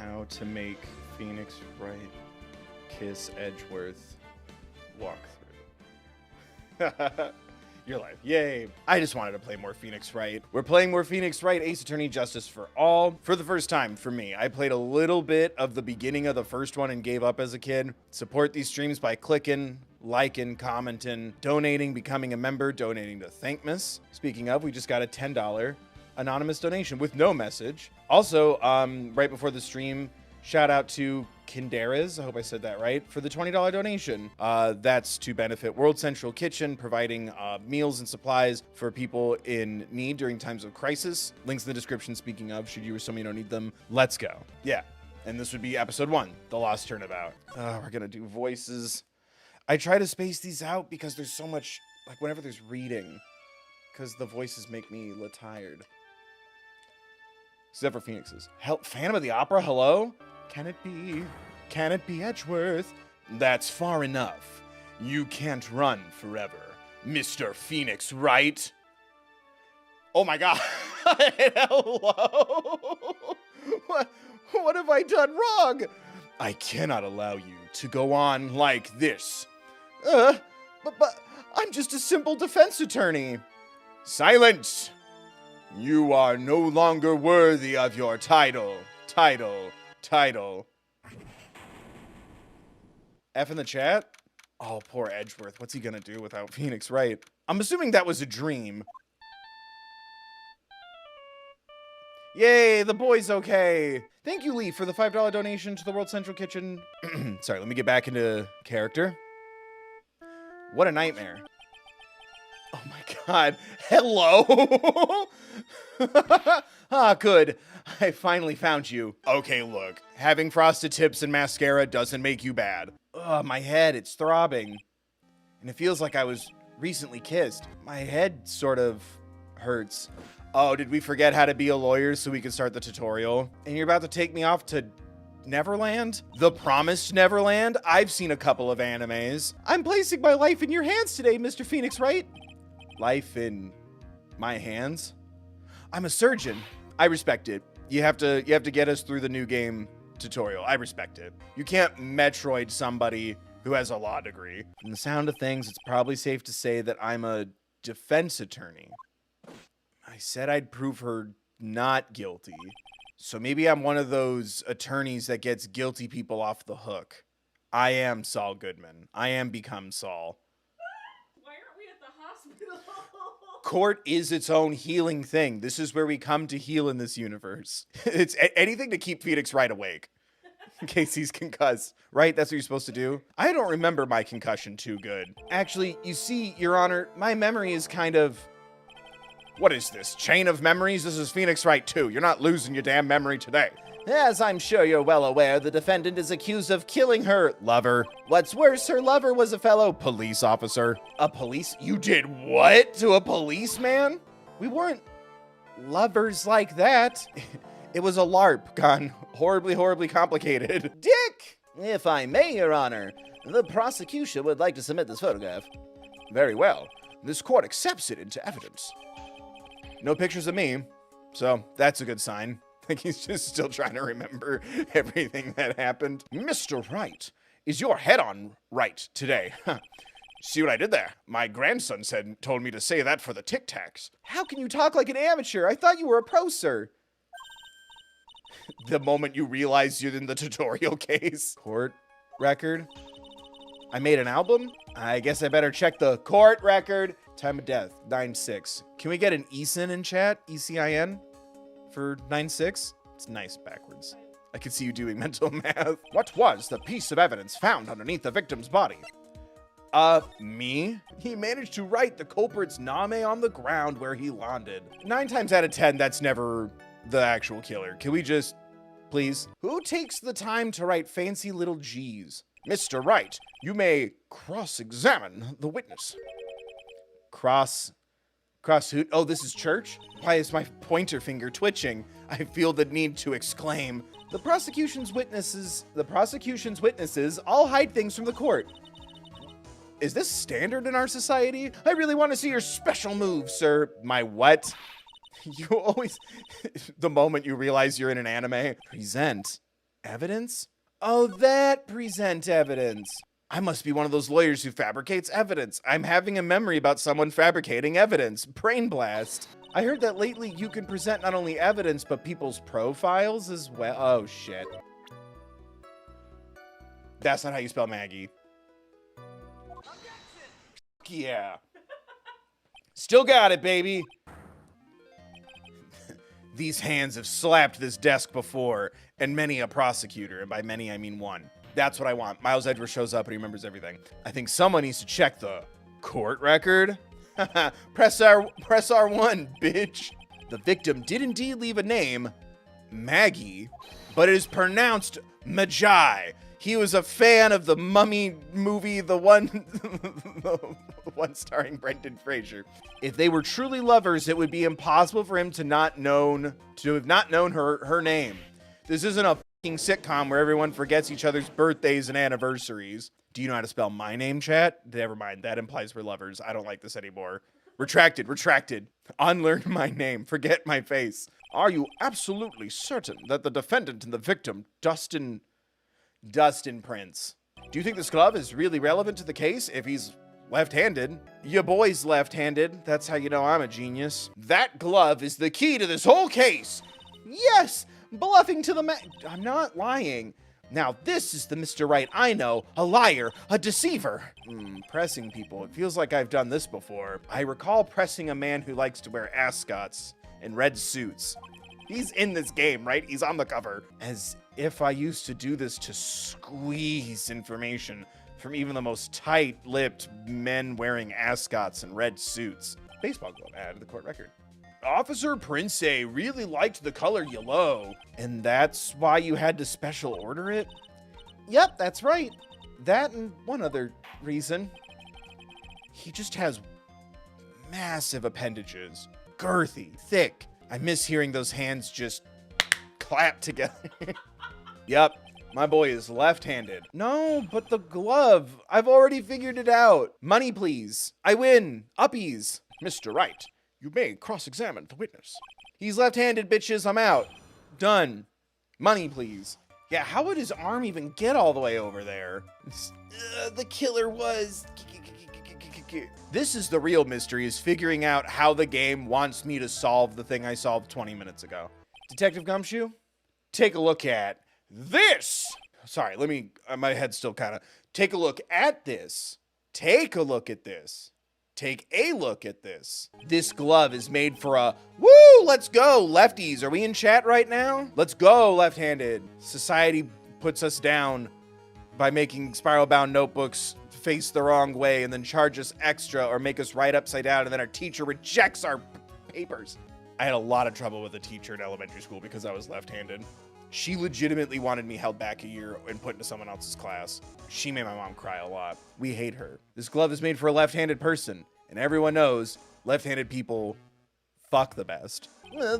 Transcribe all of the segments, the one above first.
How to make Phoenix Wright kiss Edgeworth walkthrough. Your life. Yay. I just wanted to play more Phoenix Wright. We're playing more Phoenix Wright, Ace Attorney Justice for All. For the first time for me. I played a little bit of the beginning of the first one and gave up as a kid. Support these streams by clicking, liking, commenting, donating, becoming a member, donating to Thankmas. Speaking of, we just got a $10 anonymous donation with no message. Also, right before the stream, shout out to Kinderas, I hope I said that right, for the $20 donation. That's to benefit World Central Kitchen, providing meals and supplies for people in need during times of crisis. Links in the description, speaking of, should you or somebody don't need them. Let's go. Yeah, and this would be episode 1, The Lost Turnabout. We're gonna do voices. I try to space these out because there's so much, like whenever there's reading, because the voices make me tired. Except for Phoenix's. Phantom of the Opera, hello? Can it be? Can it be Edgeworth? That's far enough. You can't run forever, Mr. Phoenix Wright. Oh my god. Hello? What have I done wrong? I cannot allow you to go on like this. But I'm just a simple defense attorney. Silence! You are no longer worthy of your title. F in the chat? Oh, poor Edgeworth. What's he gonna do without Phoenix Wright? I'm assuming that was a dream. Yay, the boy's okay. Thank you, Lee, for the $5 donation to the World Central Kitchen. Sorry, let me get back into character. What a nightmare. Oh my god. Hello? Ah, good. I finally found you. Okay, look. Having frosted tips and mascara doesn't make you bad. Ugh, my head, it's throbbing. And it feels like I was recently kissed. My head sort of hurts. Oh, did we forget how to be a lawyer so we could start the tutorial? And you're about to take me off to Neverland? The Promised Neverland? I've seen a couple of animes. I'm placing my life in your hands today, Mr. Phoenix Wright. Life in my hands? I'm a surgeon. I respect it. You have to get us through the new game tutorial. I respect it. You can't Metroid somebody who has a law degree. From the sound of things, it's probably safe to say that I'm a defense attorney. I said I'd prove her not guilty. So maybe I'm one of those attorneys that gets guilty people off the hook. I am Saul Goodman. I am become Saul. Why aren't we at the hospital? Court is its own healing thing. This is where we come to heal in this universe. It's anything to keep Phoenix Wright awake. In case he's concussed. Right? That's what you're supposed to do? I don't remember my concussion too good. Actually, you see, Your Honor, my memory is kind of... What is this? Chain of memories? This is Phoenix Wright 2. You're not losing your damn memory today. As I'm sure you're well aware, the defendant is accused of killing her lover. What's worse, her lover was a fellow police officer. A police? You did what to a policeman? We weren't lovers like that. It was a LARP gone horribly, horribly complicated. Dick! If I may, Your Honor, the prosecution would like to submit this photograph. Very well. This court accepts it into evidence. No pictures of me, so that's a good sign. I think he's just still trying to remember everything that happened. Mr. Wright, is your head on right today? See what I did there? My grandson told me to say that for the Tic Tacs. How can you talk like an amateur? I thought you were a pro, sir. The moment you realize you're in the tutorial case. Court record. I made an album? I guess I better check the court record. Time of death, 9/6. Can we get an ECIN in chat? ECIN for 9/6? It's nice backwards. I can see you doing mental math. What was the piece of evidence found underneath the victim's body? Me? He managed to write the culprit's name on the ground where he landed. 9 times out of 10, that's never the actual killer. Can we just, please? Who takes the time to write fancy little G's? Mr. Wright, you may cross-examine the witness. Cross who? Oh, this is church? Why is my pointer finger twitching? I feel the need to exclaim. The prosecution's witnesses all hide things from the court. Is this standard in our society? I really want to see your special move, sir. My what? You always, the moment you realize you're in an anime, present Evidence? Oh, that present evidence. I must be one of those lawyers who fabricates evidence. I'm having a memory about someone fabricating evidence. Brain blast. I heard that lately you can present not only evidence, but people's profiles as well. Oh, shit. That's not how you spell Maggie. Yeah. Still got it, baby. These hands have slapped this desk before, and many a prosecutor, and by many I mean one. That's what I want. Miles Edgeworth shows up and he remembers everything. I think someone needs to check the court record. press R1, bitch. The victim did indeed leave a name, Maggie, but it is pronounced Magi. He was a fan of the Mummy movie, the one starring Brendan Fraser. If they were truly lovers, it would be impossible for him to have not known her name. This isn't a fucking sitcom where everyone forgets each other's birthdays and anniversaries. Do you know how to spell my name, chat? Never mind. That implies we're lovers. I don't like this anymore. Retracted. Unlearn my name. Forget my face. Are you absolutely certain that the defendant and the victim, Dustin Prince? Do you think this glove is really relevant to the case if he's left-handed? Your boy's left-handed. That's how you know I'm a genius. That glove is the key to this whole case. Yes, bluffing to the I'm not lying. Now this is the Mr. Wright I know, a liar, a deceiver. Pressing people. It feels like I've done this before. I recall pressing a man who likes to wear ascots and red suits. He's in this game, right? He's on the cover. As if I used to do this to squeeze information from even the most tight-lipped men wearing ascots and red suits. Baseball glove add to the court record. Officer Prince really liked the color yellow. And that's why you had to special order it? Yep, that's right. That and one other reason. He just has massive appendages. Girthy, thick. I miss hearing those hands just clap together. Yep, my boy is left-handed. No, but the glove. I've already figured it out. Money, please. I win. Uppies. Mr. Wright, you may cross-examine the witness. He's left-handed, bitches. I'm out. Done. Money, please. Yeah, how would his arm even get all the way over there? The killer was... This is the real mystery, is figuring out how the game wants me to solve the thing I solved 20 minutes ago. Detective Gumshoe, take a look at this. Sorry, my head's still kind of... Take a look at this. Take a look at this. Take a look at this. This glove is made for a... Woo, let's go, lefties. Are we in chat right now? Let's go, left-handed. Society puts us down by making spiral-bound notebooks face the wrong way and then charge us extra or make us write upside down, and then our teacher rejects our papers. I had a lot of trouble with a teacher in elementary school because I was left-handed. She legitimately wanted me held back a year and put into someone else's class. She made my mom cry a lot. We hate her. This glove is made for a left-handed person, and everyone knows left-handed people fuck the best. Well,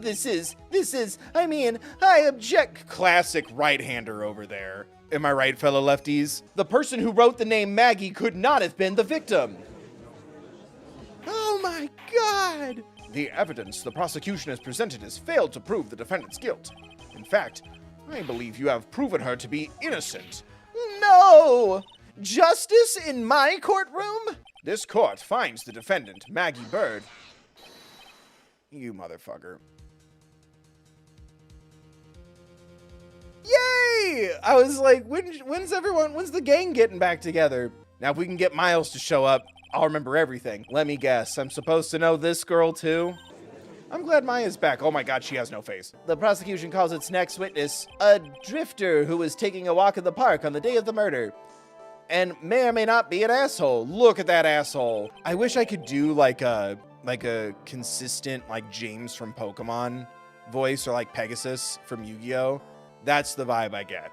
I object. Classic right-hander over there. Am I right, fellow lefties? The person who wrote the name Maggie could not have been the victim. Oh my God! The evidence the prosecution has presented has failed to prove the defendant's guilt. In fact, I believe you have proven her to be innocent. No! Justice in my courtroom? This court finds the defendant, Maggie Bird. You motherfucker. Yay! I was like, when's the gang getting back together? Now, if we can get Miles to show up, I'll remember everything. Let me guess, I'm supposed to know this girl too? I'm glad Maya's back. Oh my God, she has no face. The prosecution calls its next witness a drifter who was taking a walk in the park on the day of the murder. And may or may not be an asshole. Look at that asshole. I wish I could do like a consistent like James from Pokemon voice, or like Pegasus from Yu-Gi-Oh! That's the vibe I get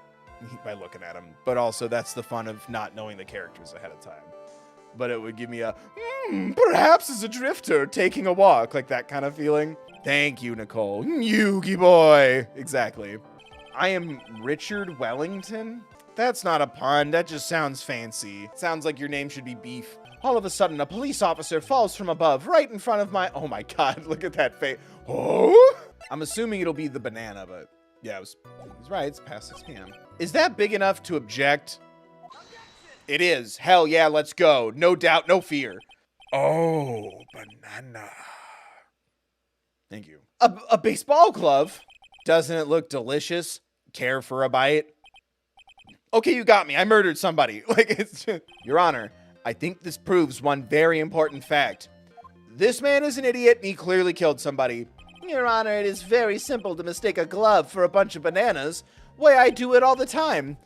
by looking at him. But also that's the fun of not knowing the characters ahead of time. But it would give me a, perhaps as a drifter taking a walk, like that kind of feeling. Thank you, Nicole. Yugi boy. Exactly. I am Richard Wellington. That's not a pun. That just sounds fancy. Sounds like your name should be Beef. All of a sudden, a police officer falls from above right in front of my... Oh my God, look at that face. Oh! I'm assuming it'll be the banana, but Yeah, he's right. It's past 6 p.m. Is that big enough to object? It is. Hell yeah, let's go. No doubt, no fear. Oh, banana. Thank you. A baseball glove? Doesn't it look delicious? Care for a bite? Okay, you got me. I murdered somebody. Like, it's just... Your Honor, I think this proves one very important fact. This man is an idiot and he clearly killed somebody. Your Honor, it is very simple to mistake a glove for a bunch of bananas. Why, I do it all the time.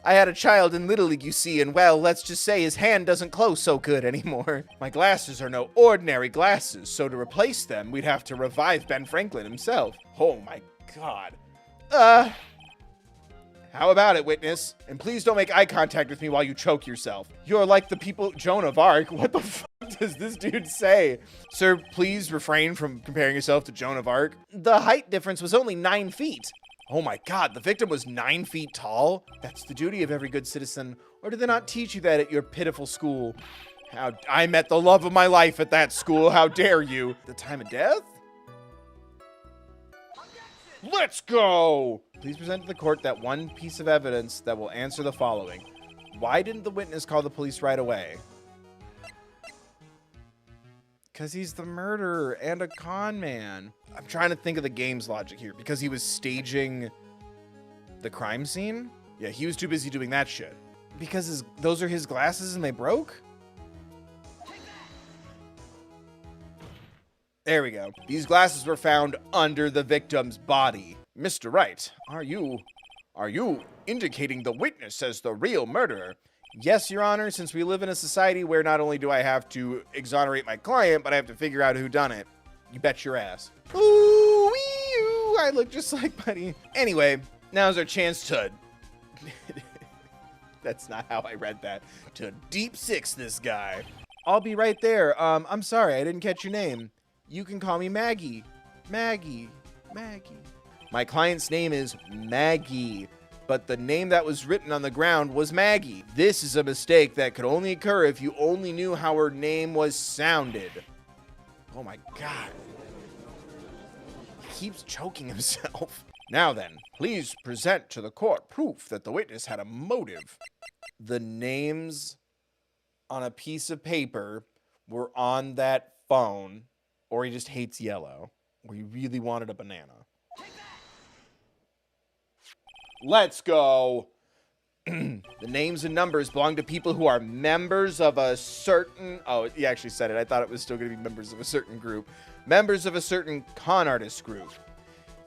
I had a child in Little League, you see, and well, let's just say his hand doesn't close so good anymore. My glasses are no ordinary glasses, so to replace them, we'd have to revive Ben Franklin himself. Oh my God. How about it, witness? And please don't make eye contact with me while you choke yourself. You're like the people, Joan of Arc. What the fuck does this dude say? Sir, please refrain from comparing yourself to Joan of Arc. The height difference was only 9 feet. Oh my God, the victim was 9 feet tall? That's the duty of every good citizen. Or did they not teach you that at your pitiful school? I met the love of my life at that school. How dare you? The time of death? Let's go! Please present to the court that one piece of evidence that will answer the following. Why didn't the witness call the police right away? Because he's the murderer and a con man. I'm trying to think of the game's logic here. Because he was staging the crime scene? Yeah, he was too busy doing that shit. Because those are his glasses and they broke? There we go. These glasses were found under the victim's body. Mr. Wright, are you indicating the witness as the real murderer? Yes, Your Honor, since we live in a society where not only do I have to exonerate my client, but I have to figure out who done it. You bet your ass. Ooh, wee, ooh, I look just like Buddy. Anyway, now's our chance to... That's not how I read that. To deep six this guy. I'll be right there. I'm sorry, I didn't catch your name. You can call me Maggie. Maggie. My client's name is Maggie, but the name that was written on the ground was Maggie. This is a mistake that could only occur if you only knew how her name was sounded. Oh my God. He keeps choking himself. Now then, please present to the court proof that the witness had a motive. The names on a piece of paper were on that phone. Or he just hates yellow. Or he really wanted a banana. Let's go. The names and numbers belong to people who are members of a certain... Oh, he actually said it. I thought it was still going to be members of a certain group. Members of a certain con artist group.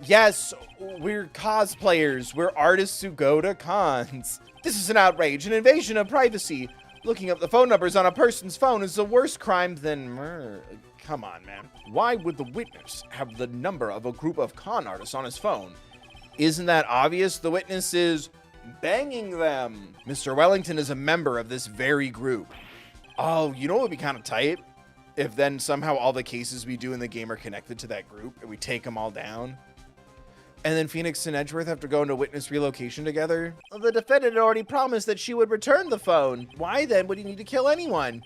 Yes, we're cosplayers. We're artists who go to cons. This is an outrage, an invasion of privacy. Looking up the phone numbers on a person's phone is a worse crime than murder. Come on, man. Why would the witness have the number of a group of con artists on his phone? Isn't that obvious? The witness is banging them. Mr. Wellington is a member of this very group. Oh, you know what would be kind of tight? If then somehow all the cases we do in the game are connected to that group and we take them all down. And then Phoenix and Edgeworth have to go into witness relocation together. The defendant had already promised that she would return the phone. Why then would he need to kill anyone?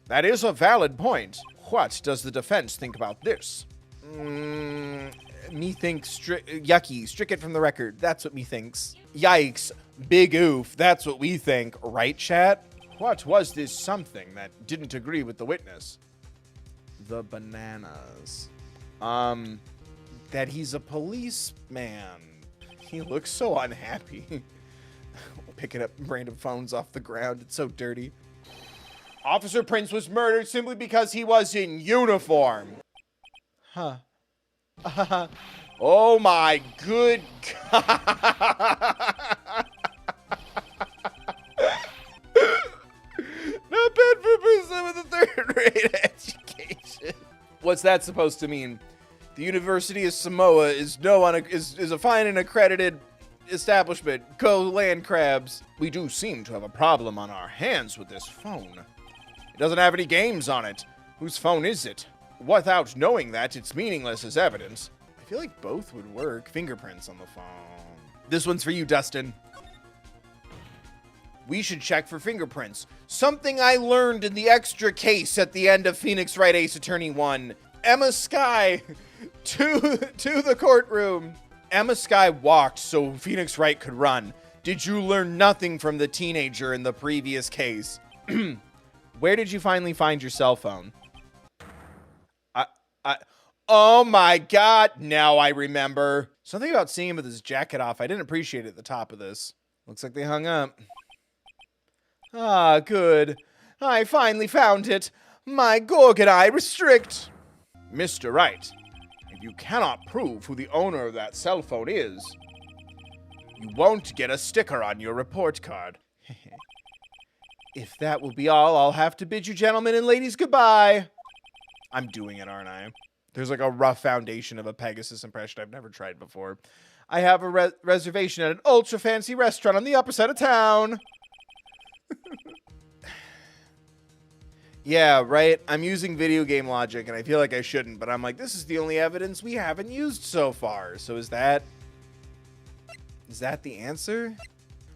That is a valid point. What does the defense think about this? Me thinks yucky. Strike it from the record. That's what me thinks. Yikes. Big oof. That's what we think. Right, chat? What was this something that didn't agree with the witness? The bananas. That he's a policeman. He looks so unhappy. Picking up random phones off the ground. It's so dirty. Officer Prince was murdered simply because he was in uniform. Huh. Oh my good God. Not bad for a person with a third-rate education. What's that supposed to mean? The University of Samoa is a fine and accredited establishment. Go land crabs. We do seem to have a problem on our hands with this phone. It doesn't have any games on it. Whose phone is it? Without knowing that, it's meaningless as evidence. I feel like both would work. Fingerprints on the phone. This one's for you, Dustin. We should check for fingerprints. Something I learned in the extra case at the end of Phoenix Wright Ace Attorney 1. Emma Sky to the courtroom. Emma Skye walked so Phoenix Wright could run. Did you learn nothing from the teenager in the previous case? Where did you finally find your cell phone? Oh my God, now I remember. Something about seeing him with his jacket off. I didn't appreciate it at the top of this. Looks like they hung up. Ah, good. I finally found it. My Gorgon eye restrict. Mr. Wright, if you cannot prove who the owner of that cell phone is, you won't get a sticker on your report card. If that will be all, I'll have to bid you gentlemen and ladies goodbye. I'm doing it, aren't I? There's like a rough foundation of a Pegasus impression I've never tried before. I have a reservation at an ultra fancy restaurant on the upper side of town. Yeah, right. I'm using video game logic and I feel like I shouldn't, but I'm like, this is the only evidence we haven't used so far. So is that the answer?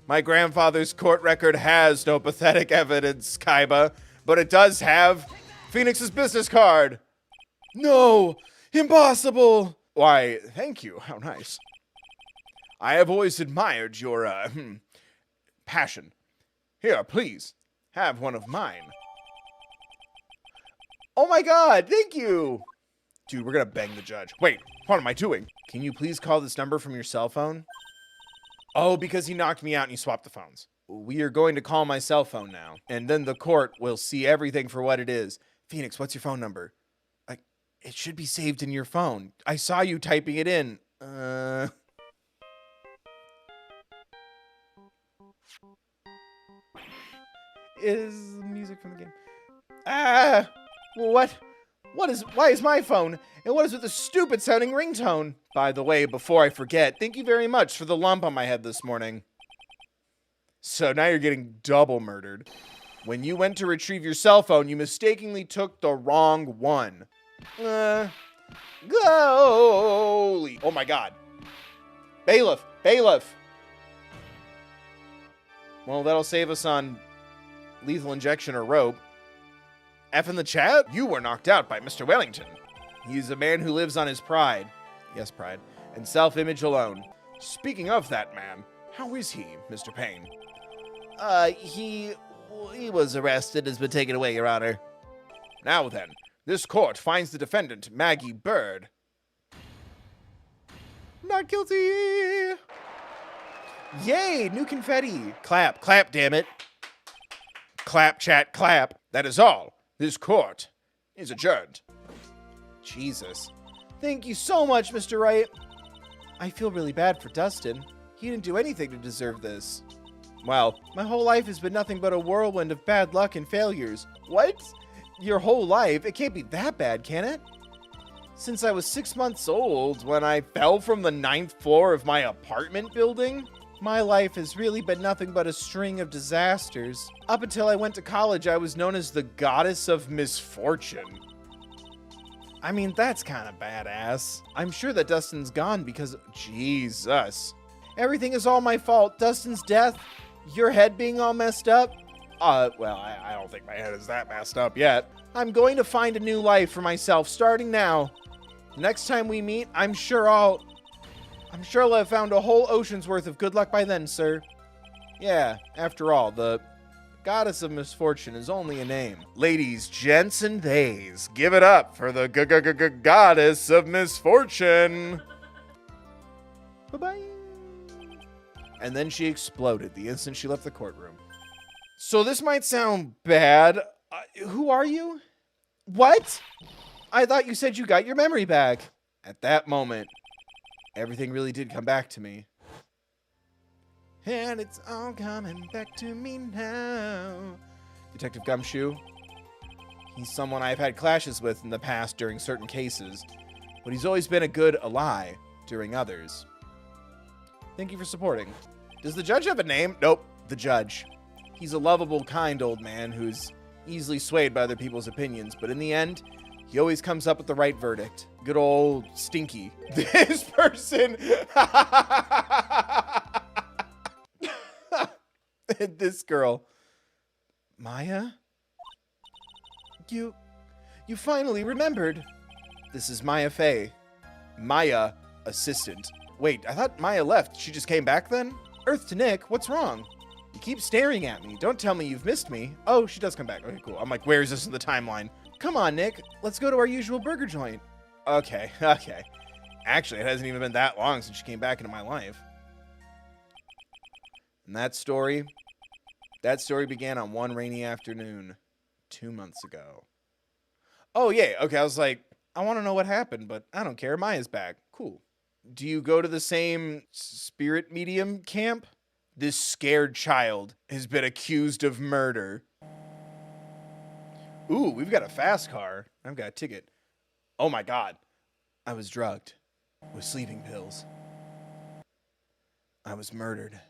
My grandfather's court record has no pathetic evidence, Kaiba, but it does have Phoenix's business card. No, impossible. Why, thank you. How nice. I have always admired your, passion. Here, please, have one of mine. Oh my God, thank you. Dude, we're gonna bang the judge. Wait, what am I doing? Can you please call this number from your cell phone? Oh, because he knocked me out and he swapped the phones. We are going to call my cell phone now, and then the court will see everything for what it is. Phoenix, what's your phone number? It should be saved in your phone. I saw you typing it in. Is music from the game? Well, why is my phone? And what is with the stupid sounding ringtone? By the way, before I forget, thank you very much for the lump on my head this morning. So now you're getting double murdered. When you went to retrieve your cell phone, you mistakenly took the wrong one. Goalie. Oh my God. Bailiff. Well, that'll save us on lethal injection or rope. F in the chat? You were knocked out by Mr. Wellington. He's a man who lives on his pride. Yes, pride. And self-image alone. Speaking of that man, how is he, Mr. Payne? He was arrested and has been taken away, Your Honor. Now then, this court finds the defendant, Maggie Bird, not guilty. Yay, new confetti. Clap, damn it. Clap, chat, clap. That is all. This court is adjourned. Jesus. Thank you so much, Mr. Wright. I feel really bad for Dustin. He didn't do anything to deserve this. Well, my whole life has been nothing but a whirlwind of bad luck and failures. What? Your whole life? It can't be that bad, can it? Since I was 6 months old, when I fell from the 9th floor of my apartment building, my life has really been nothing but a string of disasters. Up until I went to college, I was known as the goddess of misfortune. I mean, that's kind of badass. I'm sure that Dustin's gone because, Jesus. Everything is all my fault. Dustin's death, your head being all messed up. Well, I don't think my head is that messed up yet. I'm going to find a new life for myself starting now. Next time we meet, I'm sure I'll have found a whole ocean's worth of good luck by then, sir. Yeah, after all, the goddess of misfortune is only a name. Ladies, gents, and theys, give it up for the goddess of misfortune. Bye-bye. And then she exploded the instant she left the courtroom. So this might sound bad. Who are you? What? I thought you said you got your memory back. At that moment, everything really did come back to me. And it's all coming back to me now. Detective Gumshoe. He's someone I've had clashes with in the past during certain cases, but he's always been a good ally during others. Thank you for supporting. Does the judge have a name? Nope, the judge. He's a lovable, kind old man who's easily swayed by other people's opinions, but in the end, he always comes up with the right verdict. Good old Stinky. This person. This girl. Maya? You finally remembered. This is Maya Fey. Maya, assistant. Wait, I thought Maya left. She just came back then? Earth to Nick, what's wrong? You keep staring at me. Don't tell me you've missed me. Oh, she does come back. Okay, cool. I'm like, where is this in the timeline? Come on, Nick. Let's go to our usual burger joint. Okay. Actually, it hasn't even been that long since she came back into my life. And that story began on one rainy afternoon 2 months ago. Oh, yeah. Okay, I was like, I want to know what happened, but I don't care. Maya's back. Cool. Do you go to the same spirit medium camp? This scared child has been accused of murder. Ooh, we've got a fast car. I've got a ticket. Oh my God. I was drugged with sleeping pills. I was murdered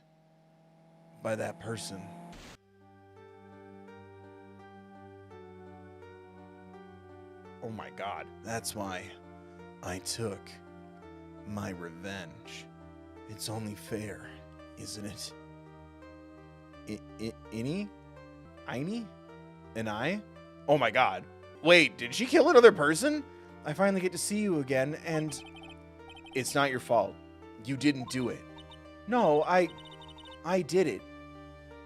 by that person. Oh my God. That's why I took my revenge. It's only fair, isn't it? Innie? And I? Oh my God. Wait, did she kill another person? I finally get to see you again, and it's not your fault. You didn't do it. No, I did it.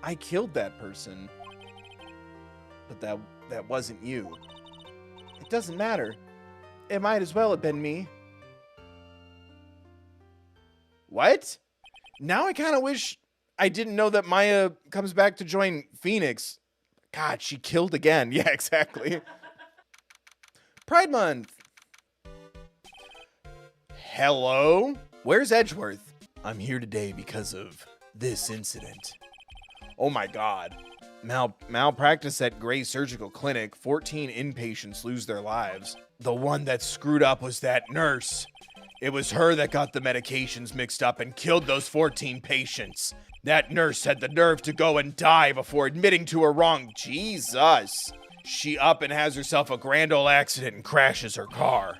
I killed that person. But that wasn't you. It doesn't matter. It might as well have been me. What? Now I kind of wish I didn't know that Maya comes back to join Phoenix. God, she killed again. Yeah, exactly. Pride Month. Hello? Where's Edgeworth? I'm here today because of this incident. Oh my God. Malpractice at Gray Surgical Clinic. 14 inpatients lose their lives. The one that screwed up was that nurse. It was her that got the medications mixed up and killed those 14 patients. That nurse had the nerve to go and die before admitting to her wrong. Jesus. She up and has herself a grand old accident and crashes her car.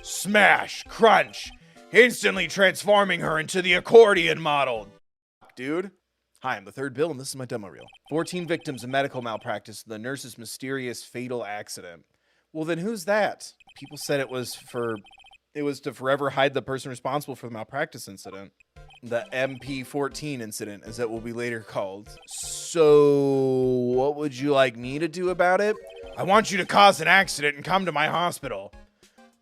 Smash, crunch, instantly transforming her into the accordion model. Dude. Hi, I'm the third bill and this is my demo reel. 14 victims of medical malpractice, the nurse's mysterious fatal accident. Well, then who's that? People said it was to forever hide the person responsible for the malpractice incident. The MP14 incident, as it will be later called. So, what would you like me to do about it? I want you to cause an accident and come to my hospital.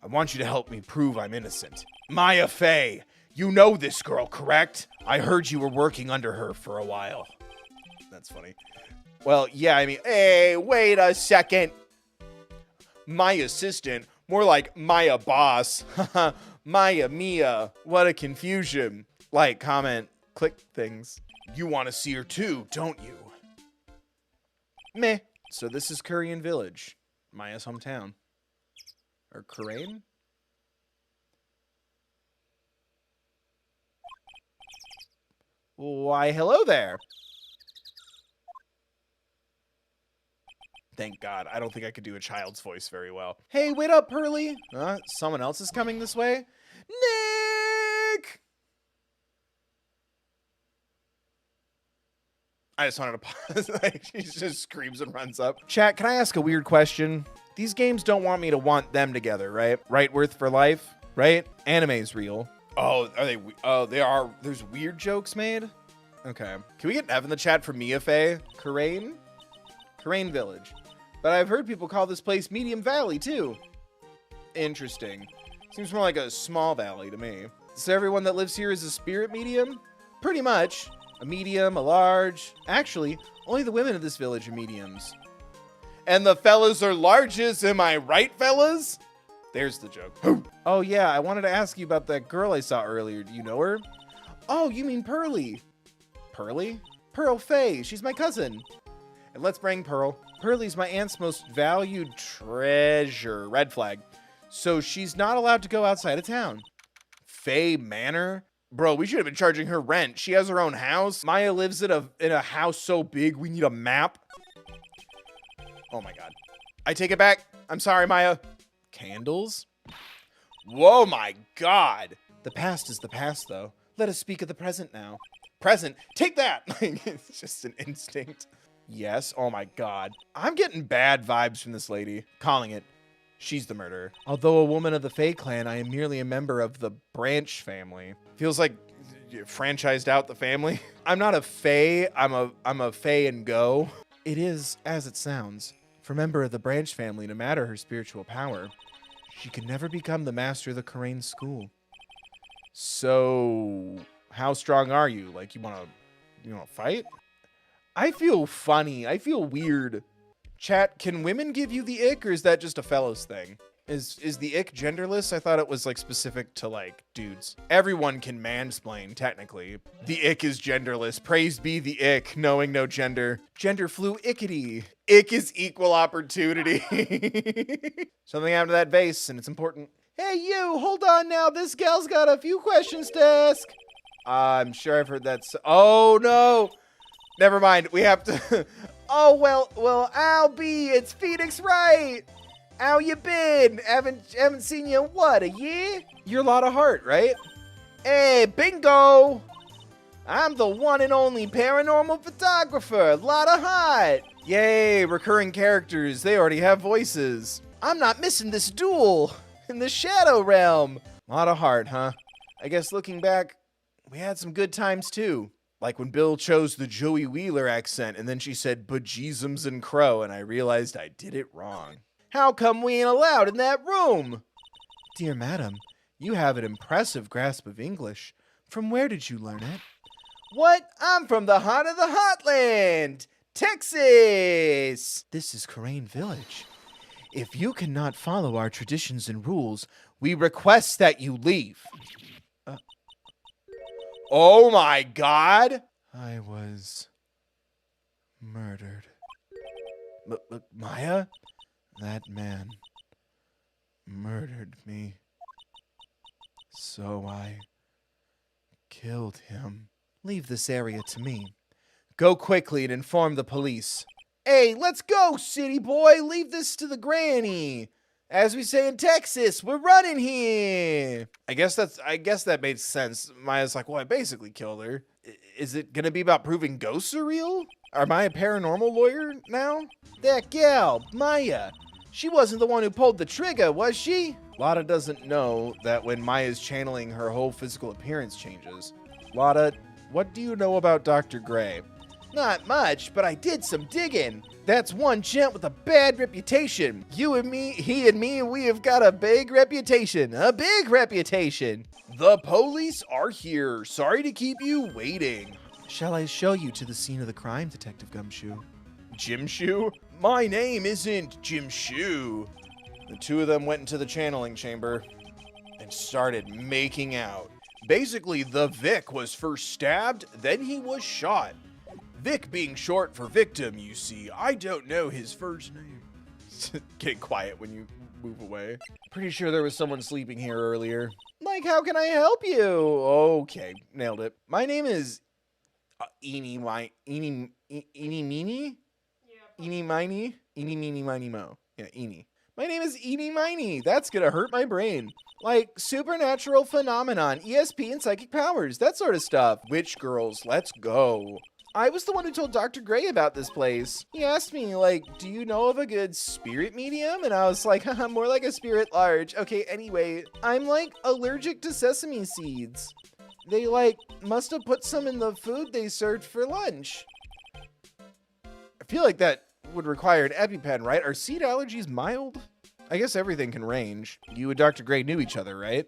I want you to help me prove I'm innocent. Maya Fey, you know this girl, correct? I heard you were working under her for a while. That's funny. Well, yeah, I mean, hey, wait a second. My assistant, more like Maya boss. Maya Mia, what a confusion. Like, comment, click things. You want to see her too, don't you? Meh. So this is Kurain Village, Maya's hometown. Or Kurain? Why, hello there. Thank God. I don't think I could do a child's voice very well. Hey, wait up, Pearly. Someone else is coming this way. Nick! I just wanted to pause. Like, she just screams and runs up. Chat, can I ask a weird question? These games don't want me to want them together, right? Right worth for life, right? Anime's real. Oh, are they? Oh, they are. There's weird jokes made? Okay. Can we get Ev in the chat for Mia Fey? Kurain Village. But I've heard people call this place Medium Valley, too. Interesting. Seems more like a small valley to me. So everyone that lives here is a spirit medium? Pretty much. A medium, a large. Actually, only the women of this village are mediums. And the fellas are larges, am I right, fellas? There's the joke. Oh yeah, I wanted to ask you about that girl I saw earlier. Do you know her? Oh, you mean Pearly. Pearly? Pearl Faye, she's my cousin. And let's bring Pearl. Pearly's my aunt's most valued treasure. Red flag. So she's not allowed to go outside of town. Faye Manor? Bro, we should have been charging her rent. She has her own house. Maya lives in a house so big we need a map. Oh my God. I take it back. I'm sorry, Maya. Candles? Whoa, my God. The past is the past, though. Let us speak of the present now. Present? Take that. It's just an instinct. Yes. Oh my God. I'm getting bad vibes from this lady. Calling it. She's the murderer. Although a woman of the Fae clan, I am merely a member of the Branch family. Feels like you franchised out the family. I'm not a Fae, I'm a Fae and go. It is as it sounds. For a member of the Branch family, no matter her spiritual power, she could never become the master of the Kurain school. So, how strong are you? Like, you wanna fight? I feel funny. I feel weird. Chat, can women give you the ick, or is that just a fellas thing? Is the ick genderless? I thought it was like specific to like dudes. Everyone can mansplain, technically. The ick is genderless. Praise be the ick, knowing no gender. Gender fluidity. Ick is equal opportunity. Something happened to that vase, and it's important. Hey, you, hold on now. This gal's got a few questions to ask. I'm sure I've heard that. Oh, no. Never mind. We have to. Oh, well, I'll be. It's Phoenix Wright. How you been? Haven't seen you in what, a year? You're a lot of heart, right? Hey, bingo! I'm the one and only paranormal photographer. Lot of heart. Yay, recurring characters. They already have voices. I'm not missing this duel in the shadow realm. Lot of heart, huh? I guess looking back, we had some good times too. Like when Bill chose the Joey Wheeler accent and then she said bejeezums and crow and I realized I did it wrong. How come we ain't allowed in that room? Dear madam, you have an impressive grasp of English. From where did you learn it? What? I'm from the heart of the heartland, Texas. This is Kurain Village. If you cannot follow our traditions and rules, we request that you leave. Oh my God! I was murdered. Maya? That man murdered me. So I killed him. Leave this area to me. Go quickly and inform the police. Hey, let's go, city boy. Leave this to the granny. As we say in Texas, we're running here. I guess that made sense. Maya's like, well, I basically killed her. Is it gonna be about proving ghosts are real? Am I a paranormal lawyer now? That gal, Maya. She wasn't the one who pulled the trigger, was she? Lotta doesn't know that when Maya's channeling, her whole physical appearance changes. Lotta, what do you know about Dr. Gray? Not much, but I did some digging. That's one gent with a bad reputation. You and me, he and me, we have got a big reputation. A big reputation. The police are here. Sorry to keep you waiting. Shall I show you to the scene of the crime, Detective Gumshoe? Jim Shoe? My name isn't Jim Shoe. The two of them went into the channeling chamber and started making out. Basically, the Vic was first stabbed, then he was shot. Vic being short for victim, you see. I don't know his first name. Get quiet when you move away. Pretty sure there was someone sleeping here earlier. Like, how can I help you? Okay, nailed it. My name is Eeny Meeny? Yeah. Eeny Miny? Eeny Meeny Miny Mo. Yeah, Eeny. My name is Eeny Miny. That's gonna hurt my brain. Like, supernatural phenomenon, ESP and psychic powers, that sort of stuff. Witch girls, let's go. I was the one who told Dr. Gray about this place. He asked me, like, do you know of a good spirit medium? And I was like, haha, more like a spirit large. Okay, anyway, I'm, like, allergic to sesame seeds. They, like, must have put some in the food they served for lunch. I feel like that would require an EpiPen, right? Are seed allergies mild? I guess everything can range. You and Dr. Gray knew each other, right?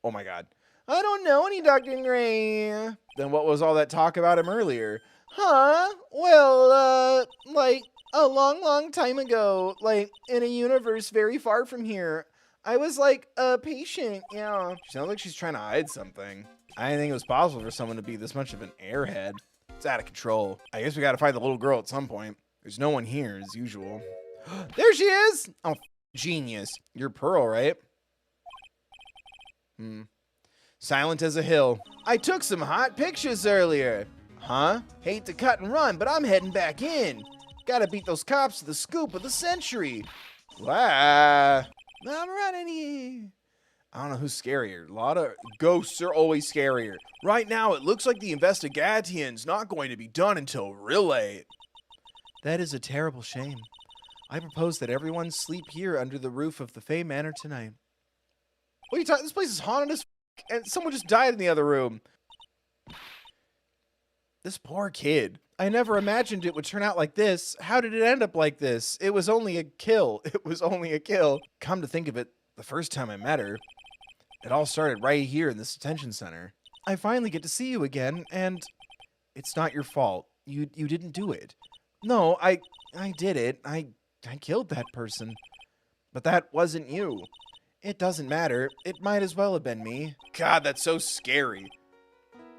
Oh my God. I don't know any Dr. Gray. Then what was all that talk about him earlier? Huh? Well, like, a long time ago, like, in a universe very far from here, I was, like, a patient, yeah. She sounds like she's trying to hide something. I didn't think it was possible for someone to be this much of an airhead. It's out of control. I guess we gotta find the little girl at some point. There's no one here, as usual. There she is! Oh, genius. You're Pearl, right? Silent as a hill. I took some hot pictures earlier. Huh? Hate to cut and run, but I'm heading back in. Gotta beat those cops to the scoop of the century. Wow. I'm running here. I don't know who's scarier. A lot of ghosts are always scarier. Right now, it looks like the investigation's not going to be done until real late. That is a terrible shame. I propose that everyone sleep here under the roof of the Fey Manor tonight. What are you talking? This place is haunted as f, and someone just died in the other room. This poor kid. I never imagined it would turn out like this. How did it end up like this? It was only a kill. It was only a kill. Come to think of it, the first time I met her, it all started right here in this detention center. I finally get to see you again, and it's not your fault. You didn't do it. No, I did it. I killed that person. But that wasn't you. It doesn't matter. It might as well have been me. God, that's so scary.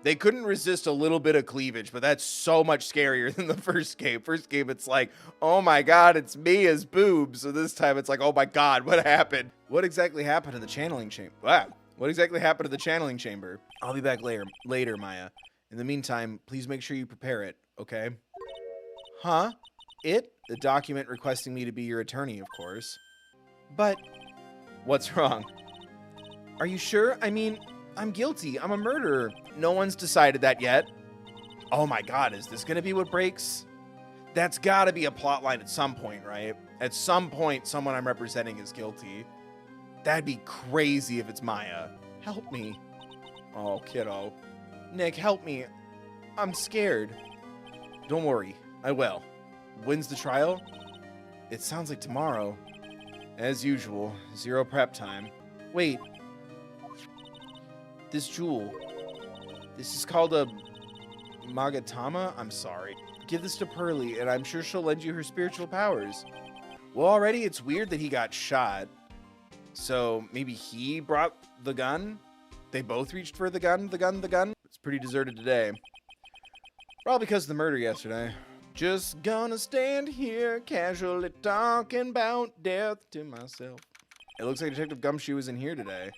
They couldn't resist a little bit of cleavage, but that's so much scarier than the first game. First game, it's like, oh my God, it's Mia's boobs. So this time it's like, oh my God, what happened? What exactly happened in the channeling chamber? What exactly happened to the channeling chamber? I'll be back later, Maya. In the meantime, please make sure you prepare it, okay? Huh? It? The document requesting me to be your attorney, of course. But what's wrong? Are you sure? I mean, I'm guilty. I'm a murderer. No one's decided that yet. Oh my God, is this gonna be what breaks? That's gotta be a plot line at some point, right? At some point, someone I'm representing is guilty. That'd be crazy if it's Maya. Help me. Oh, kiddo. Nick, help me. I'm scared. Don't worry, I will. When's the trial? It sounds like tomorrow. As usual, zero prep time. Wait. This jewel. This is called a magatama? I'm sorry. Give this to Pearlie, and I'm sure she'll lend you her spiritual powers. Well, already it's weird that he got shot. So maybe he brought the gun? They both reached for the gun? It's pretty deserted today. Probably because of the murder yesterday. Just gonna stand here casually talking about death to myself. It looks like Detective Gumshoe is in here today.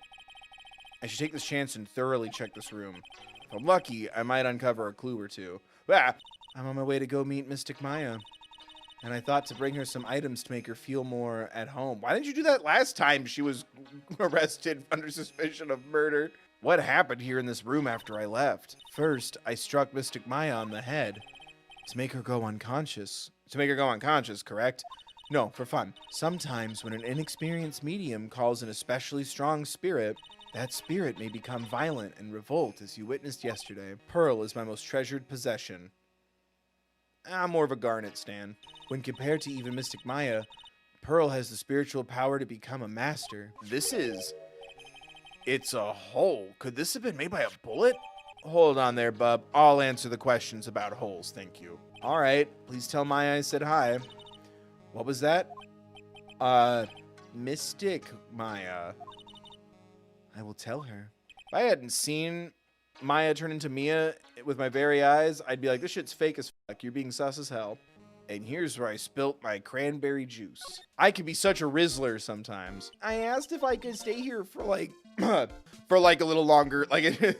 I should take this chance and thoroughly check this room. If I'm lucky, I might uncover a clue or two. I'm on my way to go meet Mystic Maya. And I thought to bring her some items to make her feel more at home. Why didn't you do that last time she was arrested under suspicion of murder? What happened here in this room after I left? First, I struck Mystic Maya on the head to make her go unconscious. To make her go unconscious, correct? No, for fun. Sometimes when an inexperienced medium calls an especially strong spirit, that spirit may become violent and revolt, as you witnessed yesterday. Pearl is my most treasured possession. I'm more of a Garnet stan. When compared to even Mystic Maya, Pearl has the spiritual power to become a master. It's a hole. Could this have been made by a bullet? Hold on there, bub. I'll answer the questions about holes, thank you. All right, please tell Maya I said hi. What was that? Mystic Maya. I will tell her. If I hadn't seen Maya turn into Mia with my very eyes, I'd be like, this shit's fake as fuck. You're being sus as hell. And here's where I spilt my cranberry juice. I could be such a Rizzler sometimes. I asked if I could stay here for like, for like a little longer. Like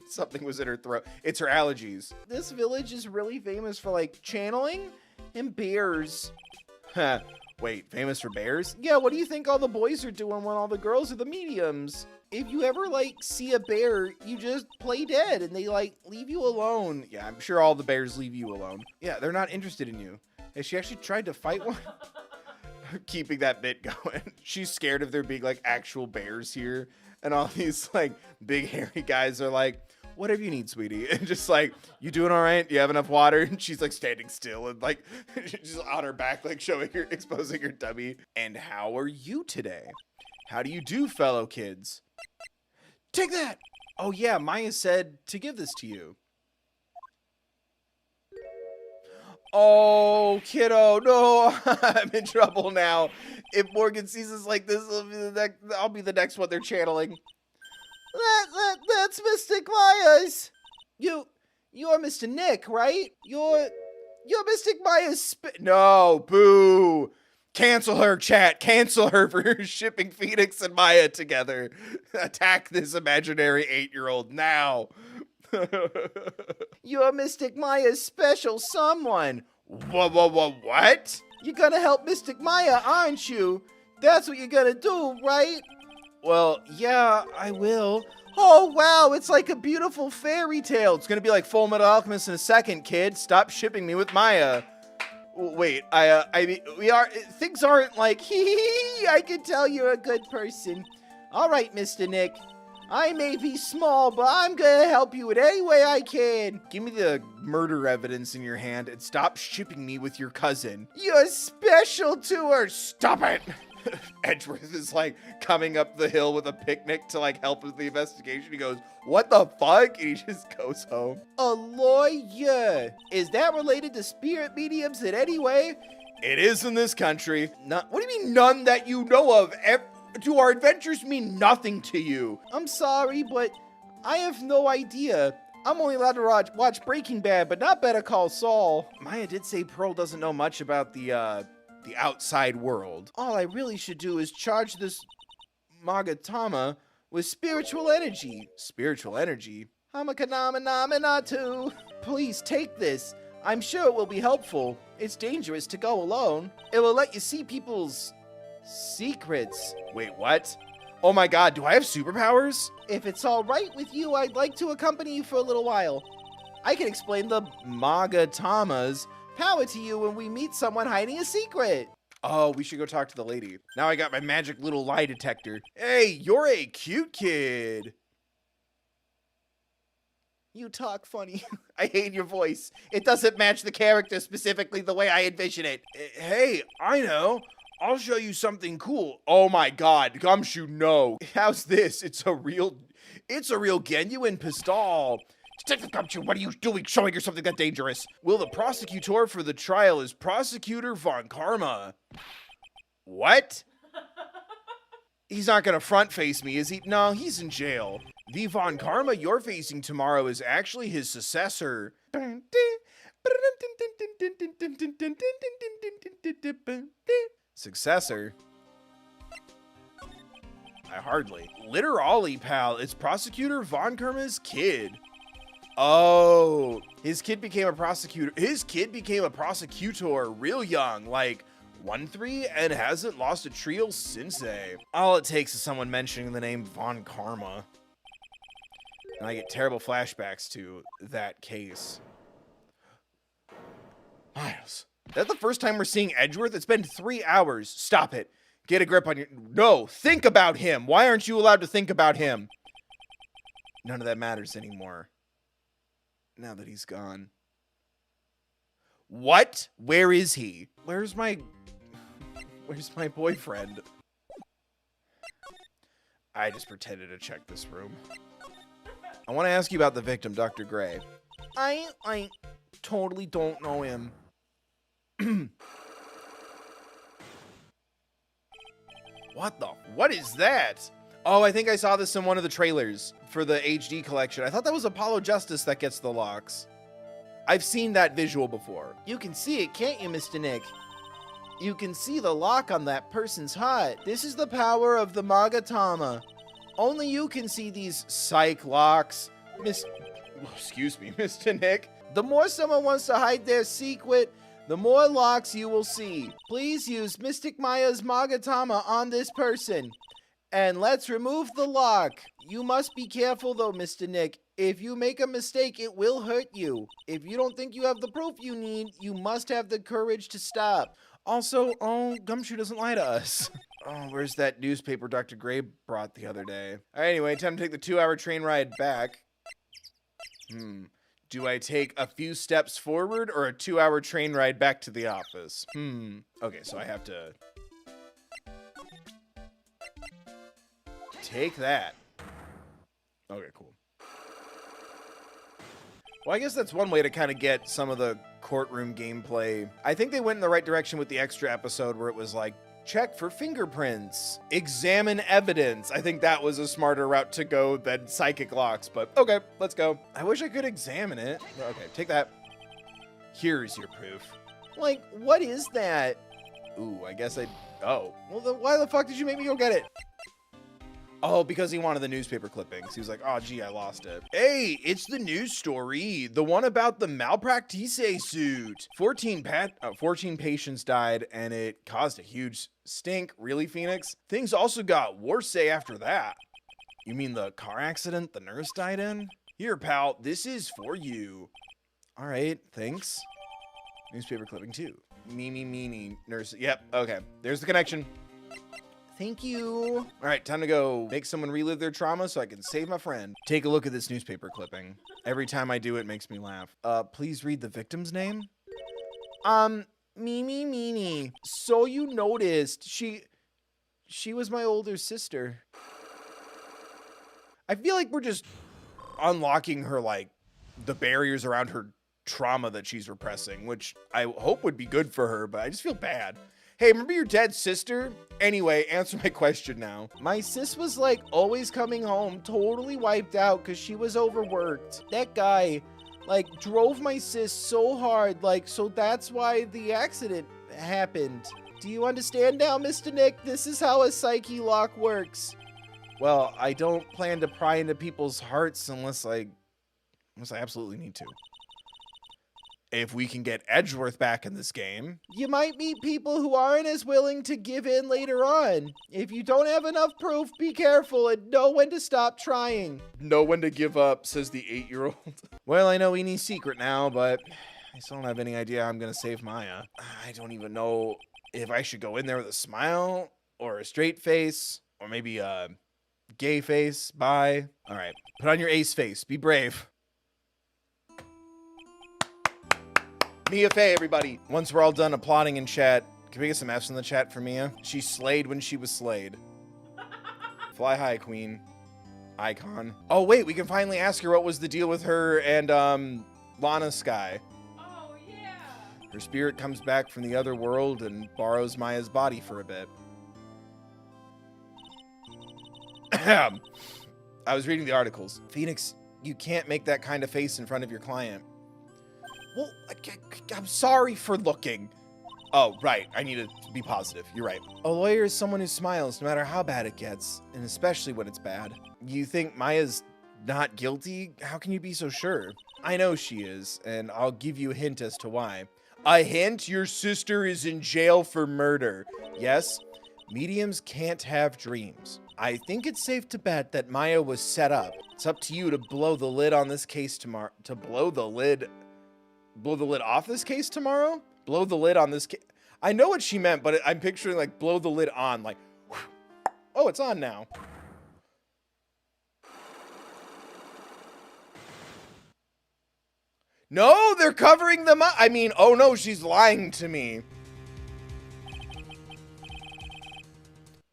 something was in her throat. It's her allergies. This village is really famous for like channeling and bears. Huh. Wait, famous for bears? Yeah, what do you think all the boys are doing when all the girls are the mediums? If you ever, like, see a bear, you just play dead and they, like, leave you alone. Yeah, I'm sure all the bears leave you alone. Yeah, they're not interested in you. Has she actually tried to fight one? Keeping that bit going. She's scared of there being, like, actual bears here. And all these, like, big hairy guys are like, whatever you need, sweetie. And just like, you doing all right? Do you have enough water? And she's, like, standing still and, like, she's on her back, like, exposing her tummy. And how are you today? How do you do, fellow kids? Take that! Oh yeah, Maya said to give this to you. Oh, kiddo, no, I'm in trouble now. If Morgan sees us like this, I'll be the next one they're channeling. That's Mystic Maya's. You're Mr. Nick, right? You're Mystic Maya's no, boo. Cancel her, chat. Cancel her for shipping Phoenix and Maya together. Attack this imaginary 8-year-old now. You're Mystic Maya's special someone. What? You're gonna help Mystic Maya, aren't you? That's what you're gonna do, right? Well, yeah, I will. Oh, wow, it's like a beautiful fairy tale. It's gonna be like Full Metal Alchemist in a second, kid. Stop shipping me with Maya. Wait, I mean, things aren't like, I can tell you're a good person. All right, Mr. Nick. I may be small, but I'm gonna help you in any way I can. Give me the murder evidence in your hand and stop shipping me with your cousin. You're special to her. Stop it. Edgeworth is like coming up the hill with a picnic to like help with the investigation. He goes, what the fuck? And he just goes home. A lawyer. Is that related to spirit mediums in any way? It is in this country. What do you mean none that you know of? Do our adventures mean nothing to you? I'm sorry, but I have no idea. I'm only allowed to watch Breaking Bad, but not Better Call Saul. Maya did say Pearl doesn't know much about the outside world. All I really should do is charge this magatama with spiritual energy. Spiritual energy? Hamakanamanamanatu. Please take this. I'm sure it will be helpful. It's dangerous to go alone. It will let you see people's secrets. Wait, what? Oh my god, do I have superpowers? If it's all right with you, I'd like to accompany you for a little while. I can explain the magatama's power to you when we meet someone hiding a secret. Oh, we should go talk to the lady. Now I got my magic little lie detector. Hey, you're a cute kid. You talk funny. I hate your voice. It doesn't match the character specifically the way I envision it. Hey, I know. I'll show you something cool. Oh my god, Gumshoe, no. How's this? It's a real genuine pistol. Detective Gumshoe, what are you doing showing her something that dangerous? Well, the prosecutor for the trial is Prosecutor Von Karma. What? He's not gonna front face me, is he? No, he's in jail. The Von Karma you're facing tomorrow is actually his successor. Successor? I hardly. Literally, pal, it's Prosecutor Von Karma's kid. Oh, his kid became a prosecutor. His kid became a prosecutor real young, like 1-3, and hasn't lost a trio since. All it takes is someone mentioning the name Von Karma. And I get terrible flashbacks to that case. Miles. That's the first time we're seeing Edgeworth? It's been 3 hours. Stop it. Get a grip on your... No, think about him. Why aren't you allowed to think about him? None of that matters anymore. Now that he's gone. What? Where is he? Where's my boyfriend? I just pretended to check this room. I want to ask you about the victim, Dr. Gray. I totally don't know him. What is that? Oh, I think I saw this in one of the trailers for the HD collection. I thought that was Apollo Justice that gets the locks. I've seen that visual before. You can see it, can't you, Mr. Nick? You can see the lock on that person's heart. This is the power of the magatama. Only you can see these psyche-locks. Excuse me, Mr. Nick. The more someone wants to hide their secret, the more locks you will see. Please use Mystic Maya's magatama on this person. And let's remove the lock. You must be careful though, Mr. Nick. If you make a mistake, it will hurt you. If you don't think you have the proof you need, you must have the courage to stop. Also, oh, Gumshoe doesn't lie to us. Oh, where's that newspaper Dr. Gray brought the other day? All right, anyway, time to take the 2-hour train ride back. Do I take a few steps forward or a 2-hour train ride back to the office? Okay, so I have to... Take that. Okay, cool. Well, I guess that's one way to kind of get some of the courtroom gameplay. I think they went in the right direction with the extra episode where it was like, check for fingerprints, examine evidence. I think that was a smarter route to go than psychic locks, but okay, let's go. I wish I could examine it. Okay, take that. Here's your proof. Like, what is that? Ooh, I guess oh. Well, then why the fuck did you make me go get it? Oh, because he wanted the newspaper clippings. He was like, oh, gee, I lost it. Hey, it's the news story. The one about the malpractice suit. 14 patients died, and it caused a huge stink. Really, Phoenix? Things also got worse after that. You mean the car accident the nurse died in? Here, pal, this is for you. All right, thanks. Newspaper clipping 2. Meanie nurse. Yep, okay. There's the connection. Thank you. All right, time to go make someone relive their trauma so I can save my friend. Take a look at this newspaper clipping. Every time I do it makes me laugh. Please read the victim's name. Meanie. So you noticed she was my older sister. I feel like we're just unlocking her, like, the barriers around her trauma that she's repressing, which I hope would be good for her, but I just feel bad. Hey, remember your dead sister? Anyway, answer my question now. My sis was like always coming home totally wiped out because she was overworked. That guy like drove my sis so hard, like, so that's why the accident happened. Do you understand now, Mr. Nick? This is how a psyche-lock works. Well, I don't plan to pry into people's hearts unless I absolutely need to. If we can get Edgeworth back in this game, you might meet people who aren't as willing to give in later on. If you don't have enough proof, be careful and know when to stop trying. Know when to give up, says the 8-year-old. Well, I know Weenie's secret now, but I still don't have any idea how I'm gonna save Maya. I don't even know if I should go in there with a smile or a straight face or maybe a gay face. Bye. All right, put on your ace face. Be brave. Mia Fey, everybody. Once we're all done applauding in chat, can we get some F's in the chat for Mia? She slayed when she was slayed. Fly high, queen. Icon. Oh, wait, we can finally ask her what was the deal with her and, Lana Sky. Oh, yeah. Her spirit comes back from the other world and borrows Maya's body for a bit. I was reading the articles. Phoenix, you can't make that kind of face in front of your client. Well, I'm sorry for looking. Oh, right. I need to be positive. You're right. A lawyer is someone who smiles no matter how bad it gets, and especially when it's bad. You think Maya's not guilty? How can you be so sure? I know she is, and I'll give you a hint as to why. A hint? Your sister is in jail for murder. Yes, mediums can't have dreams. I think it's safe to bet that Maya was set up. It's up to you to blow the lid on this case tomorrow. To blow the lid off this case tomorrow? Blow the lid on this case. I know what she meant, but I'm picturing like blow the lid on, like, whew. Oh, it's on now. No, they're covering them up. I mean, oh no, she's lying to me.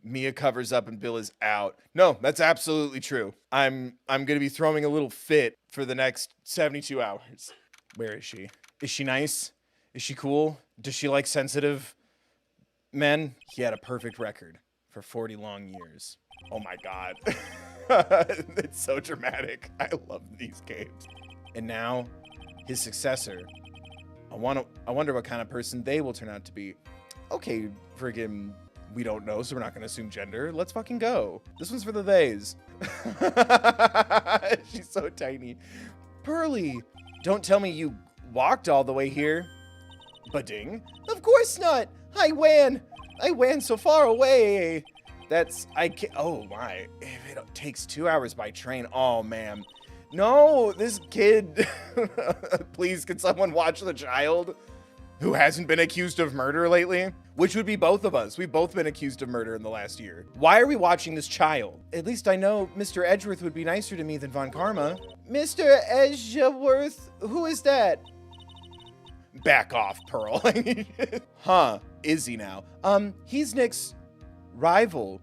Mia covers up and Bill is out. No, that's absolutely true. I'm gonna be throwing a little fit for the next 72 hours. Where is she? Is she nice? Is she cool? Does she like sensitive men? He had a perfect record for 40 long years. Oh my God. It's so dramatic. I love these games. And now, his successor. I wonder what kind of person they will turn out to be. Okay, friggin', we don't know, so we're not gonna assume gender. Let's fucking go. This one's for the theys. She's so tiny. Pearly. Don't tell me you walked all the way here. Bading. Of course not. I ran so far away. Oh my. If it takes 2 hours by train. Oh man. No, this kid. Please, can someone watch the child who hasn't been accused of murder lately? Which would be both of us. We've both been accused of murder in the last year. Why are we watching this child? At least I know Mr. Edgeworth would be nicer to me than Von Karma. Mr. Edgeworth? Who is that? Back off, Pearl. Huh, is he now? He's Nick's rival.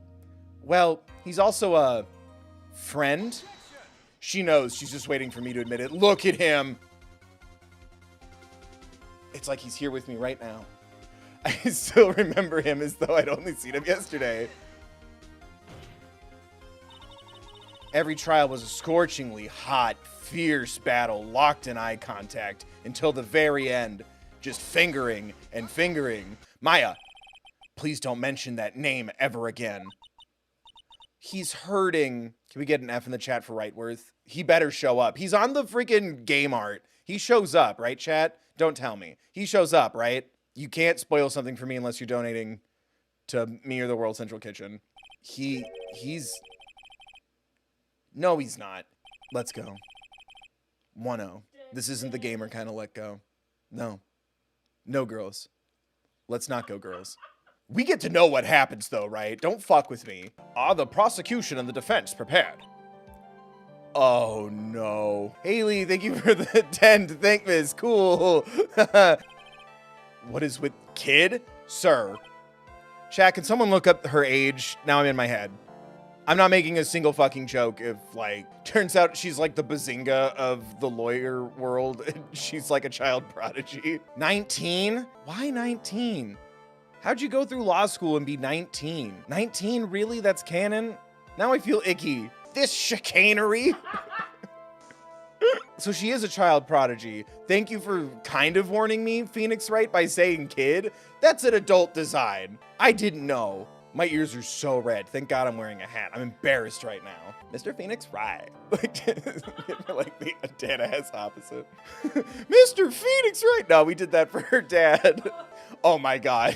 Well, he's also a friend. She knows, she's just waiting for me to admit it. Look at him. It's like he's here with me right now. I still remember him as though I'd only seen him yesterday. Every trial was a scorchingly hot, fierce battle, locked in eye contact until the very end. Just fingering and fingering. Maya, please don't mention that name ever again. He's hurting. Can we get an F in the chat for Wrightworth? He better show up. He's on the freaking game art. He shows up, right, chat? Don't tell me. He shows up, right? You can't spoil something for me unless you're donating to me or the World Central Kitchen. He's... No, he's not. Let's go. 1-0. This isn't the gamer kind of let go. No. No, girls. Let's not go, girls. We get to know what happens, though, right? Don't fuck with me. Are the prosecution and the defense prepared? Oh, no. Haley, thank you for the 10 to thank Miss. Cool. What is with kid? Sir. Chat, can someone look up her age? Now I'm in my head. I'm not making a single fucking joke if, like, turns out she's like the Bazinga of the lawyer world and she's like a child prodigy. 19? Why 19? How'd you go through law school and be 19? 19? Really? That's canon? Now I feel icky. This chicanery? So she is a child prodigy. Thank you for kind of warning me, Phoenix Wright, by saying kid. That's an adult design. I didn't know. My ears are so red. Thank God I'm wearing a hat. I'm embarrassed right now. Mr. Phoenix Wright. Like the dead-ass opposite. Mr. Phoenix Wright. No, we did that for her dad. Oh my God.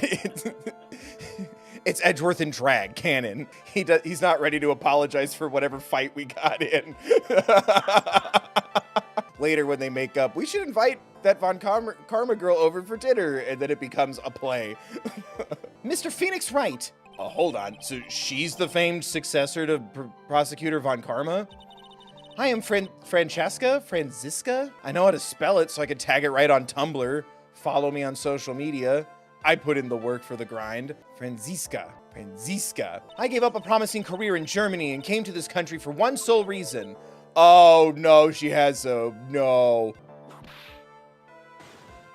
It's Edgeworth in drag, canon. He's not ready to apologize for whatever fight we got in. Later when they make up, we should invite that Von Karma girl over for dinner, and then it becomes a play. Mr. Phoenix Wright. Oh, hold on. So she's the famed successor to Prosecutor Von Karma? Hi, I'm Franziska? I know how to spell it, so I can tag it right on Tumblr. Follow me on social media. I put in the work for the grind. Franziska. I gave up a promising career in Germany and came to this country for one sole reason. Oh, no, she has a... No.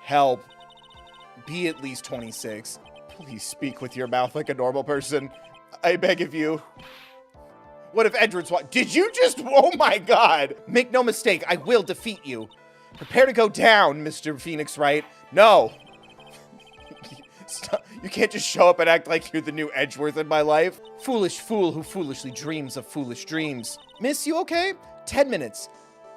Help. Be at least 26. Please speak with your mouth like a normal person. I beg of you. What if Edward's Did you just... Oh, my God. Make no mistake, I will defeat you. Prepare to go down, Mr. Phoenix Wright. No. Stop. You can't just show up and act like you're the new Edgeworth in my life. Foolish fool who foolishly dreams of foolish dreams. Miss, you okay? 10 minutes.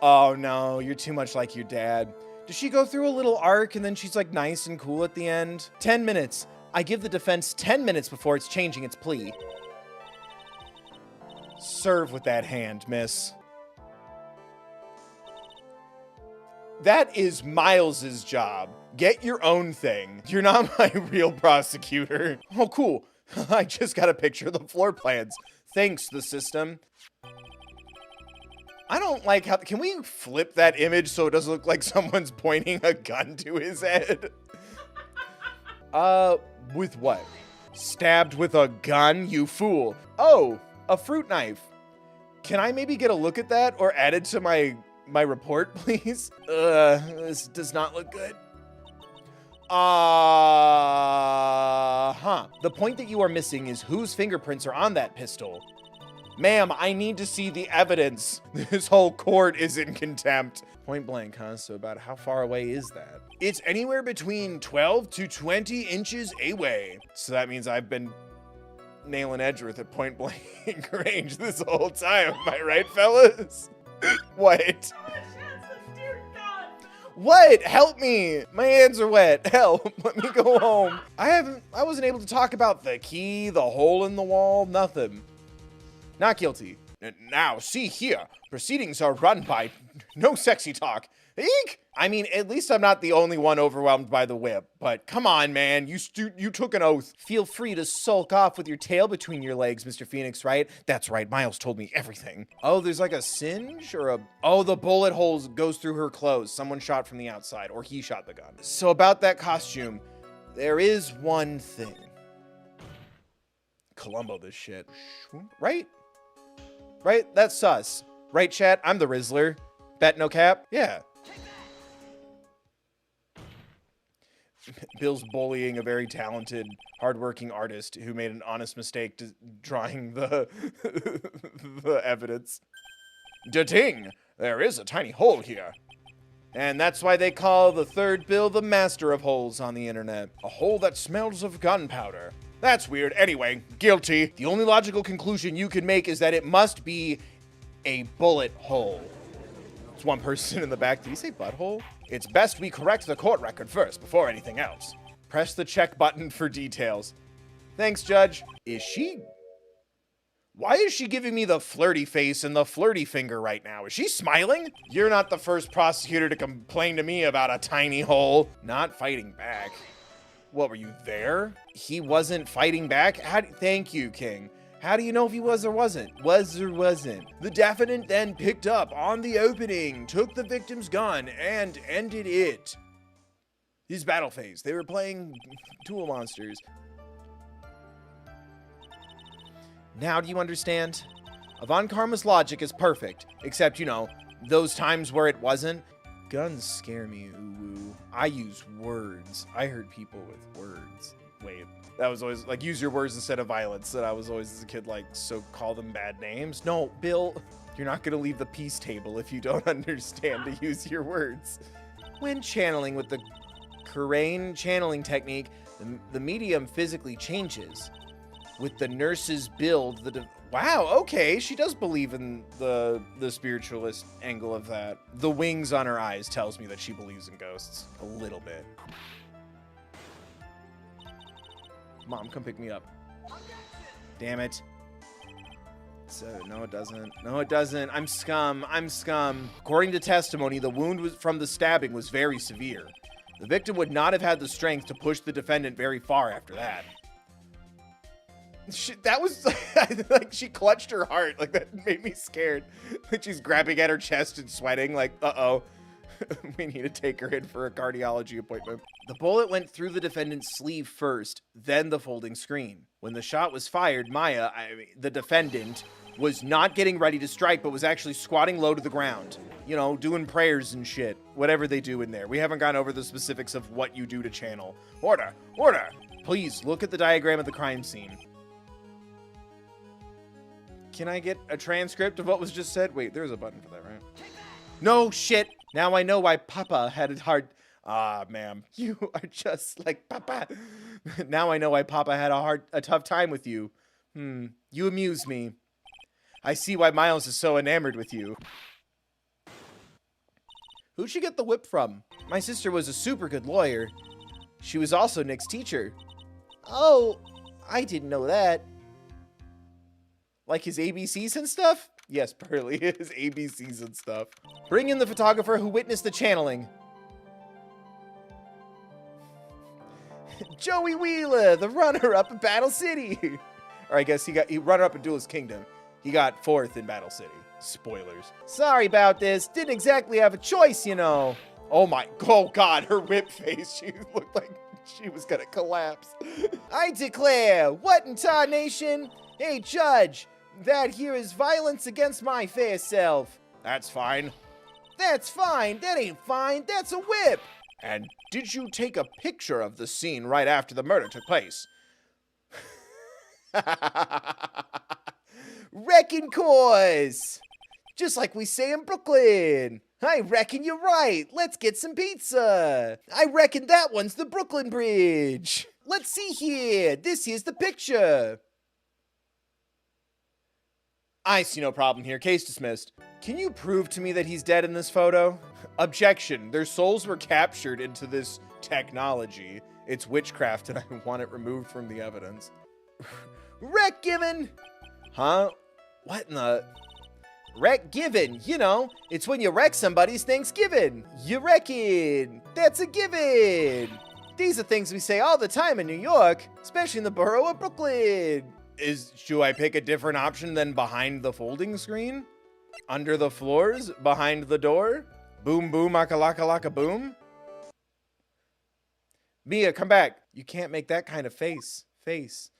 Oh, no, you're too much like your dad. Does she go through a little arc and then she's like nice and cool at the end? 10 minutes. I give the defense 10 minutes before it's changing its plea. Serve with that hand, miss. That is Miles's job. Get your own thing. You're not my real prosecutor. Oh, cool. I just got a picture of the floor plans. Thanks, the system. I don't like how... Can we flip that image so it doesn't look like someone's pointing a gun to his head? With what? Stabbed with a gun, you fool. Oh, a fruit knife. Can I maybe get a look at that or add it to my report, please? This does not look good. The point that you are missing is whose fingerprints are on that pistol. Ma'am, I need to see the evidence. This whole court is in contempt. Point blank, huh? So about how far away is that? It's anywhere between 12 to 20 inches away. So that means I've been nailing Edgeworth at point blank range this whole time. Am I right, fellas? What? Dear God. What? Help me. My hands are wet. Help. Let me go home. I wasn't able to talk about the key, the hole in the wall, nothing. Not guilty. Now, see here. Proceedings are run by... No sexy talk. Eek! I mean, at least I'm not the only one overwhelmed by the whip. But come on, man. You took an oath. Feel free to sulk off with your tail between your legs, Mr. Phoenix Wright. That's right. Miles told me everything. Oh, there's like a singe or a... Oh, the bullet hole goes through her clothes. Someone shot from the outside, or he shot the gun. So about that costume, there is one thing. Columbo this shit. Right? Right? That's sus. Right, chat? I'm the Rizzler. Bet no cap? Yeah. Bill's bullying a very talented, hardworking artist who made an honest mistake to drawing the the evidence. Da-ting! There is a tiny hole here. And that's why they call the third bill the master of holes on the internet. A hole that smells of gunpowder. That's weird. Anyway, guilty. The only logical conclusion you can make is that it must be a bullet hole. It's one person in the back. Did he say butthole? It's best we correct the court record first before anything else. Press the check button for details. Thanks, Judge. Is she... Why is she giving me the flirty face and the flirty finger right now? Is she smiling? You're not the first prosecutor to complain to me about a tiny hole. Not fighting back. What, were you there? He wasn't fighting back? Thank you, King. How do you know if he was or wasn't? Was or wasn't? The defendant then picked up on the opening, took the victim's gun, and ended it. His battle phase. They were playing Tool Monsters. Now do you understand? Von Karma's logic is perfect, except, you know, those times where it wasn't. Guns scare me, ooh. I use words. I hurt people with words. Wait, that was always, like, use your words instead of violence. That I was always, as a kid, like, so call them bad names. No, Bill, you're not gonna leave the peace table if you don't understand to use your words. When channeling with the Kurain channeling technique, the medium physically changes. With the nurse's build, wow, okay, she does believe in the spiritualist angle of that. The wings on her eyes tells me that she believes in ghosts a little bit. Mom, come pick me up. Damn it. So, no, it doesn't. No, it doesn't. I'm scum. I'm scum. According to testimony, the wound from the stabbing was very severe. The victim would not have had the strength to push the defendant very far after that. That was like she clutched her heart. Like, that made me scared. Like, she's grabbing at her chest and sweating. Like, uh-oh. We need to take her in for a cardiology appointment. The bullet went through the defendant's sleeve first, then the folding screen. When the shot was fired, Maya, the defendant, was not getting ready to strike, but was actually squatting low to the ground. You know, doing prayers and shit. Whatever they do in there. We haven't gone over the specifics of what you do to channel. Order! Order! Please, look at the diagram of the crime scene. Can I get a transcript of what was just said? Wait, there's a button for that, right? No shit! Now I know why Papa had it hard. Ah, ma'am, you are just like Papa. Now I know why Papa had a tough time with you. You amuse me. I see why Miles is so enamored with you. Who'd she get the whip from? My sister was a super good lawyer. She was also Nick's teacher. Oh, I didn't know that. Like his ABCs and stuff? Yes, Pearly, his ABCs and stuff. Bring in the photographer who witnessed the channeling. Joey Wheeler, the runner-up in Battle City. Or I guess he runner-up in Duelist Kingdom. He got 4th in Battle City. Spoilers. Sorry about this. Didn't exactly have a choice, you know. Oh God, her whip face. She looked like she was gonna collapse. I declare, what in tarnation? Hey, Judge. That here is violence against my fair self. That's fine. That's fine. That ain't fine. That's a whip. And did you take a picture of the scene right after the murder took place? Reckon course. Just like we say in Brooklyn. I reckon you're right. Let's get some pizza. I reckon that one's the Brooklyn Bridge. Let's see here. This here's the picture. I see no problem here. Case dismissed. Can you prove to me that he's dead in this photo? Objection. Their souls were captured into this technology. It's witchcraft and I want it removed from the evidence. Wreck given! Huh? What in the... Wreck given, you know, it's when you wreck somebody's Thanksgiving. You reckon. That's a given. These are things we say all the time in New York, especially in the borough of Brooklyn. Should I pick a different option than behind the folding screen? Under the floors? Behind the door? Boom, boom, akalaka, boom? Mia, come back. You can't make that kind of face. That's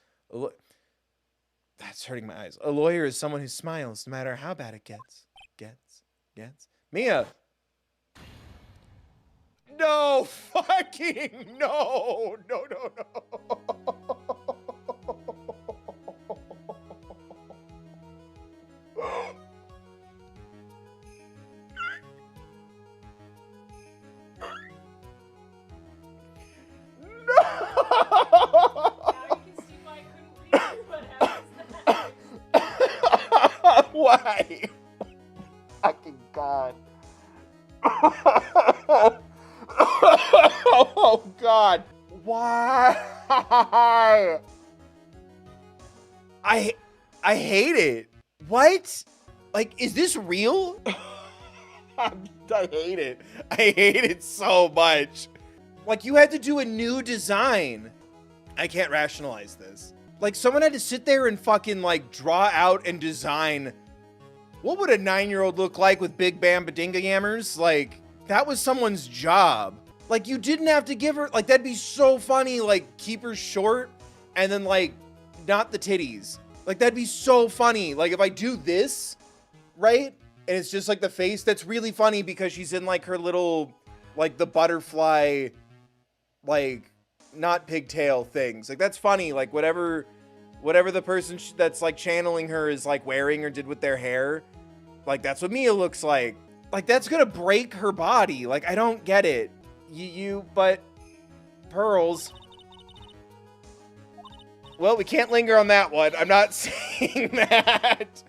hurting my eyes. A lawyer is someone who smiles no matter how bad it gets. Gets. Mia! No! Fucking no! No. Why? Fucking God. Oh, God. Why? I hate it. What? Like, is this real? I hate it. I hate it so much. Like, you had to do a new design. I can't rationalize this. Like, someone had to sit there and fucking, like, draw out and design what would a 9-year-old look like with big bambadinga yammers? Like, that was someone's job. Like, you didn't have to give her, like, that'd be so funny, like, keep her short and then, like, not the titties. Like, that'd be so funny. Like, if I do this, right? And it's just, like, the face, that's really funny because she's in, like, her little, like, the butterfly, like, not pigtail things. Like, that's funny. Like, whatever the person that's, like, channeling her is, like, wearing or did with their hair, like, that's what Mia looks like. Like, that's gonna break her body. Like, I don't get it. But Pearls. Well, we can't linger on that one. I'm not saying that.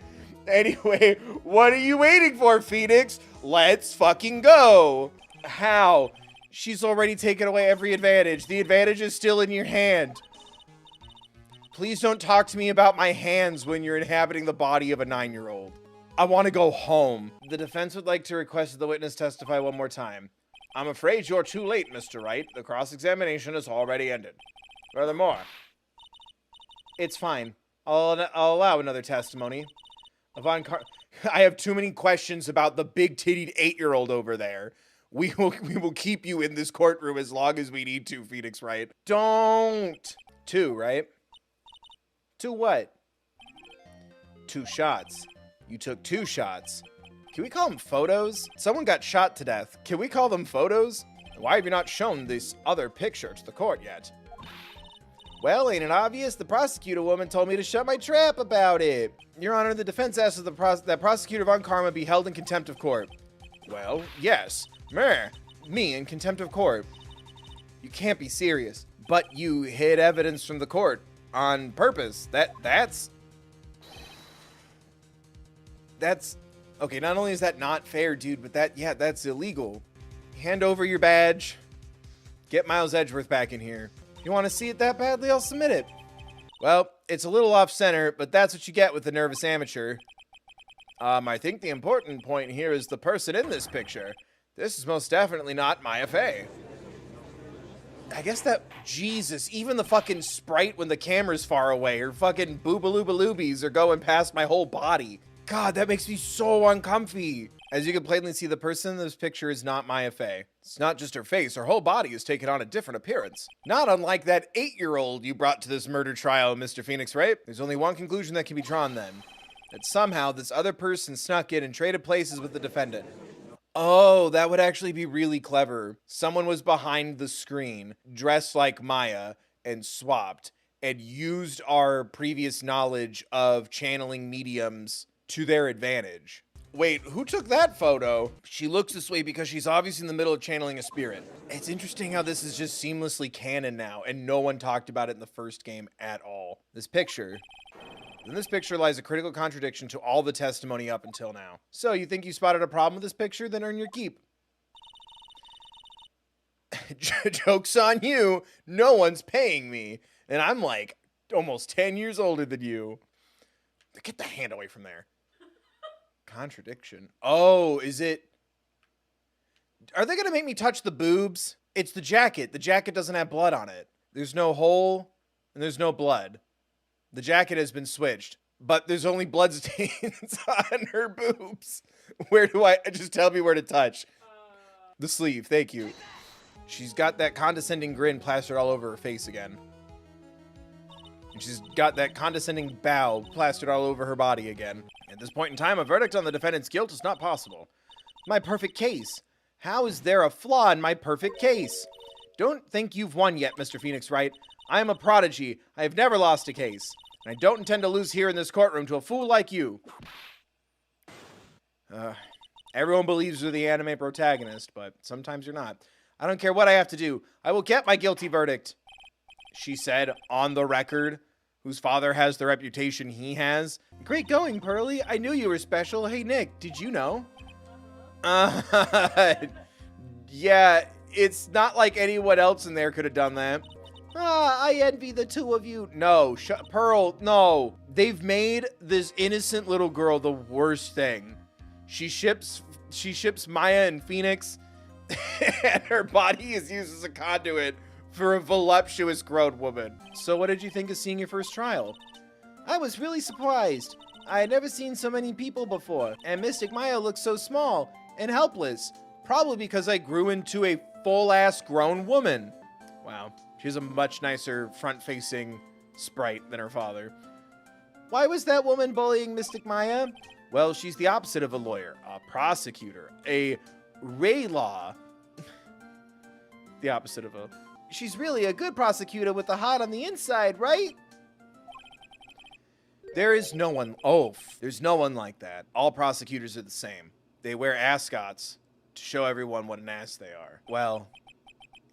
Anyway, what are you waiting for, Phoenix? Let's fucking go. How? She's already taken away every advantage. The advantage is still in your hand. Please don't talk to me about my hands when you're inhabiting the body of a 9-year-old. I want to go home. The defense would like to request that the witness testify one more time. I'm afraid you're too late, Mr. Wright. The cross-examination has already ended. Furthermore, it's fine. I'll allow another testimony. I have too many questions about the big-tittied 8-year-old over there. We will keep you in this courtroom as long as we need to, Phoenix Wright. Don't. 2, right? 2 what? 2 shots. You took 2 shots. Can we call them photos? Someone got shot to death. Can we call them photos? Why have you not shown this other picture to the court yet? Well, ain't it obvious? The prosecutor woman told me to shut my trap about it. Your Honor, the defense asks that Prosecutor Von Karma be held in contempt of court. Well, yes. Me in contempt of court. You can't be serious. But you hid evidence from the court on purpose. That's okay, not only is that not fair, dude, but that's illegal. Hand over your badge. Get Miles Edgeworth back in here. You want to see it that badly? I'll submit it. Well, it's a little off-center, but that's what you get with the nervous amateur. I think the important point here is the person in this picture. This is most definitely not Maya Fey. I guess that, Jesus, even the fucking sprite when the camera's far away, or fucking boobaloobaloobies are going past my whole body. God, that makes me so uncomfy. As you can plainly see, the person in this picture is not Maya Fey. It's not just her face, her whole body has taken on a different appearance. Not unlike that 8-year-old you brought to this murder trial, Mr. Phoenix, right? There's only one conclusion that can be drawn then. That somehow this other person snuck in and traded places with the defendant. Oh, that would actually be really clever. Someone was behind the screen, dressed like Maya, and swapped, and used our previous knowledge of channeling mediums to their advantage. Wait, who took that photo? She looks this way because she's obviously in the middle of channeling a spirit. It's interesting how this is just seamlessly canon now, and no one talked about it in the first game at all. This picture. In this picture lies a critical contradiction to all the testimony up until now. So, you think you spotted a problem with this picture? Then earn your keep. Joke's on you. No one's paying me. And I'm like almost 10 years older than you. Get the hand away from there. Contradiction. Oh, is it? Are they going to make me touch the boobs? It's the jacket. The jacket doesn't have blood on it. There's no hole and there's no blood. The jacket has been switched, but there's only blood stains on her boobs. Where do I just tell me where to touch? The sleeve. Thank you. She's got that condescending grin plastered all over her face again. And she's got that condescending bow plastered all over her body again. At this point in time, a verdict on the defendant's guilt is not possible. My perfect case. How is there a flaw in my perfect case? Don't think you've won yet, Mr. Phoenix Wright. I am a prodigy. I have never lost a case. And I don't intend to lose here in this courtroom to a fool like you. Everyone believes you're the anime protagonist, but sometimes you're not. I don't care what I have to do. I will get my guilty verdict. She said, on the record, whose father has the reputation he has. Great going, Pearly. I knew you were special. Hey, Nick, did you know? Yeah, it's not like anyone else in there could have done that. Ah, I envy the two of you. No, Pearl, no. They've made this innocent little girl the worst thing. She ships Maya and Phoenix, and her body is used as a conduit for a voluptuous grown woman. So what did you think of seeing your first trial? I was really surprised. I had never seen so many people before, and Mystic Maya looked so small and helpless, probably because I grew into a full-ass grown woman. Wow, she's a much nicer front-facing sprite than her father. Why was that woman bullying Mystic Maya? Well, she's the opposite of a lawyer, a prosecutor, a Ray Law. The opposite of a... She's really a good prosecutor with a heart on the inside, right? There's no one like that. All prosecutors are the same. They wear ascots to show everyone what an ass they are. Well,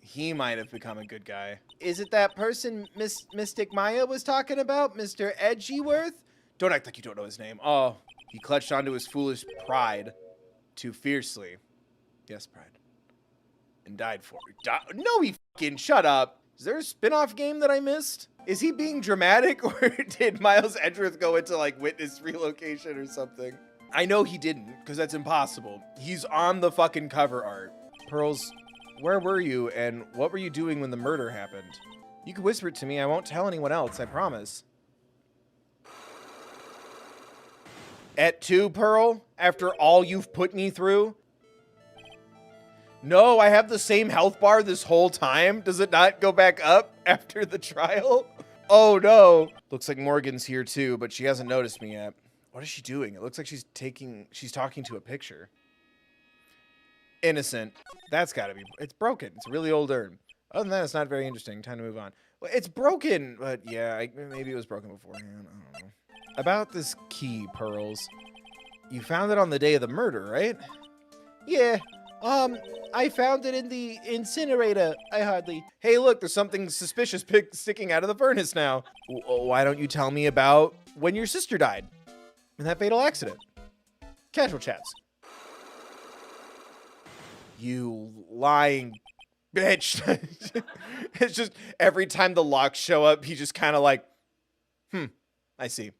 he might have become a good guy. Is it that person Mystic Maya was talking about? Mr. Edgeworth? Don't act like you don't know his name. Oh, he clutched onto his foolish pride too fiercely. Yes, pride. And died for it. No, he fucking shut up. Is there a spin-off game that I missed? Is he being dramatic, or did Miles Edgeworth go into, like, witness relocation or something? I know he didn't, because that's impossible. He's on the fucking cover art. Pearls, where were you, and what were you doing when the murder happened? You can whisper it to me. I won't tell anyone else, I promise. At 2, Pearl? After all you've put me through? No, I have the same health bar this whole time. Does it not go back up after the trial? Oh no. Looks like Morgan's here too, but she hasn't noticed me yet. What is she doing? It looks like she's talking to a picture. Innocent. That's gotta be, it's broken. It's a really old urn. Other than that, it's not very interesting. Time to move on. Well, it's broken, but yeah, maybe it was broken beforehand. I don't know. About this key, Pearls. You found it on the day of the murder, right? Yeah. I found it in the incinerator. Hey, look, there's something suspicious sticking out of the furnace now. Why don't you tell me about when your sister died in that fatal accident? Casual chats. You lying bitch. It's just every time the locks show up, he just kind of like, I see.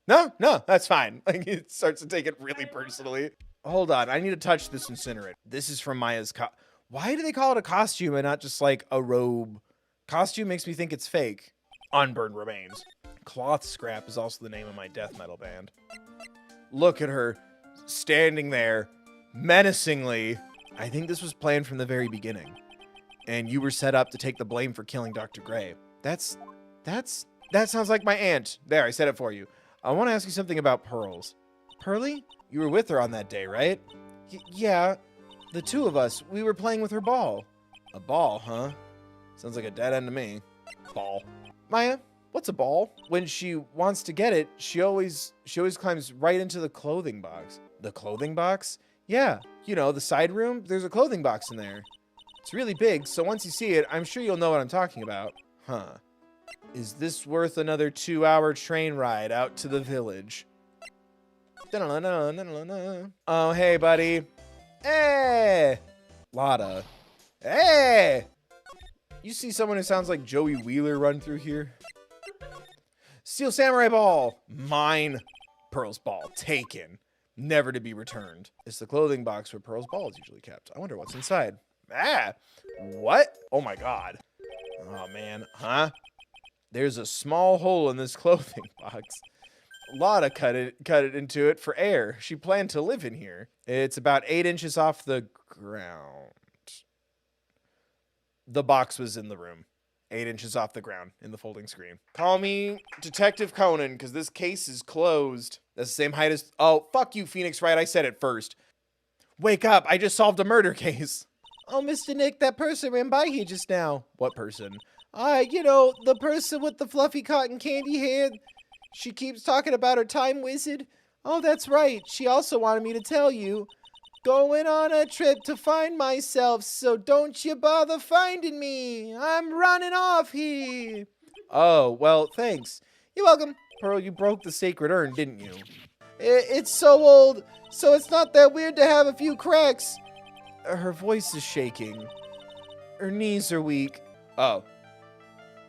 No, that's fine. Like, it starts to take it really personally. Hold on, I need to touch this incinerator. This is from Maya's Why do they call it a costume and not just like a robe? Costume makes me think it's fake. Unburned remains. Cloth Scrap is also the name of my death metal band. Look at her, standing there, menacingly. I think this was planned from the very beginning. And you were set up to take the blame for killing Dr. Gray. That sounds like my aunt. There, I said it for you. I want to ask you something about Pearls. Pearly? You were with her on that day, right? Yeah, the two of us. We were playing with her ball. A ball, huh? Sounds like a dead end to me. Ball. Maya, what's a ball? When she wants to get it, she always climbs right into the clothing box. The clothing box? Yeah, you know, the side room. There's a clothing box in there. It's really big, so once you see it, I'm sure you'll know what I'm talking about. Huh. Is this worth another 2-hour train ride out to the village? Oh, hey, buddy. Hey! Lotta. Hey! You see someone who sounds like Joey Wheeler run through here? Steel Samurai Ball. Mine. Pearl's ball. Taken. Never to be returned. It's the clothing box where Pearl's ball is usually kept. I wonder what's inside. Ah! What? Oh my god. Oh man. Huh? There's a small hole in this clothing box. Lotta cut it into it for air. She planned to live in here. It's about 8 inches off the ground. The box was in the room. 8 inches off the ground in the folding screen. Call me Detective Conan, because this case is closed. That's the same height as... Oh, fuck you, Phoenix Wright. I said it first. Wake up. I just solved a murder case. Oh, Mr. Nick, that person ran by here just now. What person? You know, the person with the fluffy cotton candy hair. She keeps talking about her time wizard. Oh, that's right. She also wanted me to tell you. Going on a trip to find myself, so don't you bother finding me. I'm running off here. Oh, well, thanks. You're welcome. Pearl, you broke the sacred urn, didn't you? It's so old, so it's not that weird to have a few cracks. Her voice is shaking. Her knees are weak. Oh.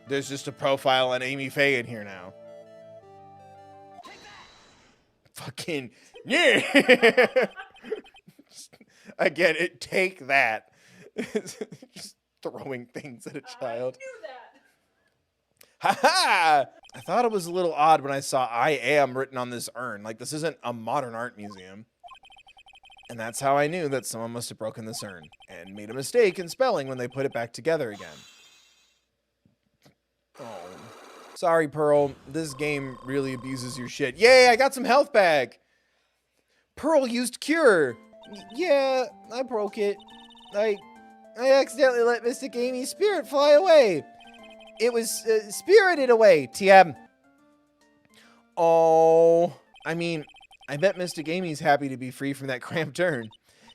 There's just a profile on Amy Faye in here now. Fucking, yeah! I get it. Take that. Just throwing things at a child. I knew that. Ha ha! I thought it was a little odd when I saw I am written on this urn. Like, this isn't a modern art museum. And that's how I knew that someone must have broken this urn and made a mistake in spelling when they put it back together again. Oh. Sorry, Pearl. This game really abuses your shit. Yay, I got some health back! Pearl used cure! Yeah, I broke it. I accidentally let Mystic Amy's spirit fly away. It was spirited away, TM. Oh, I mean, I bet Mystic Amy's happy to be free from that cramped urn.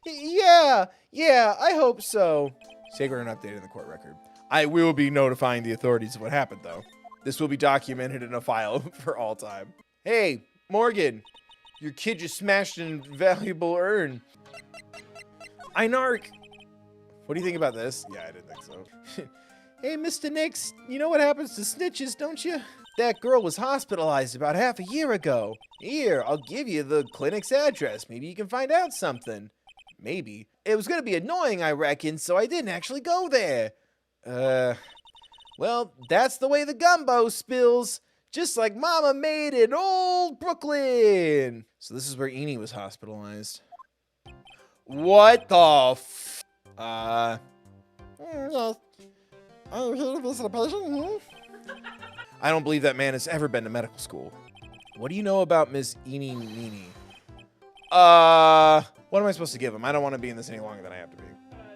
Yeah, I hope so. Sacred and updated in the court record. I will be notifying the authorities of what happened, though. This will be documented in a file for all time. Hey, Morgan, your kid just smashed an invaluable urn. Einark. What do you think about this? Yeah, I didn't think so. Hey, Mr. Nix, you know what happens to snitches, don't you? That girl was hospitalized about half a year ago. Here, I'll give you the clinic's address. Maybe you can find out something. Maybe. It was gonna be annoying, I reckon, so I didn't actually go there. Well, that's the way the gumbo spills. Just like Mama made in old Brooklyn. So this is where Enid was hospitalized. What the f... Yes. I'm here to visit a patient. I don't believe that man has ever been to medical school. What do you know about Miss Eenie Meenie? What am I supposed to give him? I don't want to be in this any longer than I have to be. 25.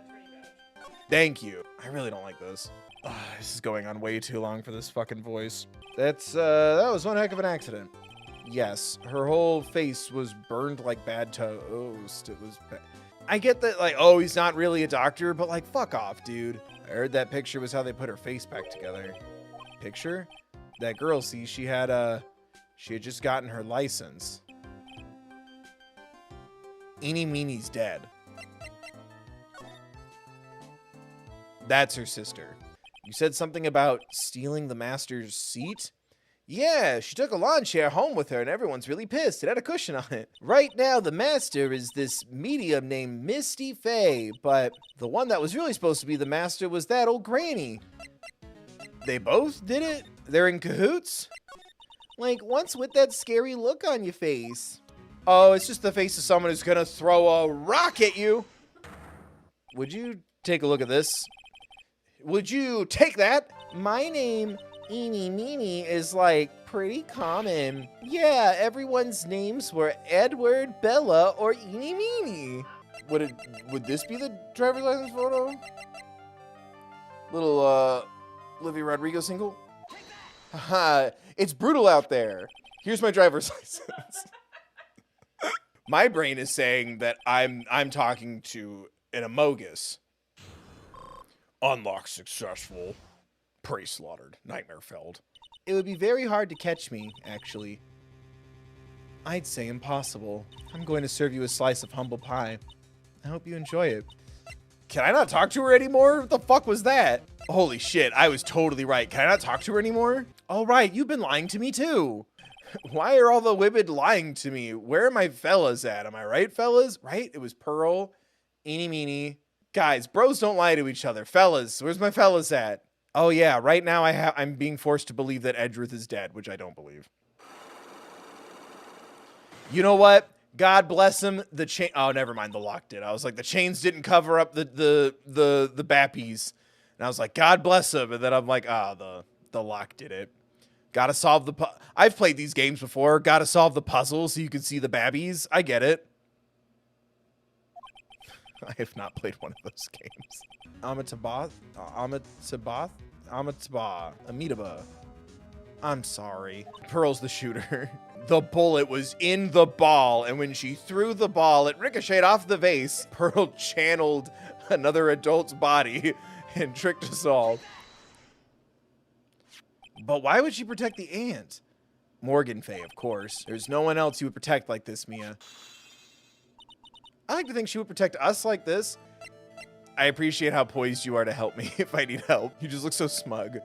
Thank you. I really don't like this. This is going on way too long for this fucking voice. That was one heck of an accident. Yes, her whole face was burned like bad toast. It was bad. I get that, like, oh, he's not really a doctor, but, like, fuck off, dude. I heard that picture was how they put her face back together. Picture? That girl, see, she had just gotten her license. Eenie Meenie's dead. That's her sister. You said something about stealing the master's seat? Yeah, she took a lawn chair home with her and everyone's really pissed. It had a cushion on it. Right now, the master is this medium named Misty Faye, but the one that was really supposed to be the master was that old granny. They both did it? They're in cahoots? Like, what's with that scary look on your face? Oh, it's just the face of someone who's gonna throw a rock at you. Would you take a look at this? Would you take that? My name, Eenie Meenie, is like pretty common. Yeah, everyone's names were Edward, Bella, or Eenie Meenie. Would this be the driver's license photo? Little Olivia Rodrigo single? Haha, it's brutal out there. Here's my driver's license. My brain is saying that I'm talking to an amogus. Unlock successful. Prey slaughtered. Nightmare felled. It would be very hard to catch me, actually. I'd say impossible. I'm going to serve you a slice of humble pie. I hope you enjoy it. Can I not talk to her anymore? What the fuck was that? Holy shit, I was totally right. Can I not talk to her anymore? All right, you've been lying to me too. Why are all the women lying to me? Where are my fellas at? Am I right, fellas? Right? It was Pearl, Eenie Meenie. Guys, bros don't lie to each other. Fellas, where's my fellas at? Oh yeah, right now I'm being forced to believe that Edgeworth is dead, which I don't believe. You know what? God bless him. The chain. Oh, never mind. The lock did. I was like, the chains didn't cover up the bappies, and I was like, God bless him. And then I'm like, the lock did it. Gotta solve the. I've played these games before. Gotta solve the puzzle so you can see the babbies. I get it. I have not played one of those games. Amitabha. Amitabha. I'm sorry. Pearl's the shooter. The bullet was in the ball, and when she threw the ball, it ricocheted off the vase. Pearl channeled another adult's body and tricked us all. But why would she protect the aunt? Morgan Faye, of course. There's no one else you would protect like this, Mia. I like to think she would protect us like this. I appreciate how poised you are to help me if I need help. You just look so smug.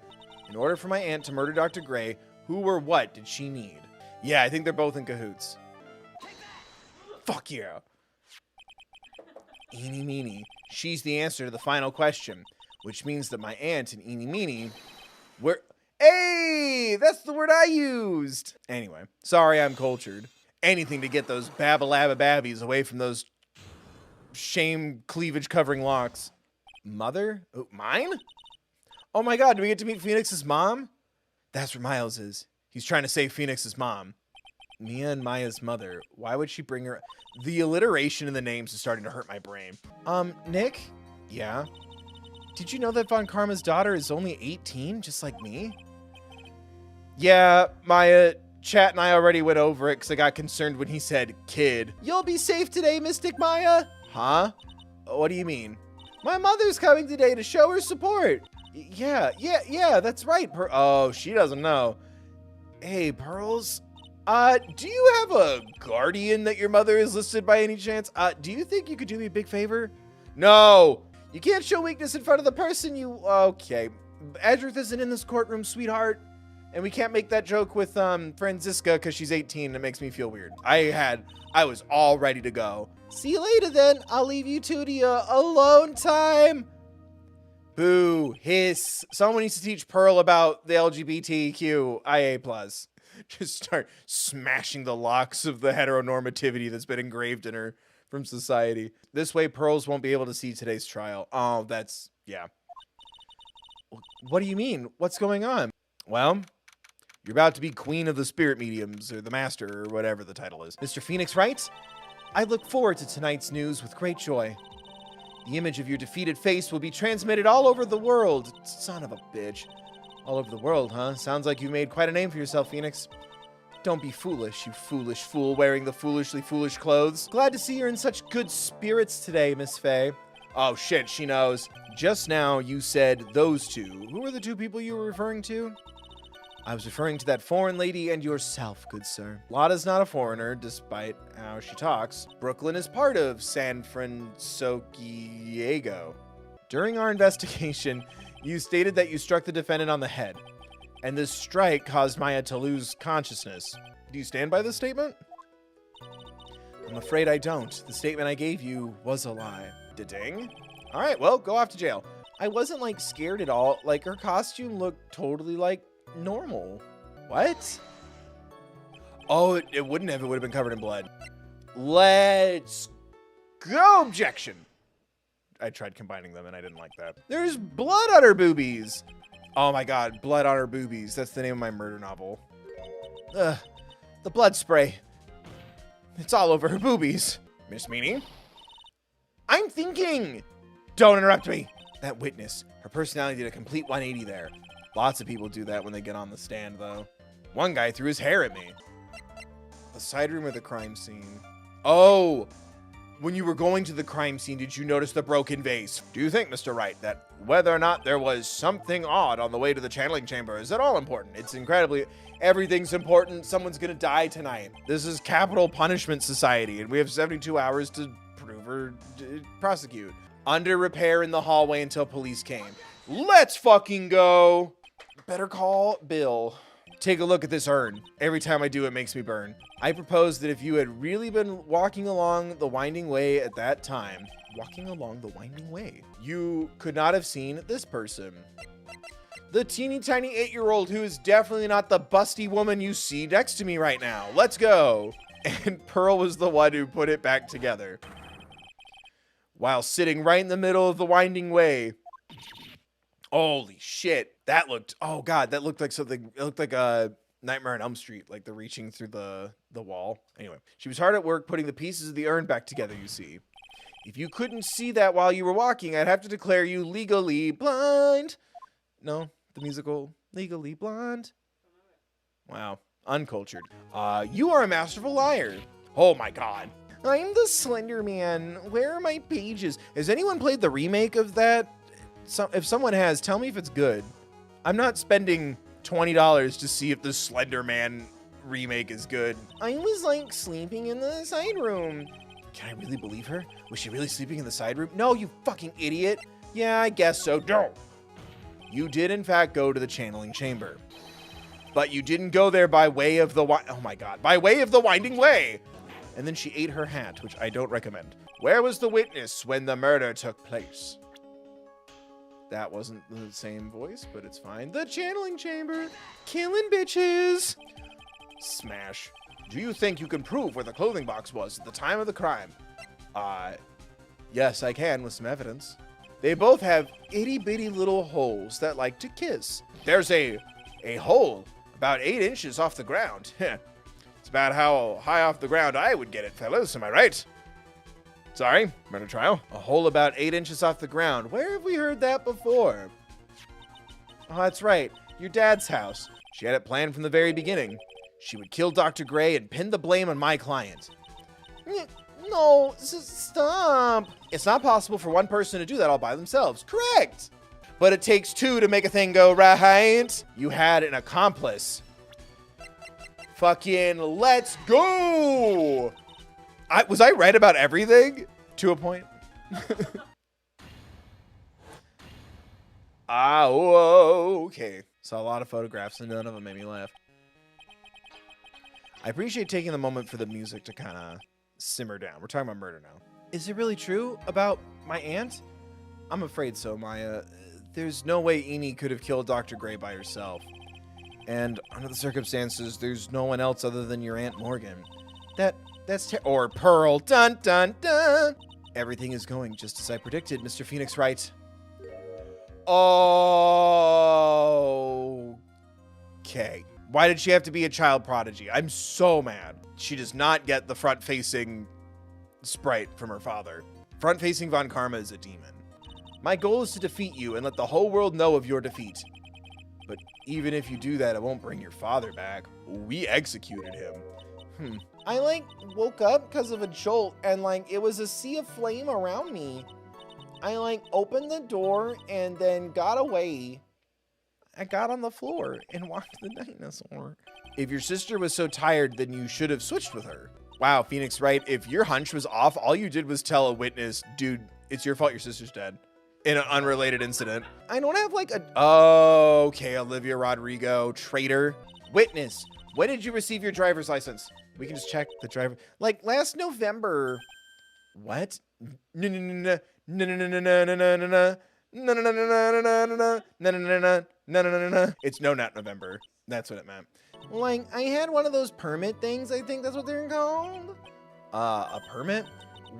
In order for my aunt to murder Dr. Gray, who or what did she need? Yeah, I think they're both in cahoots. Fuck yeah. Eeny meeny. She's the answer to the final question, which means that my aunt and Eeny meeny were... Hey, that's the word I used. Anyway, sorry I'm cultured. Anything to get those babba-labba-babbies away from those shame cleavage covering locks. Mother? Oh, mine? Oh my god, do we get to meet Phoenix's mom? That's where Miles is. He's trying to save Phoenix's mom. Mia and Maya's mother. Why would she bring her? The alliteration in the names is starting to hurt my brain. Nick? Yeah? Did you know that Von Karma's daughter is only 18, just like me? Yeah, Maya, Chat and I already went over it because I got concerned when he said kid. You'll be safe today, Mystic Maya? Huh? What do you mean? My mother's coming today to show her support. Yeah, that's right. Oh, she doesn't know. Hey, Pearls. Do you have a guardian that your mother is listed by any chance? Do you think you could do me a big favor? No! You can't show weakness in front of the person you... Okay. Edgeworth isn't in this courtroom, sweetheart. And we can't make that joke with, Franziska because she's 18 and it makes me feel weird. I was all ready to go. See you later then. I'll leave you two to your alone time. Boo. Hiss. Someone needs to teach Pearl about the LGBTQIA+. Just start smashing the locks of the heteronormativity that's been engraved in her from society. This way, Pearls won't be able to see today's trial. Oh, that's... yeah. What do you mean? What's going on? Well, you're about to be Queen of the Spirit Mediums, or the Master, or whatever the title is. Mr. Phoenix, Wright? I look forward to tonight's news with great joy. The image of your defeated face will be transmitted all over the world. Son of a bitch. All over the world, huh? Sounds like you made quite a name for yourself, Phoenix. Don't be foolish, you foolish fool wearing the foolishly foolish clothes. Glad to see you're in such good spirits today, Miss Faye. Oh shit, she knows. Just now you said those two. Who were the two people you were referring to? I was referring to that foreign lady and yourself, good sir. Lotta's not a foreigner, despite how she talks. Brooklyn is part of San Francisco. During our investigation, you stated that you struck the defendant on the head, and this strike caused Maya to lose consciousness. Do you stand by this statement? I'm afraid I don't. The statement I gave you was a lie. Da-ding. All right, well, go off to jail. I wasn't, like, scared at all. Like, her costume looked totally, like, normal. What? Oh, it wouldn't have. It would have been covered in blood. Let's go. Objection. I tried combining them and I didn't like that. There's blood on her boobies. Oh my god, blood on her boobies. That's the name of my murder novel. Ugh, the blood spray. It's all over her boobies. Miss Meanie? I'm thinking. Don't interrupt me. That witness, her personality did a complete 180 there. Lots of people do that when they get on the stand, though. One guy threw his hair at me. The side room or the crime scene? Oh, when you were going to the crime scene, did you notice the broken vase? Do you think, Mr. Wright, that whether or not there was something odd on the way to the channeling chamber is at all important? It's incredibly... Everything's important. Someone's gonna die tonight. This is capital punishment society, and we have 72 hours to prove or prosecute. Under repair in the hallway until police came. Let's fucking go. Better call Bill. Take a look at this urn. Every time I do, it makes me burn. I propose that if you had really been walking along the winding way at that time, you could not have seen this person. The teeny tiny 8-year-old who is definitely not the busty woman you see next to me right now. Let's go. And Pearl was the one who put it back together, while sitting right in the middle of the winding way. Holy shit. That looked, oh god, that looked like something, it looked like a Nightmare on Elm Street, like the reaching through the wall. Anyway, she was hard at work putting the pieces of the urn back together, you see. If you couldn't see that while you were walking, I'd have to declare you legally blind. No, the musical Legally Blonde. Wow, uncultured. You are a masterful liar. Oh my god. I'm the Slender Man. Where are my pages? Has anyone played the remake of that? If someone has, tell me if it's good. I'm not spending $20 to see if the Slender Man remake is good. I was like sleeping in the side room. Can I really believe her? Was she really sleeping in the side room? No, you fucking idiot. Yeah, I guess so. Don't. You did, in fact, go to the channeling chamber. But you didn't go there by way of the by way of the winding way. And then she ate her hat, which I don't recommend. Where was the witness when the murder took place? That wasn't the same voice, but it's fine. The channeling chamber. Killing bitches. Smash. Do you think you can prove where the clothing box was at the time of the crime? Yes, I can with some evidence. They both have itty-bitty little holes that like to kiss. There's a hole about 8 inches off the ground. It's about how high off the ground I would get it, fellas. Am I right? Sorry, murder trial. A hole about 8 inches off the ground. Where have we heard that before? Oh, that's right. Your dad's house. She had it planned from the very beginning. She would kill Dr. Gray and pin the blame on my client. No, stop. It's not possible for one person to do that all by themselves. Correct. But it takes 2 to make a thing go right. You had an accomplice. Fucking let's go. Was I right about everything? To a point. Okay. Saw a lot of photographs and none of them made me laugh. I appreciate taking the moment for the music to kind of simmer down. We're talking about murder now. Is it really true about my aunt? I'm afraid so, Maya. There's no way Enid could have killed Dr. Gray by herself. And under the circumstances, there's no one else other than your Aunt Morgan. Or Pearl. Dun, dun, dun. Everything is going just as I predicted, Mr. Phoenix Wright. Okay. Why did she have to be a child prodigy? I'm so mad. She does not get the front-facing sprite from her father. Front-facing Von Karma is a demon. My goal is to defeat you and let the whole world know of your defeat. But even if you do that, it won't bring your father back. We executed him. I, woke up because of a jolt, and, it was a sea of flame around me. I, opened the door and then got away. I got on the floor and walked the dinosaur. If your sister was so tired, then you should have switched with her. Wow, Phoenix Wright, if your hunch was off, all you did was tell a witness, dude, it's your fault your sister's dead. In an unrelated incident. I don't have, okay, Olivia Rodrigo, traitor. Witness, when did you receive your driver's license? We can just check the driver. Last November. What? No. It's no, not November. That's what it meant. I had one of those permit things. I think that's what they're called. A permit?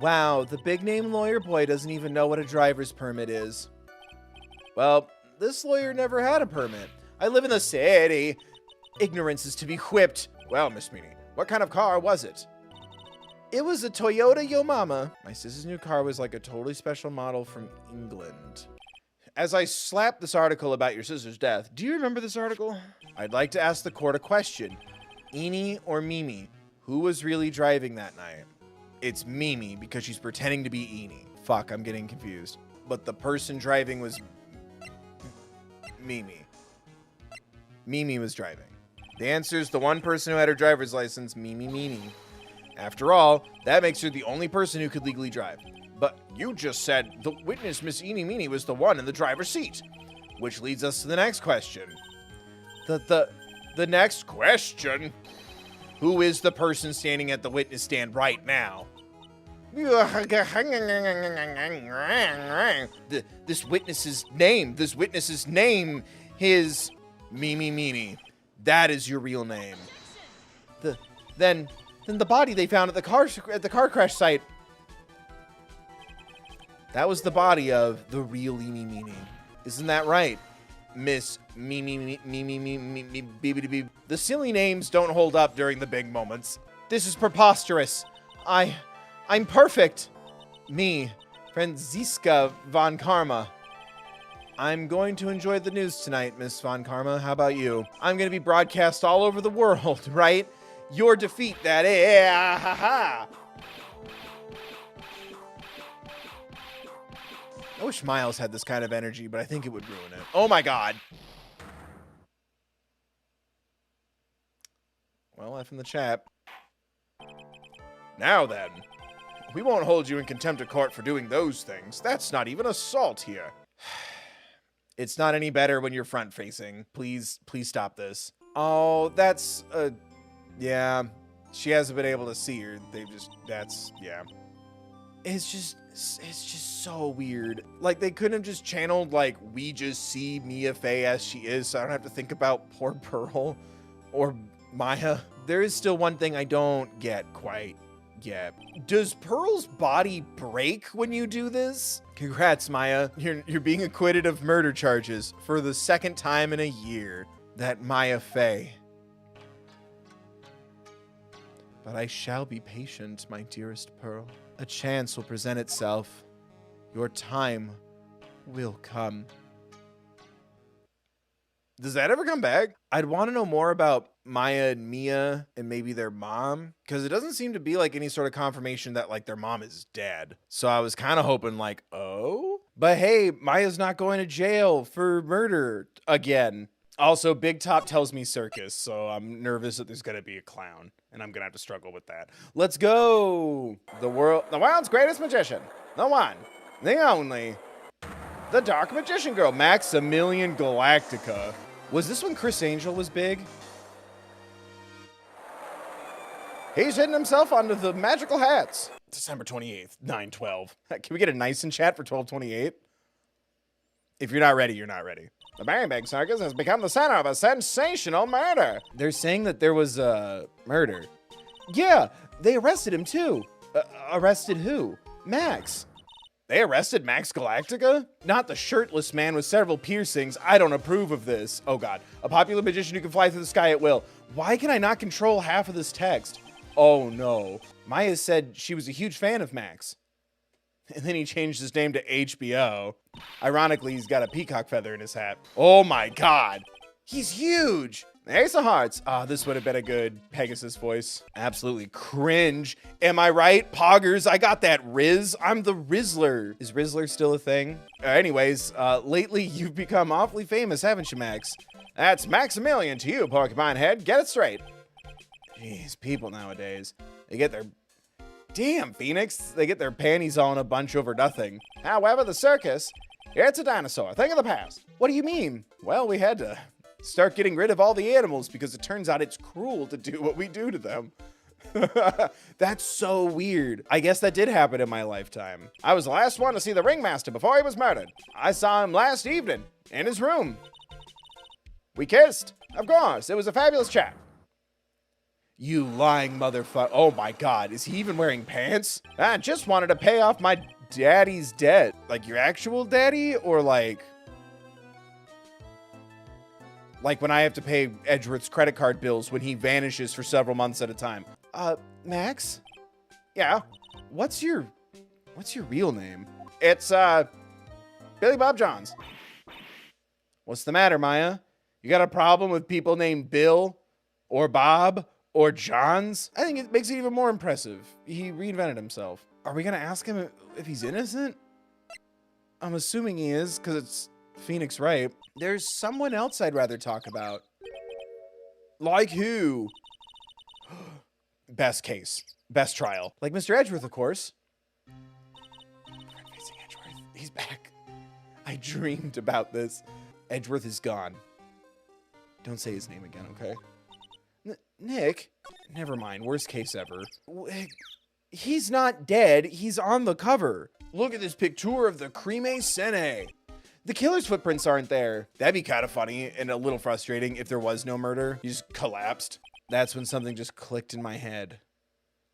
Wow, the big name lawyer boy doesn't even know what a driver's permit is. Well, this lawyer never had a permit. I live in the city. Ignorance is to be whipped. Well, Miss Meany, what kind of car was it? It was a Toyota Yo Mama. My sister's new car was like a totally special model from England. As I slapped this article about your sister's death, do you remember this article? I'd like to ask the court a question. Eenie or Mimi, who was really driving that night? It's Mimi because she's pretending to be Eenie. Fuck, I'm getting confused. But the person driving was Mimi. Mimi was driving. The answer is the one person who had her driver's license, Mimi. After all, that makes her the only person who could legally drive. But you just said the witness, Miss Eenie Meenie, was the one in the driver's seat. Which leads us to the next question. The next question? Who is the person standing at the witness stand right now? This witness's name is Mimi Meenie. That is your real name. Then the body they found at the car crash site. That was the body of the real Eenie Meenie. Isn't that right, Miss Mimi? The silly names don't hold up during the big moments. This is preposterous. I'm perfect. Me, Franziska Von Karma. I'm going to enjoy the news tonight, Miss Von Karma. How about you? I'm going to be broadcast all over the world, right? Your defeat, that is. I wish Miles had this kind of energy, but I think it would ruin it. Oh my god. Well, F in the chat. Now then, we won't hold you in contempt of court for doing those things. That's not even assault here. It's not any better when you're front facing. Please stop this. Oh, that's, yeah. She hasn't been able to see her. Yeah. It's just so weird. Like, they couldn't have just channeled, like, we just see Mia Fey as she is, so I don't have to think about poor Pearl or Maya. There is still one thing I don't get quite yet. Does Pearl's body break when you do this? Congrats, Maya. You're being acquitted of murder charges for the second time in a year. That Maya Fey. But I shall be patient, my dearest Pearl. A chance will present itself. Your time will come. Does that ever come back? I'd want to know more about Maya and Mia and maybe their mom, because it doesn't seem to be like any sort of confirmation that like their mom is dead. So I was kind of hoping like, oh, but hey, Maya's not going to jail for murder again. Also, Big Top tells me circus, so I'm nervous that there's gonna be a clown, and I'm gonna have to struggle with that. Let's go! The world's greatest magician. The one, the only, the Dark Magician Girl, Maximilian Galactica. Was this when Chris Angel was big? He's hidden himself onto the magical hats. December 28th, 9/12. Can we get a nice in chat for 12/28? If you're not ready, you're not ready. The Bang Bang Circus has become the center of a sensational murder. They're saying that there was a murder. Yeah, they arrested him too. Arrested who? Max. They arrested Max Galactica? Not the shirtless man with several piercings. I don't approve of this. Oh God, a popular magician who can fly through the sky at will. Why can I not control half of this text? Oh no. Maya said she was a huge fan of Max. And then he changed his name to HBO. Ironically, he's got a peacock feather in his hat. Oh my God. He's huge. Ace of Hearts. Ah, this would have been a good Pegasus voice. Absolutely cringe. Am I right? Poggers, I got that Riz. I'm the Rizzler. Is Rizzler still a thing? Anyways, lately you've become awfully famous, haven't you, Max? That's Maximilian to you, Porcupine Head. Get it straight. Jeez, people nowadays. They get their... Damn, Phoenix. They get their panties all in a bunch over nothing. However, the circus, it's a dinosaur. Think of the past. What do you mean? Well, we had to start getting rid of all the animals because it turns out it's cruel to do what we do to them. That's so weird. I guess that did happen in my lifetime. I was the last one to see the ringmaster before he was murdered. I saw him last evening in his room. We kissed. Of course, it was a fabulous chat. You lying motherfucker. Oh my God, is he even wearing pants? I just wanted to pay off my daddy's debt. Like your actual daddy or like when I have to pay Edgeworth's credit card bills when he vanishes for several months at a time. Max? Yeah? What's your real name? It's, Billy Bob Johns. What's the matter, Maya? You got a problem with people named Bill or Bob or Johns? I think it makes it even more impressive. He reinvented himself. Are we gonna ask him if he's innocent? I'm assuming he is, because it's Phoenix Wright. There's someone else I'd rather talk about. Like who? Best case. Best trial. Like Mr. Edgeworth, of course. Facing Edgeworth. He's back. I dreamed about this. Edgeworth is gone. Don't say his name again, okay? Nick? Never mind. Worst case ever. He's not dead. He's on the cover. Look at this picture of the crime scene. The killer's footprints aren't there. That'd be kind of funny and a little frustrating if there was no murder. He just collapsed. That's when something just clicked in my head.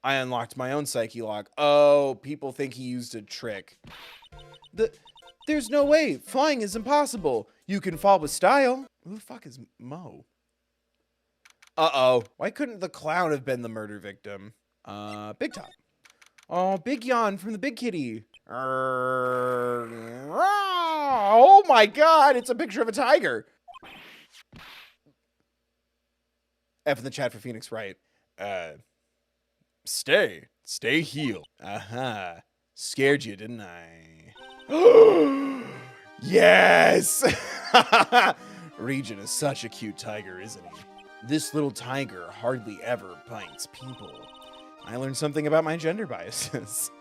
I unlocked my own psyche lock. Oh, people think he used a trick. There's no way. Flying is impossible. You can fall with style. Who the fuck is Mo? Uh-oh. Why couldn't the clown have been the murder victim? Big Top. Oh, Big Yawn from the Big Kitty. Oh my God, it's a picture of a tiger. F in the chat for Phoenix Wright. Stay healed. Uh-huh. Scared you, didn't I? Yes! Regent is such a cute tiger, isn't he? This little tiger hardly ever bites people. I learned something about my gender biases.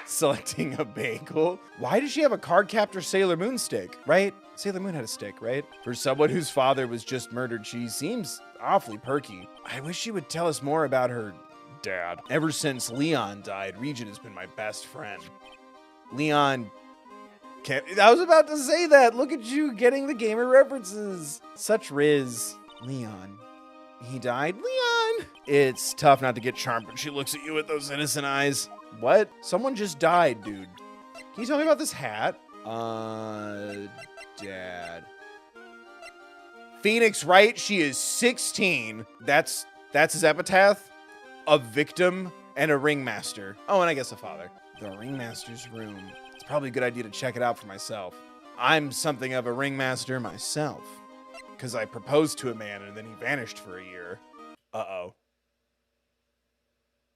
Selecting a bagel. Why does she have a card captor Sailor Moon stick? Right? Sailor Moon had a stick, right? For someone whose father was just murdered, she seems awfully perky. I wish she would tell us more about her dad. Ever since Leon died, Regent has been my best friend. Leon can't... I was about to say that. Look at you getting the gamer references. Such riz. Leon. He died? Leon! It's tough not to get charmed when she looks at you with those innocent eyes. What? Someone just died, dude. Can you tell me about this hat? Dad. Phoenix Wright, she is 16. That's his epitaph. A victim and a ringmaster. Oh, and I guess a father. The ringmaster's room. It's probably a good idea to check it out for myself. I'm something of a ringmaster myself. Because I proposed to a man and then he vanished for a year. Uh-oh.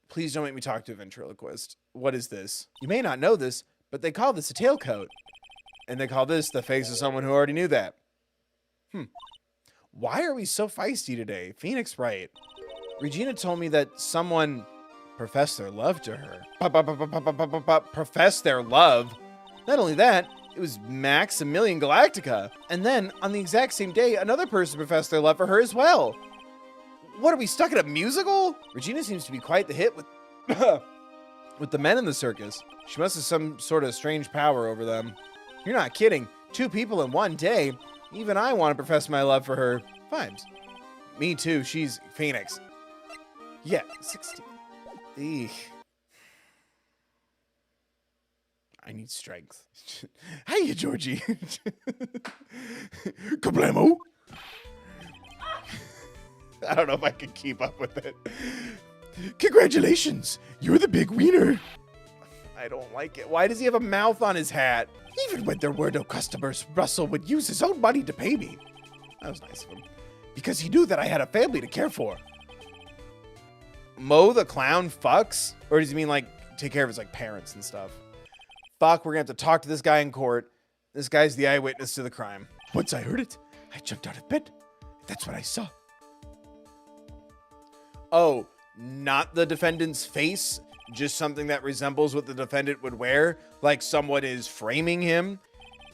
Please don't make me talk to a ventriloquist. What is this? You may not know this, but they call this a tailcoat. And they call this the face of someone who already knew that. Why are we so feisty today? Phoenix Wright. Regina told me that someone professed their love to her. Professed their love? Not only that, it was Maximilian Galactica. And then, on the exact same day, another person professed their love for her as well. What, are we stuck in a musical? Regina seems to be quite the hit with with the men in the circus. She must have some sort of strange power over them. You're not kidding. 2 people in one day. Even I want to profess my love for her. Vibes. Me too. She's Phoenix. Yeah, 16. Eek. I need strength. Hiya, Georgie. Kablamo. I don't know if I can keep up with it. Congratulations. You're the big wiener. I don't like it. Why does he have a mouth on his hat? Even when there were no customers, Russell would use his own money to pay me. That was nice of him. Because he knew that I had a family to care for. Mo the clown fucks? Or does he mean like take care of his like parents and stuff? Fuck, we're gonna have to talk to this guy in court. This guy's the eyewitness to the crime. Once I heard it, I jumped out of bed. That's what I saw. Oh, not the defendant's face? Just something that resembles what the defendant would wear? Like someone is framing him?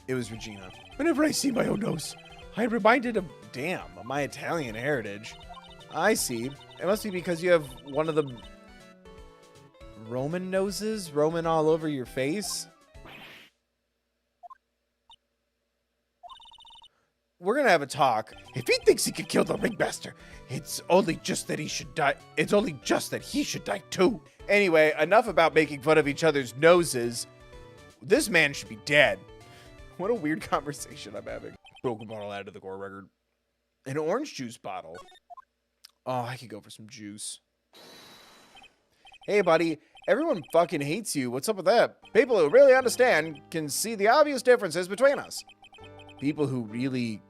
It was Regina. Whenever I see my own nose, I'm reminded of, damn, my Italian heritage. I see. It must be because you have one of the Roman noses? Roman all over your face? We're gonna have a talk. If he thinks he could kill the ringmaster, it's only just that he should die. It's only just that he should die too. Anyway, enough about making fun of each other's noses. This man should be dead. What a weird conversation I'm having. Broken bottle added to the core record. An orange juice bottle. Oh, I could go for some juice. Hey, buddy. Everyone fucking hates you. What's up with that? People who really understand can see the obvious differences between us. People who really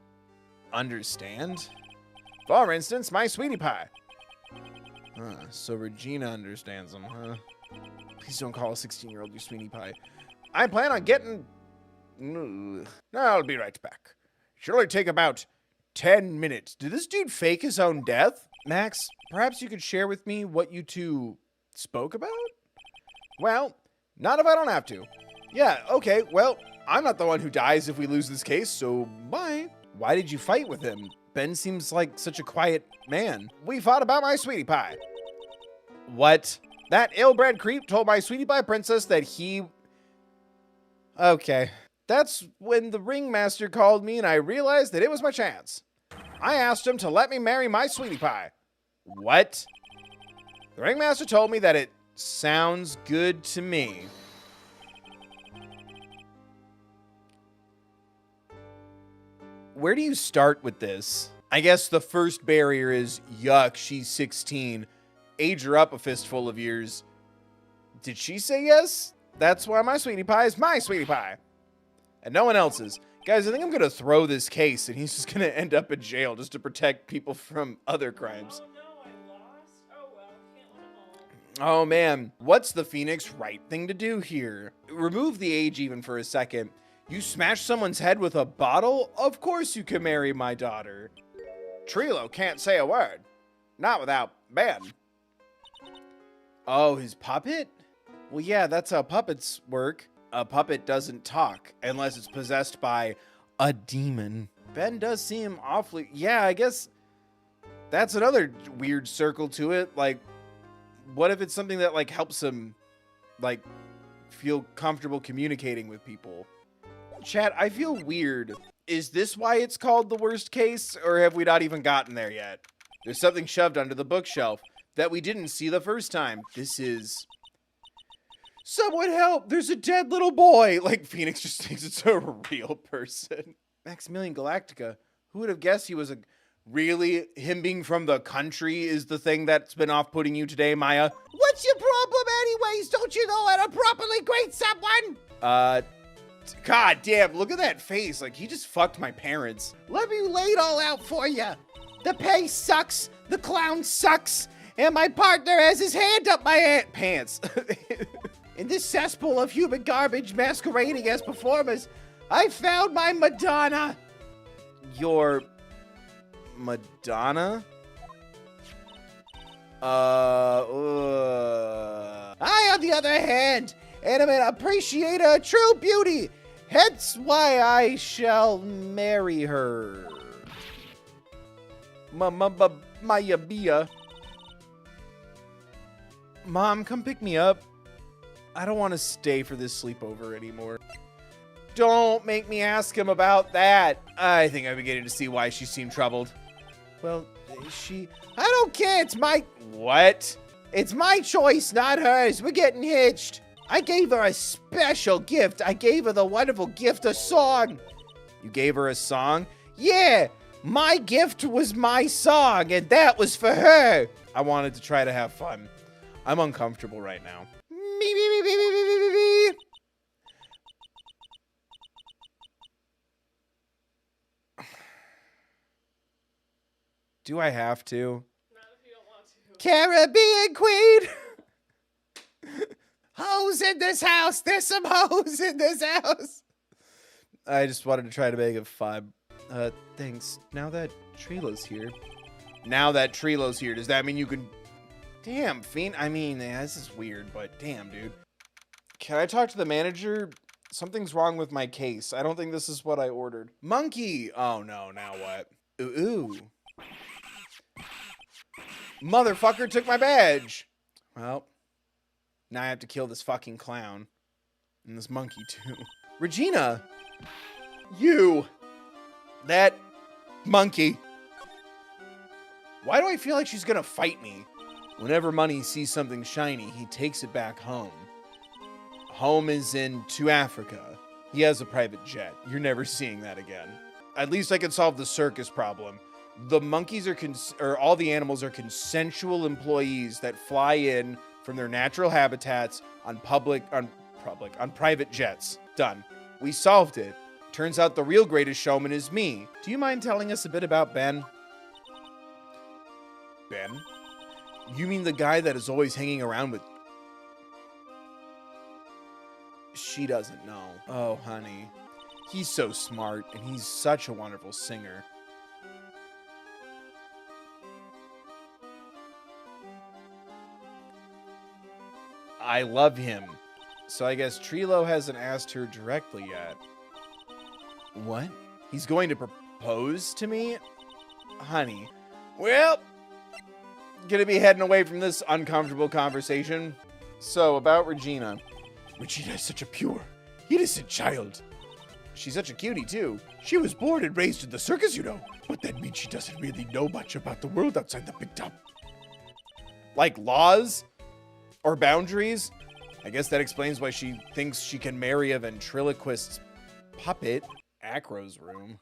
understand? For instance, my sweetie pie. So Regina understands them, huh? Please don't call a 16-year-old your sweetie pie. I plan on getting... I'll be right back. Should only take about 10 minutes. Did this dude fake his own death? Max, perhaps you could share with me what you two spoke about? Well, not if I don't have to. Yeah, okay, well, I'm not the one who dies if we lose this case, so bye. Why did you fight with him? Ben seems like such a quiet man. We fought about my sweetie pie. What? That ill-bred creep told my sweetie pie princess that he... Okay. That's when the ringmaster called me and I realized that it was my chance. I asked him to let me marry my sweetie pie. What? The ringmaster told me that it sounds good to me. Where do you start with this? I guess the first barrier is, yuck, she's 16. Age her up a fistful of years. Did she say yes? That's why my sweetie pie is my sweetie pie. And no one else's. Guys, I think I'm going to throw this case and he's just going to end up in jail just to protect people from other crimes. Oh no, I lost. Oh well, can't let them all. Oh man, what's the Phoenix Wright thing to do here? Remove the age even for a second. You smash someone's head with a bottle? Of course you can marry my daughter. Trilo can't say a word. Not without Ben. Oh, his puppet? Well, yeah, that's how puppets work. A puppet doesn't talk unless it's possessed by A demon. Ben does seem awfully... Yeah, I guess that's another weird circle to it. Like, what if it's something that, like, helps him, like, feel comfortable communicating with people? Chat, I feel weird. Is this why it's called the worst case, or have we not even gotten there yet? There's something shoved under the bookshelf that we didn't see the first time. This is... Someone help! There's a dead little boy! Like, Phoenix just thinks it's a real person. Maximilian Galactica. Who would have guessed he was a... Really? Him being from the country is the thing that's been off-putting you today, Maya? What's your problem anyways? Don't you know how to properly greet someone? God damn, look at that face. Like, he just fucked my parents. Let me lay it all out for you. The pay sucks, the clown sucks, and my partner has his hand up my Pants. In this cesspool of human garbage masquerading as performers, I found my Madonna. Your... Madonna? I, on the other hand, am an appreciator of true beauty. Hence why I shall marry her. Maya Bia. Mom, come pick me up. I don't want to stay for this sleepover anymore. Don't make me ask him about that. I think I'm beginning to see why she seemed troubled. Well, I don't care, it's my... What? It's my choice, not hers. We're getting hitched. I gave her a special gift. I gave her the wonderful gift of song. You gave her a song? Yeah, my gift was my song, and that was for her. I wanted to try to have fun. I'm uncomfortable right now. Me, me, me, me, me, me, me, me. Do I have to? Not if you don't want to. Caribbean Queen. Hoes in this house. There's some hoes in this house. I just wanted to try to make a vibe. Thanks. Now that Trilo's here. Does that mean you can... Damn, Fiend. I mean, yeah, this is weird, but damn, dude. Can I talk to the manager? Something's wrong with my case. I don't think this is what I ordered. Monkey! Oh, no. Now what? Ooh. Motherfucker took my badge. Well, now I have to kill this fucking clown. And this monkey, too. Regina! You! That monkey. Why do I feel like she's gonna fight me? Whenever Money sees something shiny, he takes it back home. Home is to Africa. He has a private jet. You're never seeing that again. At least I can solve the circus problem. The monkeys are all the animals are consensual employees that fly in from their natural habitats on private jets. Done. We solved it. Turns out the real greatest showman is me. Do you mind telling us a bit about Ben? Ben? You mean the guy that is always hanging around with... She doesn't know. Oh, honey. He's so smart, and he's such a wonderful singer. I love him. So I guess Trilo hasn't asked her directly yet. What? He's going to propose to me? Honey. Well, gonna be heading away from this uncomfortable conversation. So, about Regina. Regina is such a pure, innocent child. She's such a cutie, too. She was born and raised in the circus, you know. But that means she doesn't really know much about the world outside the big top. Like laws? Or boundaries? I guess that explains why she thinks she can marry a ventriloquist's puppet. Acro's room.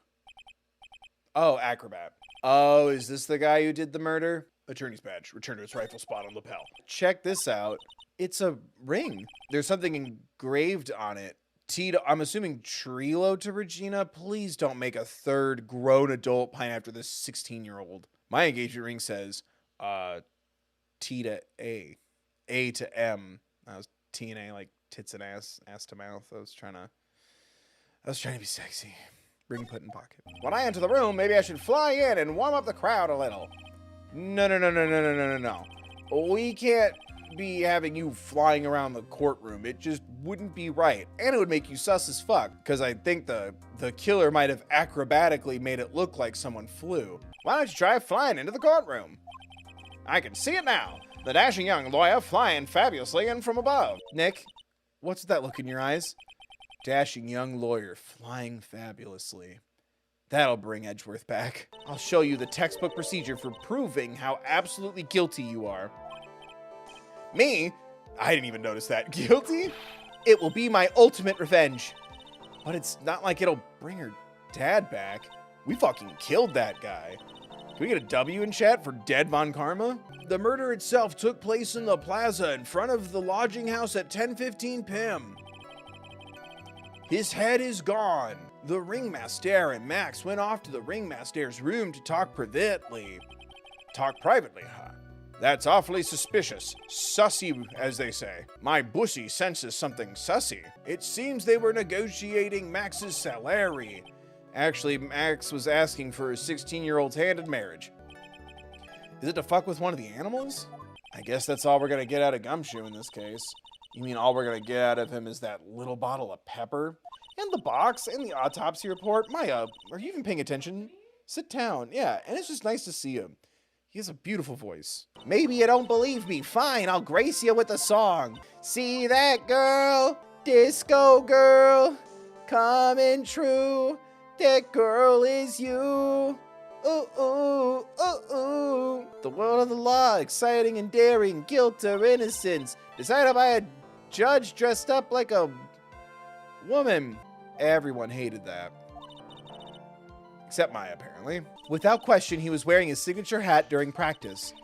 Oh, acrobat. Oh, is this the guy who did the murder? Attorney's badge. Return to its rightful spot on lapel. Check this out. It's a ring. There's something engraved on it. I'm assuming Trilo to Regina. Please don't make a third grown adult pine after this 16-year-old. My engagement ring says, T to A. A to M. That was T and A, like tits and ass to mouth. I was trying to be sexy. Ring put in pocket. When I enter the room, maybe I should fly in and warm up the crowd a little. No. We can't be having you flying around the courtroom. It just wouldn't be right. And it would make you sus as fuck, because I think the killer might have acrobatically made it look like someone flew. Why don't you try flying into the courtroom? I can see it now. The dashing young lawyer flying fabulously in from above. Nick, what's that look in your eyes? Dashing young lawyer flying fabulously. That'll bring Edgeworth back. I'll show you the textbook procedure for proving how absolutely guilty you are. Me? I didn't even notice that. Guilty? It will be my ultimate revenge. But it's not like it'll bring her dad back. We fucking killed that guy. Can we get a W in chat for Dead Von Karma? The murder itself took place in the plaza in front of the lodging house at 10:15 p.m. His head is gone. The ringmaster and Max went off to the ringmaster's room to talk privately. Talk privately, huh? That's awfully suspicious. Sussy, as they say. My bussy senses something sussy. It seems they were negotiating Max's salary. Actually, Max was asking for his 16-year-old's hand in marriage. Is it to fuck with one of the animals? I guess that's all we're gonna get out of Gumshoe in this case. You mean all we're gonna get out of him is that little bottle of pepper? And the box, and the autopsy report. Maya, are you even paying attention? Sit down, yeah, and it's just nice to see him. He has a beautiful voice. Maybe you don't believe me. Fine, I'll grace you with a song. See that girl? Disco girl. Coming true. That girl is you. Ooh, ooh, ooh, ooh. The world of the law, exciting and daring, guilt or innocence. Decided by a judge dressed up like a woman. Everyone hated that. Except Maya, apparently. Without question, he was wearing his signature hat during practice.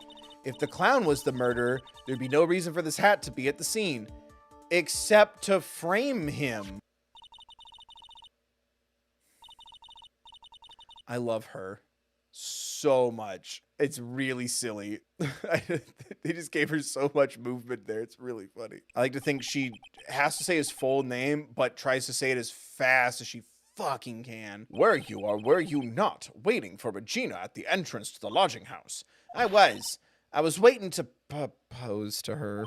If the clown was the murderer, there'd be no reason for this hat to be at the scene. Except to frame him. I love her so much. It's really silly. They just gave her so much movement there. It's really funny. I like to think she has to say his full name, but tries to say it as fast as she fucking can. Were you or were you not waiting for Regina at the entrance to the lodging house? I was waiting to propose to her.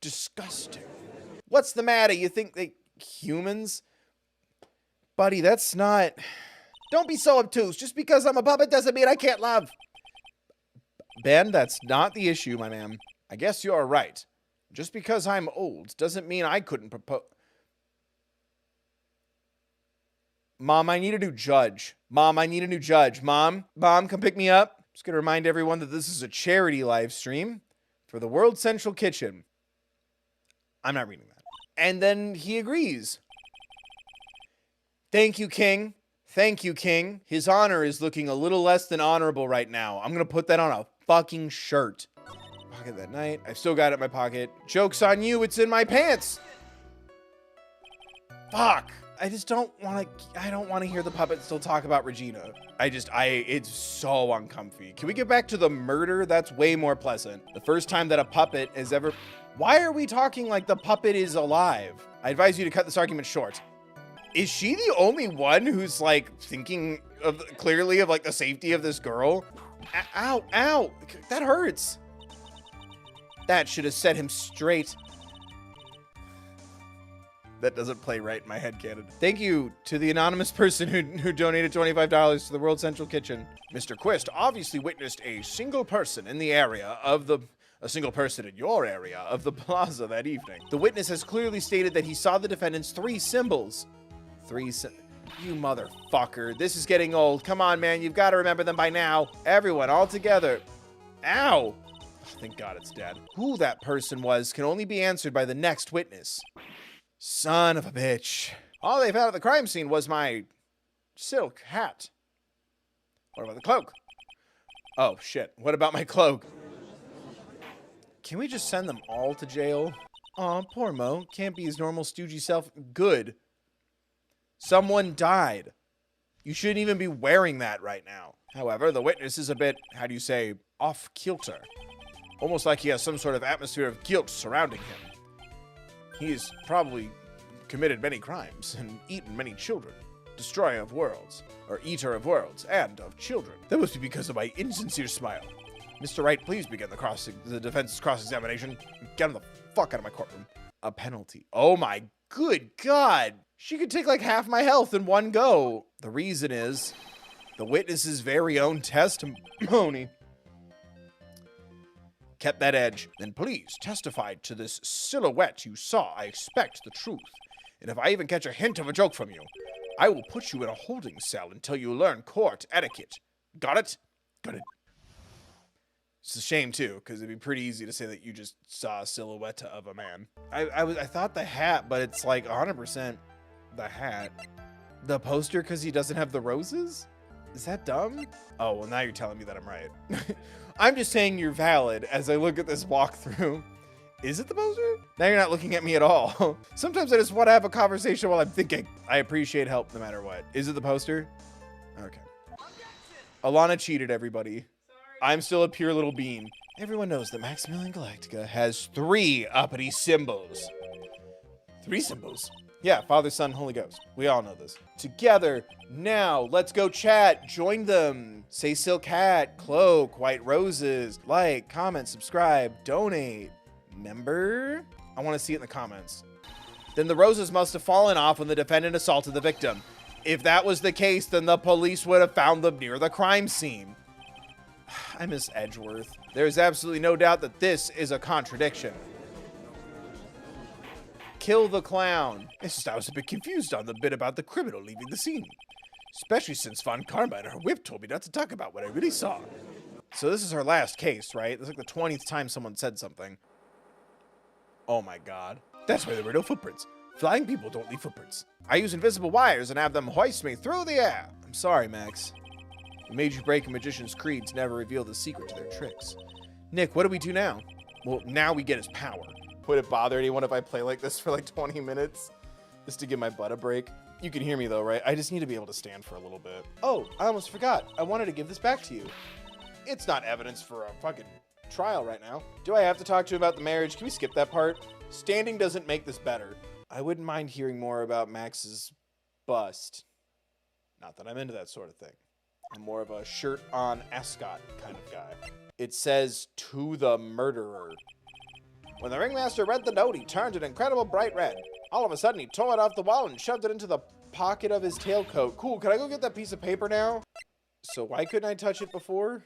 Disgusting. What's the matter? You think they humans? Buddy, that's not... Don't be so obtuse. Just because I'm a puppet doesn't mean I can't love. Ben, that's not the issue, my man. I guess you're right. Just because I'm old doesn't mean I couldn't propose. Mom, I need a new judge. Mom, I need a new judge. Mom, come pick me up. Just gonna remind everyone that this is a charity live stream for the World Central Kitchen. I'm not reading that. And then he agrees. Thank you, King. Thank you, King. His honor is looking a little less than honorable right now. I'm gonna put that on a fucking shirt. Pocket that night. I've still got it in my pocket. Joke's on you, it's in my pants. Fuck. I don't want to hear the puppet still talk about Regina. It's so uncomfy. Can we get back to the murder? That's way more pleasant. The first time that a puppet has ever... Why are we talking like the puppet is alive? I advise you to cut this argument short. Is she the only one who's like thinking of clearly of like the safety of this girl? Ow, ow, that hurts. That should have set him straight. That doesn't play right in my head canon. Thank you to the anonymous person who donated $25 to the World Central Kitchen. Mr. Quist obviously witnessed a single person in your area of the plaza that evening. The witness has clearly stated that he saw the defendant's three symbols. You motherfucker. This is getting old. Come on, man. You've got to remember them by now. Everyone, all together. Ow. Oh, thank God it's dead. Who that person was can only be answered by the next witness. Son of a bitch. All they found at the crime scene was my silk hat. What about the cloak? Oh, shit. What about my cloak? Can we just send them all to jail? Aw, poor Mo. Can't be his normal stoogey self. Good. Someone died. You shouldn't even be wearing that right now. However, the witness is a bit, how do you say, off kilter. Almost like he has some sort of atmosphere of guilt surrounding him. He's probably committed many crimes and eaten many children. Destroyer of worlds, or eater of worlds, and of children. That must be because of my insincere smile. Mr. Wright, please begin the defense's cross-examination. Get him the fuck out of my courtroom. A penalty. Oh my good God. She could take like half my health in one go. The reason is the witness's very own testimony. Kept that edge. Then please testify to this silhouette you saw. I expect the truth. And if I even catch a hint of a joke from you, I will put you in a holding cell until you learn court etiquette. Got it? Got it. It's a shame, too, because it'd be pretty easy to say that you just saw a silhouette of a man. I thought the hat, but it's like 100% the hat. The poster because he doesn't have the roses? Is that dumb? Oh, well, now you're telling me that I'm right. I'm just saying you're valid as I look at this walkthrough. Is it the poster? Now you're not looking at me at all. Sometimes I just want to have a conversation while I'm thinking. I appreciate help no matter what. Is it the poster? Okay. Alana cheated, everybody. I'm still a pure little bean. Everyone knows that Maximilian Galactica has 3 uppity symbols. 3 symbols? Yeah, Father, Son, Holy Ghost. We all know this. Together, now, let's go chat. Join them. Say Silk Hat, Cloak, White Roses. Like, comment, subscribe, donate. Member? I want to see it in the comments. Then the roses must have fallen off when the defendant assaulted the victim. If that was the case, then the police would have found them near the crime scene. I miss Edgeworth. There's absolutely no doubt that this is a contradiction. Kill the clown. It's just I was a bit confused on the bit about the criminal leaving the scene. Especially since Von Karma and her whip told me not to talk about what I really saw. So this is her last case, right? It's like the 20th time someone said something. Oh my God. That's why there were no footprints. Flying people don't leave footprints. I use invisible wires and have them hoist me through the air. I'm sorry, Max. The major break in magician's creed to never reveal the secret to their tricks. Nick, what do we do now? Well, now we get his power. Would it bother anyone if I play like this for like 20 minutes? Just to give my butt a break? You can hear me though, right? I just need to be able to stand for a little bit. Oh, I almost forgot. I wanted to give this back to you. It's not evidence for a fucking trial right now. Do I have to talk to you about the marriage? Can we skip that part? Standing doesn't make this better. I wouldn't mind hearing more about Max's bust. Not that I'm into that sort of thing. I'm more of a shirt-on ascot kind of guy. It says, to the murderer. When the ringmaster read the note, he turned an incredible bright red. All of a sudden, he tore it off the wall and shoved it into the pocket of his tailcoat. Cool, can I go get that piece of paper now? So why couldn't I touch it before?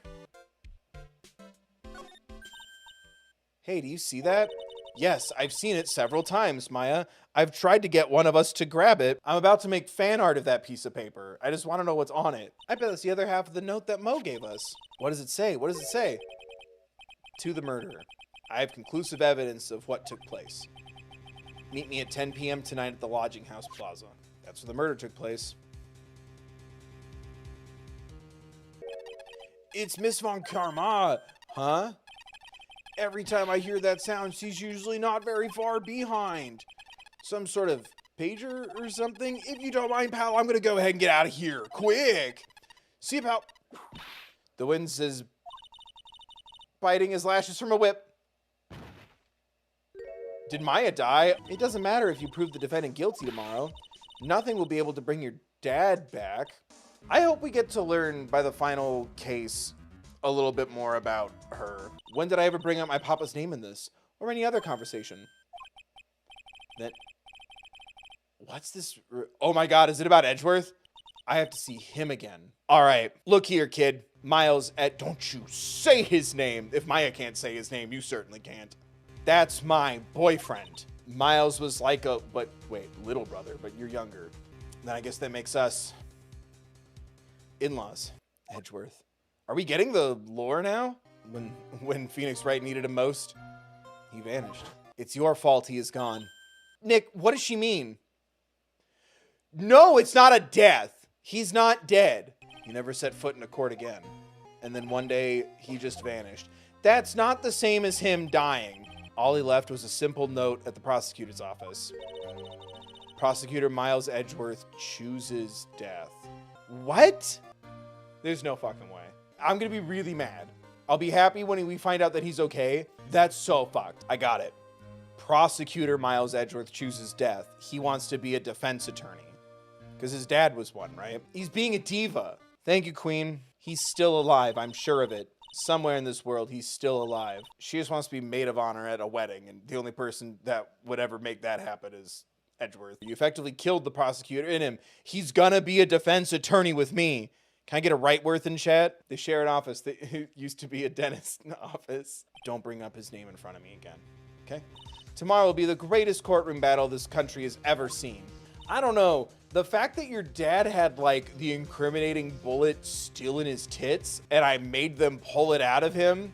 Hey, do you see that? Yes, I've seen it several times, Maya. I've tried to get one of us to grab it. I'm about to make fan art of that piece of paper. I just want to know what's on it. I bet it's the other half of the note that Mo gave us. What does it say? What does it say? To the murderer. I have conclusive evidence of what took place. Meet me at 10 p.m. tonight at the Lodging House Plaza. That's where the murder took place. It's Miss Von Karma. Huh? Every time I hear that sound, she's usually not very far behind. Some sort of pager or something? If you don't mind, pal, I'm going to go ahead and get out of here. Quick! See you, pal. The wind says, biting his lashes from a whip. Did Maya die? It doesn't matter if you prove the defendant guilty tomorrow. Nothing will be able to bring your dad back. I hope we get to learn by the final case a little bit more about her. When did I ever bring up my papa's name in this? Or any other conversation? What's this? Oh my God, is it about Edgeworth? I have to see him again. All right, look here, kid. Miles don't you say his name. If Maya can't say his name, you certainly can't. That's my boyfriend. Miles was like a, little brother, but you're younger. Then I guess that makes us in-laws. Edgeworth. Are we getting the lore now? When Phoenix Wright needed him most, he vanished. It's your fault he is gone. Nick, what does she mean? No, it's not a death. He's not dead. He never set foot in a court again. And then one day, he just vanished. That's not the same as him dying. All he left was a simple note at the prosecutor's office. Prosecutor Miles Edgeworth chooses death. What? There's no fucking way. I'm gonna be really mad. I'll be happy when we find out that he's okay. That's so fucked. I got it. Prosecutor Miles Edgeworth chooses death. He wants to be a defense attorney. Because his dad was one, right? He's being a diva. Thank you, Queen. He's still alive, I'm sure of it. Somewhere in this world, he's still alive. She just wants to be maid of honor at a wedding, and the only person that would ever make that happen is Edgeworth. You effectively killed the prosecutor in him. He's gonna be a defense attorney with me. Can I get a Wrightworth in chat? They share an office. They used to be a dentist office. Don't bring up his name in front of me again, okay? Tomorrow will be the greatest courtroom battle this country has ever seen. I don't know. The fact that your dad had, like, the incriminating bullet still in his tits, and I made them pull it out of him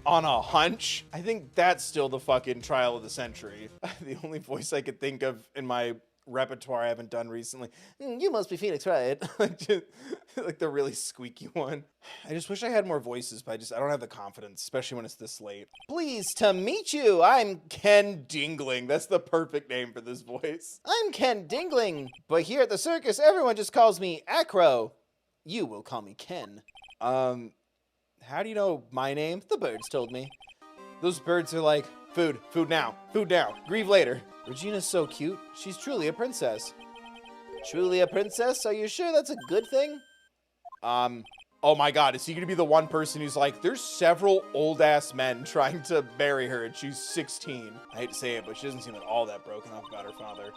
on a hunch, I think that's still the fucking trial of the century. The only voice I could think of in my repertoire I haven't done recently. You must be Phoenix, right? Like the really squeaky one. I just wish I had more voices, but I don't have the confidence, especially when it's this late. Pleased to meet you. I'm Ken Dingling. That's the perfect name for this voice. I'm Ken Dingling, but here at the circus, everyone just calls me Acro. You will call me Ken. How do you know my name? The birds told me. Those birds are like, food now, grieve later. Regina's so cute. She's truly a princess. Truly a princess? Are you sure that's a good thing? Oh my god, is he gonna be the one person who's like, there's several old-ass men trying to marry her and she's 16. I hate to say it, but she doesn't seem at all that broken up about her father.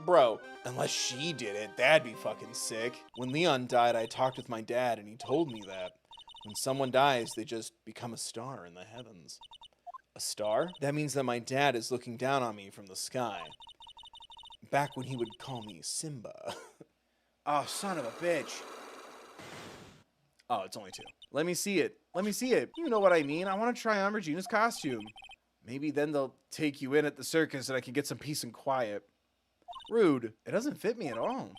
Bro, unless she did it, that'd be fucking sick. When Leon died, I talked with my dad and he told me that when someone dies, they just become a star in the heavens. A star? That means that my dad is looking down on me from the sky. Back when he would call me Simba. Oh, son of a bitch. Oh, it's only 2. Let me see it. You know what I mean. I want to try on Regina's costume. Maybe then they'll take you in at the circus and I can get some peace and quiet. Rude. It doesn't fit me at all.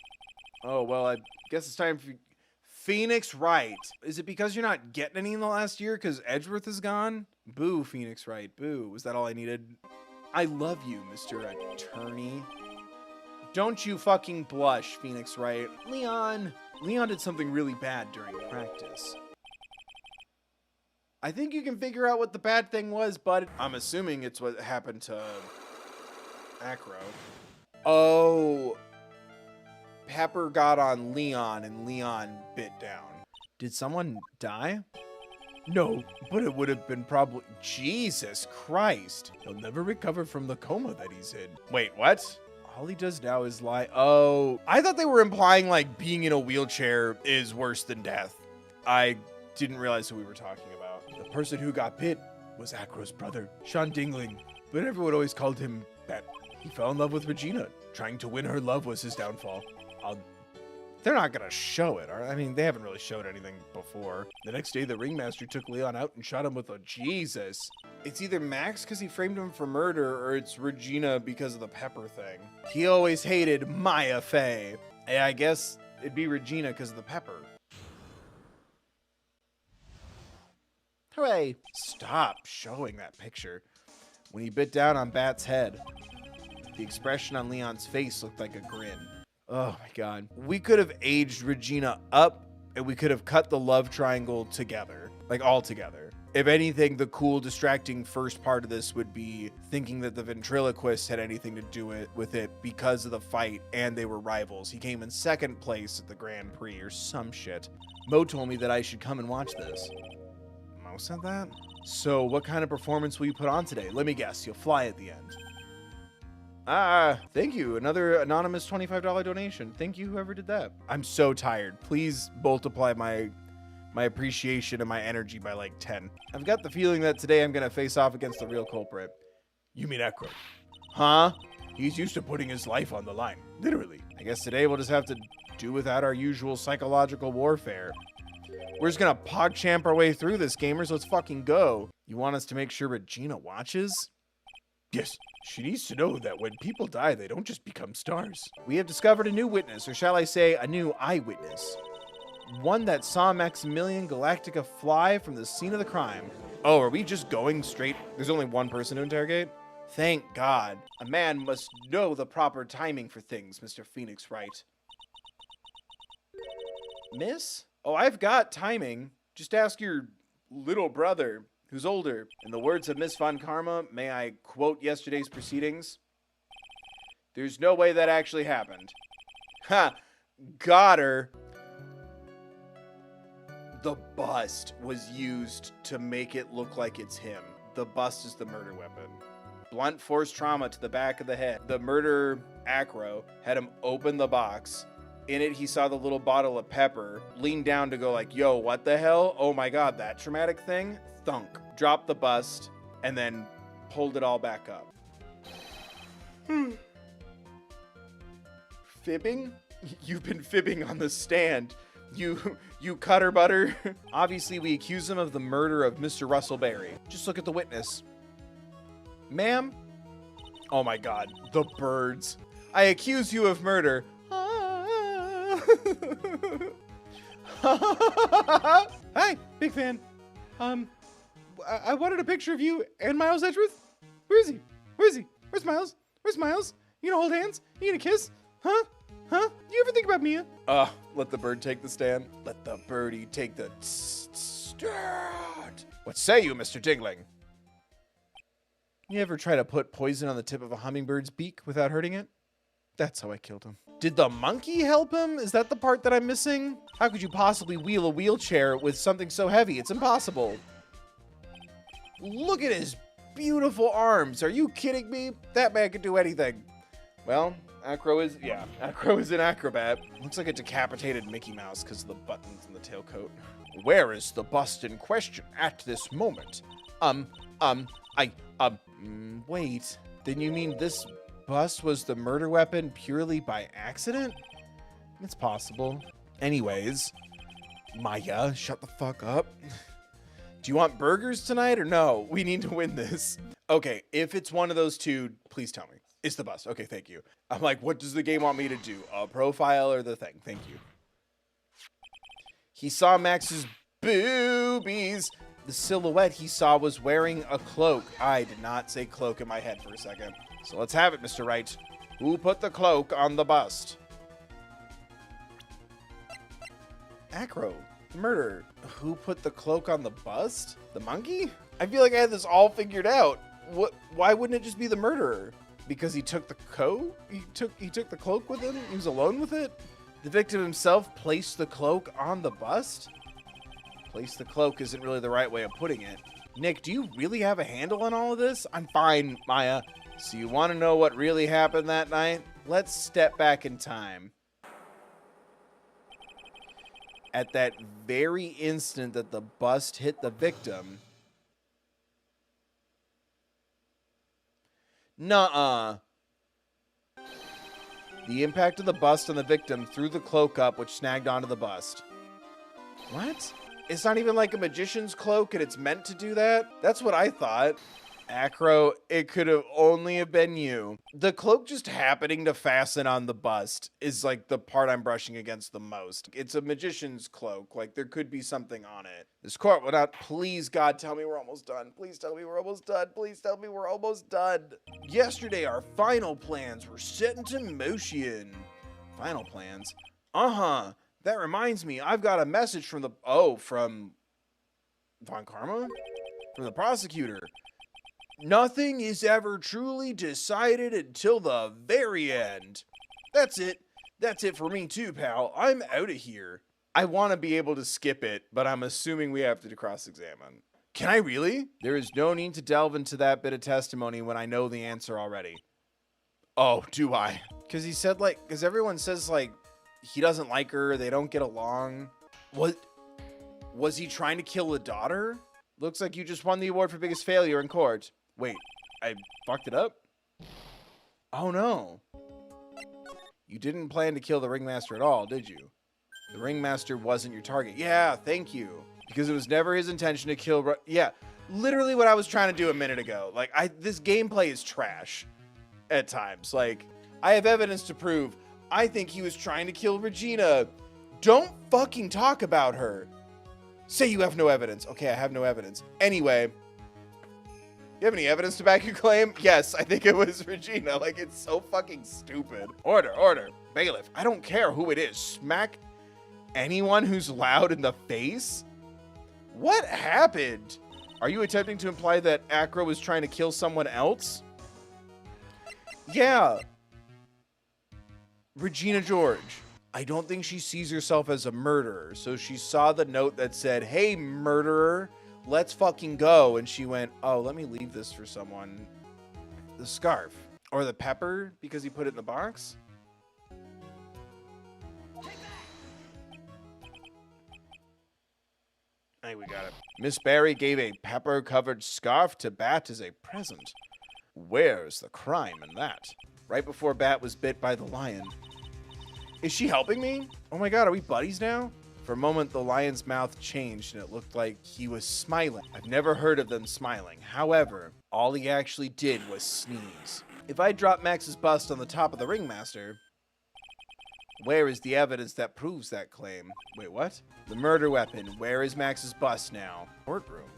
Oh, well, I guess it's time for Phoenix Wright. Is it because you're not getting any in the last year because Edgeworth is gone? Boo, Phoenix Wright. Boo. Was that all I needed? I love you, Mr. Attorney. Don't you fucking blush, Phoenix Wright. Leon did something really bad during practice. I think you can figure out what the bad thing was, bud. I'm assuming it's what happened to Acro. Oh, Pepper got on Leon and Leon bit down. Did someone die? No, but it would have been probably... Jesus Christ. He'll never recover from the coma that he's in. Wait, what? All he does now is lie. Oh, I thought they were implying like being in a wheelchair is worse than death. I didn't realize who we were talking about. The person who got bit was Acro's brother, Sean Dingling, but everyone always called him Bet. He fell in love with Regina. Trying to win her love was his downfall. They're not gonna show it. I mean, they haven't really showed anything before. The next day, the ringmaster took Leon out and shot him with a... Jesus. It's either Max because he framed him for murder, or it's Regina because of the Pepper thing. He always hated Maya Fey. Hey, I guess it'd be Regina because of the Pepper. Hooray. Stop showing that picture. When he bit down on Bat's head, the expression on Leon's face looked like a grin. Oh my god. We could have aged Regina up and we could have cut the love triangle together. Like all together. If anything, the cool, distracting first part of this would be thinking that the ventriloquist had anything to do with it because of the fight and they were rivals. He came in second place at the Grand Prix or some shit. Mo told me that I should come and watch this. Mo said that? So what kind of performance will you put on today? Let me guess, you'll fly at the end. Thank you. Another anonymous $25 donation. Thank you, whoever did that. I'm so tired. Please multiply my appreciation and my energy by like 10. I've got the feeling that today I'm gonna face off against the real culprit. You mean Acro? Huh? He's used to putting his life on the line. Literally. I guess today we'll just have to do without our usual psychological warfare. We're just gonna PogChamp our way through this, gamers. Let's fucking go. You want us to make sure Regina watches? Yes, she needs to know that when people die, they don't just become stars. We have discovered a new witness, or shall I say, a new eyewitness. One that saw Maximilian Galactica fly from the scene of the crime. Oh, are we just going straight? There's only one person to interrogate? Thank God. A man must know the proper timing for things, Mr. Phoenix Wright. Miss? Oh, I've got timing. Just ask your little brother, who's older. In the words of Miss Von Karma, may I quote yesterday's proceedings? There's no way that actually happened. Ha! Got her. The bust was used to make it look like it's him. The bust is the murder weapon. Blunt force trauma to the back of the head. The murderer, Acro, had him open the box. In it, he saw the little bottle of pepper, leaned down to go like, yo, what the hell? Oh my God, that traumatic thing? Thunk. Dropped the bust, and then pulled it all back up. Fibbing? You've been fibbing on the stand. You cutter butter. Obviously, we accuse him of the murder of Mr. Russell Berry. Just look at the witness. Ma'am? Oh my God, the birds. I accuse you of murder. Hi, big fan. I wanted a picture of you and Miles Edgeworth. Where is he? Where is he? Where's Miles? Where's Miles? You gonna hold hands? You gonna kiss? Huh? Huh? You ever think about Mia? Let the bird take the stand. Let the birdie take the stand. What say you, Mr. Dingling? You ever try to put poison on the tip of a hummingbird's beak without hurting it? That's how I killed him. Did the monkey help him? Is that the part that I'm missing? How could you possibly wheel a wheelchair with something so heavy? It's impossible. Look at his beautiful arms. Are you kidding me? That man could do anything. Well, Acro is an acrobat. Looks like a decapitated Mickey Mouse because of the buttons in the tailcoat. Where is the bust in question at this moment? Wait. Then you mean this bust was the murder weapon purely by accident? It's possible. Anyways, Maya, shut the fuck up. Do you want burgers tonight or no? We need to win this. Okay, if it's one of those two, please tell me. It's the bust. Okay, thank you. I'm like, what does the game want me to do? A profile or the thing? Thank you. He saw Max's boobies. The silhouette he saw was wearing a cloak. I did not say cloak in my head for a second. So let's have it, Mr. Wright. Who put the cloak on the bust? Acro, the murderer. Who put the cloak on the bust? The monkey? I feel like I had this all figured out. What? Why wouldn't it just be the murderer? Because he took the coat? He took the cloak with him? He was alone with it? The victim himself placed the cloak on the bust? Place the cloak isn't really the right way of putting it. Nick, do you really have a handle on all of this? I'm fine, Maya. So you want to know what really happened that night? Let's step back in time. At that very instant that the bust hit the victim... Nuh-uh. The impact of the bust on the victim threw the cloak up, which snagged onto the bust. What? It's not even like a magician's cloak and it's meant to do that? That's what I thought. Acro, it could have only have been you. The cloak just happening to fasten on the bust is like the part I'm brushing against the most. It's a magician's cloak. Like there could be something on it. This court will not, please God, tell me we're almost done. Please tell me we're almost done. Please tell me we're almost done. Yesterday, our final plans were set into motion. Final plans? Uh-huh. That reminds me, I've got a message from from Von Karma? From the prosecutor. Nothing is ever truly decided until the very end. That's it. That's it for me too, pal. I'm out of here. I want to be able to skip it, but I'm assuming we have to cross-examine. Can I really? There is no need to delve into that bit of testimony when I know the answer already. Oh, do I? Because he said because everyone says he doesn't like her, they don't get along. What? Was he trying to kill the daughter? Looks like you just won the award for biggest failure in court. Wait, I fucked it up? Oh no. You didn't plan to kill the ringmaster at all, did you? The ringmaster wasn't your target. Yeah, thank you. Because it was never his intention to kill... Yeah, literally what I was trying to do a minute ago. This gameplay is trash at times. I have evidence to prove I think he was trying to kill Regina. Don't fucking talk about her. Say you have no evidence. Okay, I have no evidence. Anyway... You have any evidence to back your claim? Yes, I think it was Regina. It's so fucking stupid. Order. Bailiff, I don't care who it is. Smack anyone who's loud in the face? What happened? Are you attempting to imply that Acro was trying to kill someone else? Yeah. Regina George. I don't think she sees herself as a murderer. So she saw the note that said, hey, murderer, let's fucking go. And she went, oh, let me leave this for someone. The scarf. Or the pepper, because he put it in the box? I think we got it. Miss Barry gave a pepper-covered scarf to Bat as a present. Where's the crime in that? Right before Bat was bit by the lion. Is she helping me? Oh my god, are we buddies now? For a moment, the lion's mouth changed and it looked like he was smiling. I've never heard of them smiling. However, all he actually did was sneeze. If I drop Max's bust on the top of the ringmaster, where is the evidence that proves that claim? Wait, what? The murder weapon. Where is Max's bust now? Courtroom.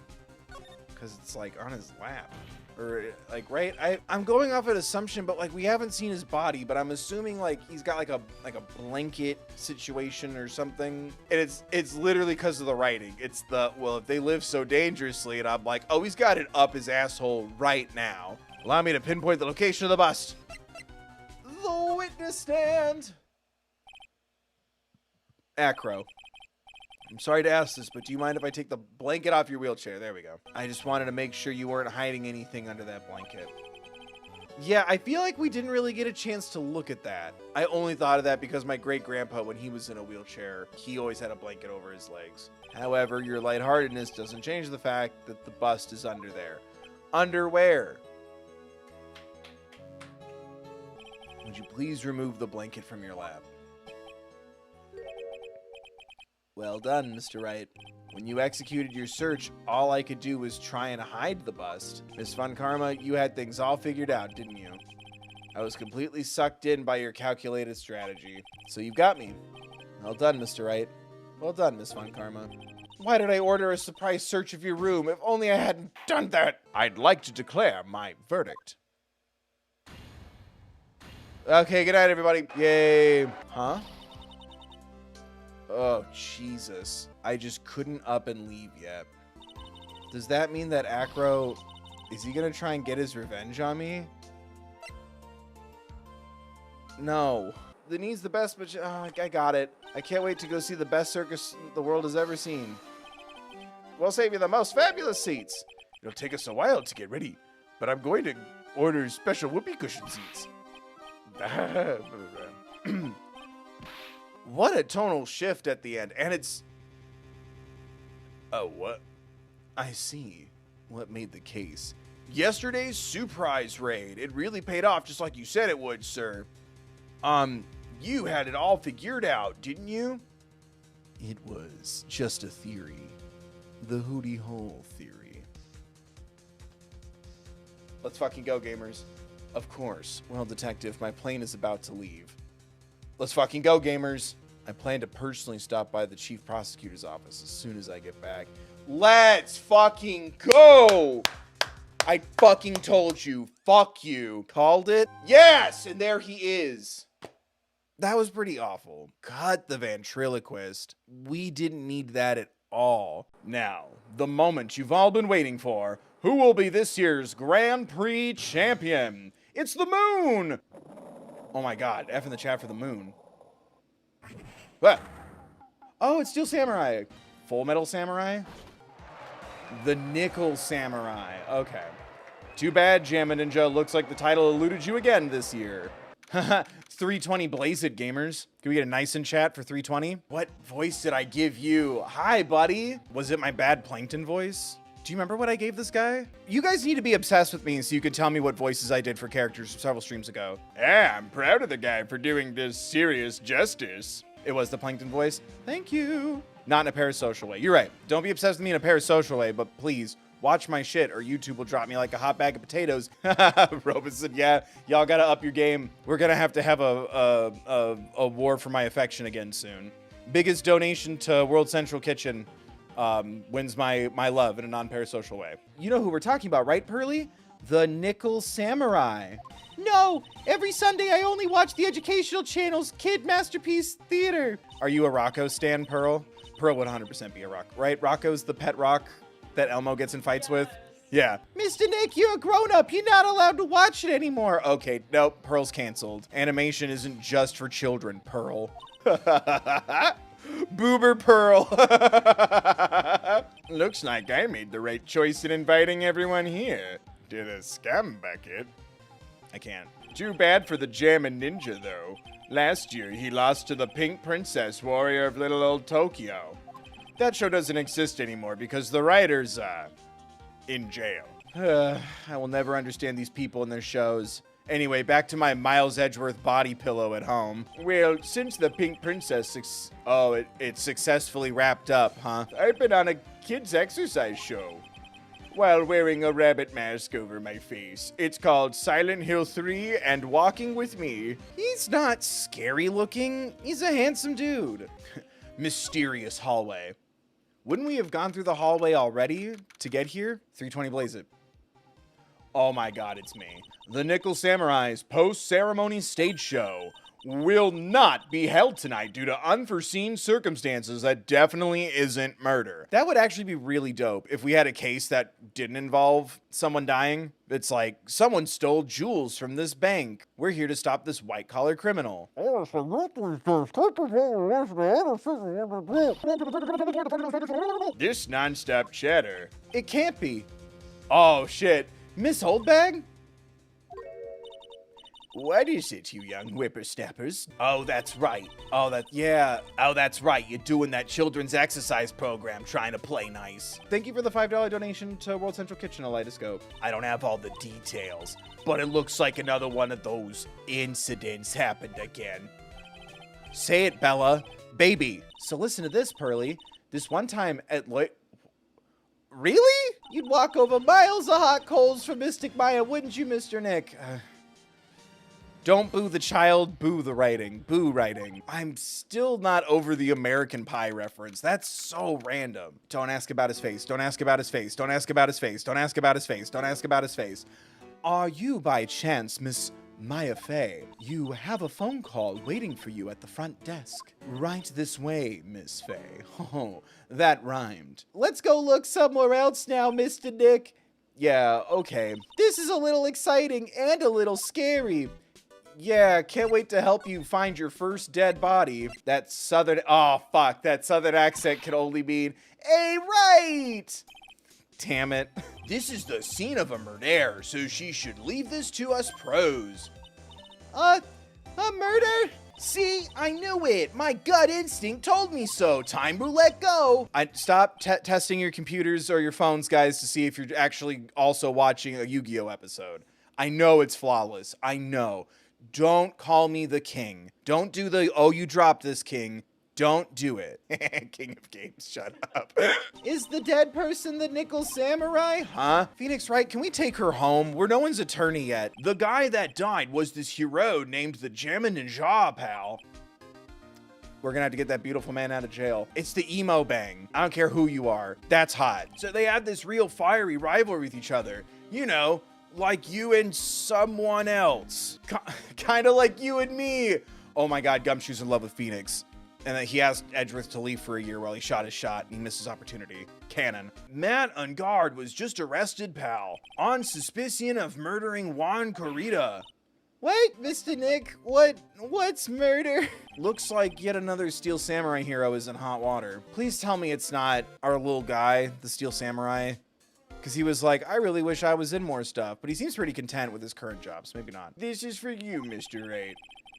Because it's like on his lap. Or like, right? I'm going off an assumption, but like we haven't seen his body, but I'm assuming like he's got like a blanket situation or something. And it's literally because of the writing. It's the, well, if they live so dangerously, and I'm like, oh, he's got it up his asshole right now. Allow me to pinpoint the location of the bust. The witness stand. Acro. I'm sorry to ask this, but do you mind if I take the blanket off your wheelchair? There we go. I just wanted to make sure you weren't hiding anything under that blanket. Yeah, I feel like we didn't really get a chance to look at that. I only thought of that because my great-grandpa, when he was in a wheelchair, he always had a blanket over his legs. However, your lightheartedness doesn't change the fact that the bust is under there. Underwear. Would you please remove the blanket from your lap? Well done, Mr. Wright. When you executed your search, all I could do was try and hide the bust. Miss Von Karma, you had things all figured out, didn't you? I was completely sucked in by your calculated strategy. So you got me. Well done, Mr. Wright. Well done, Miss Von Karma. Why did I order a surprise search of your room? If only I hadn't done that. I'd like to declare my verdict. Okay, good night, everybody. Yay. Huh? Oh, Jesus. I just couldn't up and leave yet. Does that mean that Acro... Is he gonna try and get his revenge on me? No. The needs the best, but... Oh, I got it. I can't wait to go see the best circus the world has ever seen. We'll save you the most fabulous seats. It'll take us a while to get ready, but I'm going to order special whoopee cushion seats. What a tonal shift at the end. And it's... Oh, what? I see what made the case. Yesterday's surprise raid. It really paid off just like you said it would, sir. You had it all figured out, didn't you? It was just a theory. The hootie hole theory. Let's fucking go, gamers. Of course. Well, detective, my plane is about to leave. Let's fucking go, gamers. I plan to personally stop by the chief prosecutor's office as soon as I get back. Let's fucking go! I fucking told you. Fuck you. Called it? Yes! And there he is. That was pretty awful. Cut the ventriloquist. We didn't need that at all. Now, the moment you've all been waiting for. Who will be this year's Grand Prix champion? It's the moon! Oh my god, F in the chat for the moon. What? Oh, it's Steel Samurai. Full Metal Samurai? The Nickel Samurai. Okay. Too bad, Jamma Ninja. Looks like the title eluded you again this year. Haha, 320 Blaze It, gamers. Can we get a nice in chat for 320? What voice did I give you? Hi, buddy. Was it my bad Plankton voice? Do you remember what I gave this guy? You guys need to be obsessed with me so you can tell me what voices I did for characters several streams ago. Yeah, I'm proud of the guy for doing this serious justice. It was the Plankton voice. Thank you. Not in a parasocial way. You're right. Don't be obsessed with me in a parasocial way, but please watch my shit or YouTube will drop me like a hot bag of potatoes. Robinson, yeah, y'all gotta up your game. We're gonna have a war for my affection again soon. Biggest donation to World Central Kitchen wins my love in a non-parasocial way. You know who we're talking about, right, Pearly? The Nickel Samurai. No! Every Sunday I only watch the educational channel's Kid Masterpiece Theater. Are you a Rocco stan, Pearl? Pearl would 100% be a rock, right? Rocco's the pet rock that Elmo gets in fights with? Yeah. Mr. Nick, you're a grown-up. You're not allowed to watch it anymore. Okay, nope. Pearl's canceled. Animation isn't just for children, Pearl. Boober Pearl. Looks like I made the right choice in inviting everyone here. Did a scam bucket. I can't. Too bad for the Jammin' Ninja, though. Last year, he lost to the Pink Princess, warrior of little old Tokyo. That show doesn't exist anymore because the writer's, in jail. I will never understand these people and their shows. Anyway, back to my Miles Edgeworth body pillow at home. Well, since the Pink Princess it successfully wrapped up, huh? I've been on a kids' exercise show while wearing a rabbit mask over my face. It's called Silent Hill 3 and Walking With Me. He's not scary looking. He's a handsome dude. Mysterious hallway. Wouldn't we have gone through the hallway already to get here? 320 Blaze It. Oh my god, it's me. The Nickel Samurai's post-ceremony stage show will not be held tonight due to unforeseen circumstances that definitely isn't murder. That would actually be really dope if we had a case that didn't involve someone dying. It's like, someone stole jewels from this bank. We're here to stop this white-collar criminal. This non-stop chatter. It can't be. Oh, shit. Miss Holdbag? What is it, you young whippersnappers? Oh, that's right. Oh, that's right. You're doing that children's exercise program trying to play nice. Thank you for the $5 donation to World Central Kitchen Kaleidoscope. I don't have all the details, but it looks like another one of those incidents happened again. Say it, Bella. Baby. So listen to this, Pearly. This one time at Really? You'd walk over miles of hot coals for Mystic Maya, wouldn't you, Mr. Nick? Don't boo the child, boo the writing. Boo writing. I'm still not over the American Pie reference. That's so random. Don't ask about his face. Don't ask about his face. Don't ask about his face. Don't ask about his face. Don't ask about his face. Are you, by chance, Miss Maya Fey? You have a phone call waiting for you at the front desk. Right this way, Miss Fey. Oh, that rhymed. Let's go look somewhere else now, Mr. Nick. Yeah, okay. This is a little exciting and a little scary. Yeah, can't wait to help you find your first dead body. That southern accent can only mean, hey, right! Damn it. This is the scene of a murder, so she should leave this to us pros. A murder? See, I knew it. My gut instinct told me so. Time roulette, go. Stop testing your computers or your phones, guys, to see if you're actually also watching a Yu-Gi-Oh episode. I know it's flawless. I know. Don't call me the king. Don't do the, oh, you dropped this, king. Don't do it. King of Games, shut up. Is the dead person the Nickel Samurai? Huh? Phoenix Wright, can we take her home? We're no one's attorney yet. The guy that died was this hero named the Jammin' Ninja, pal. We're gonna have to get that beautiful man out of jail. It's the emo bang. I don't care who you are. That's hot. So they had this real fiery rivalry with each other. You know, like you and someone else. Kind of like you and me. Oh my god, Gumshoe's in love with Phoenix. And then he asked Edgeworth to leave for a year while he shot his shot, and he missed his opportunity. Canon. Matt Ungard was just arrested, pal, on suspicion of murdering Juan Corrida. Wait, Mr. Nick, what's murder? Looks like yet another Steel Samurai hero is in hot water. Please tell me it's not our little guy, the Steel Samurai. Because he was like, I really wish I was in more stuff, but he seems pretty content with his current job, so maybe not. This is for you, Mr. Wright.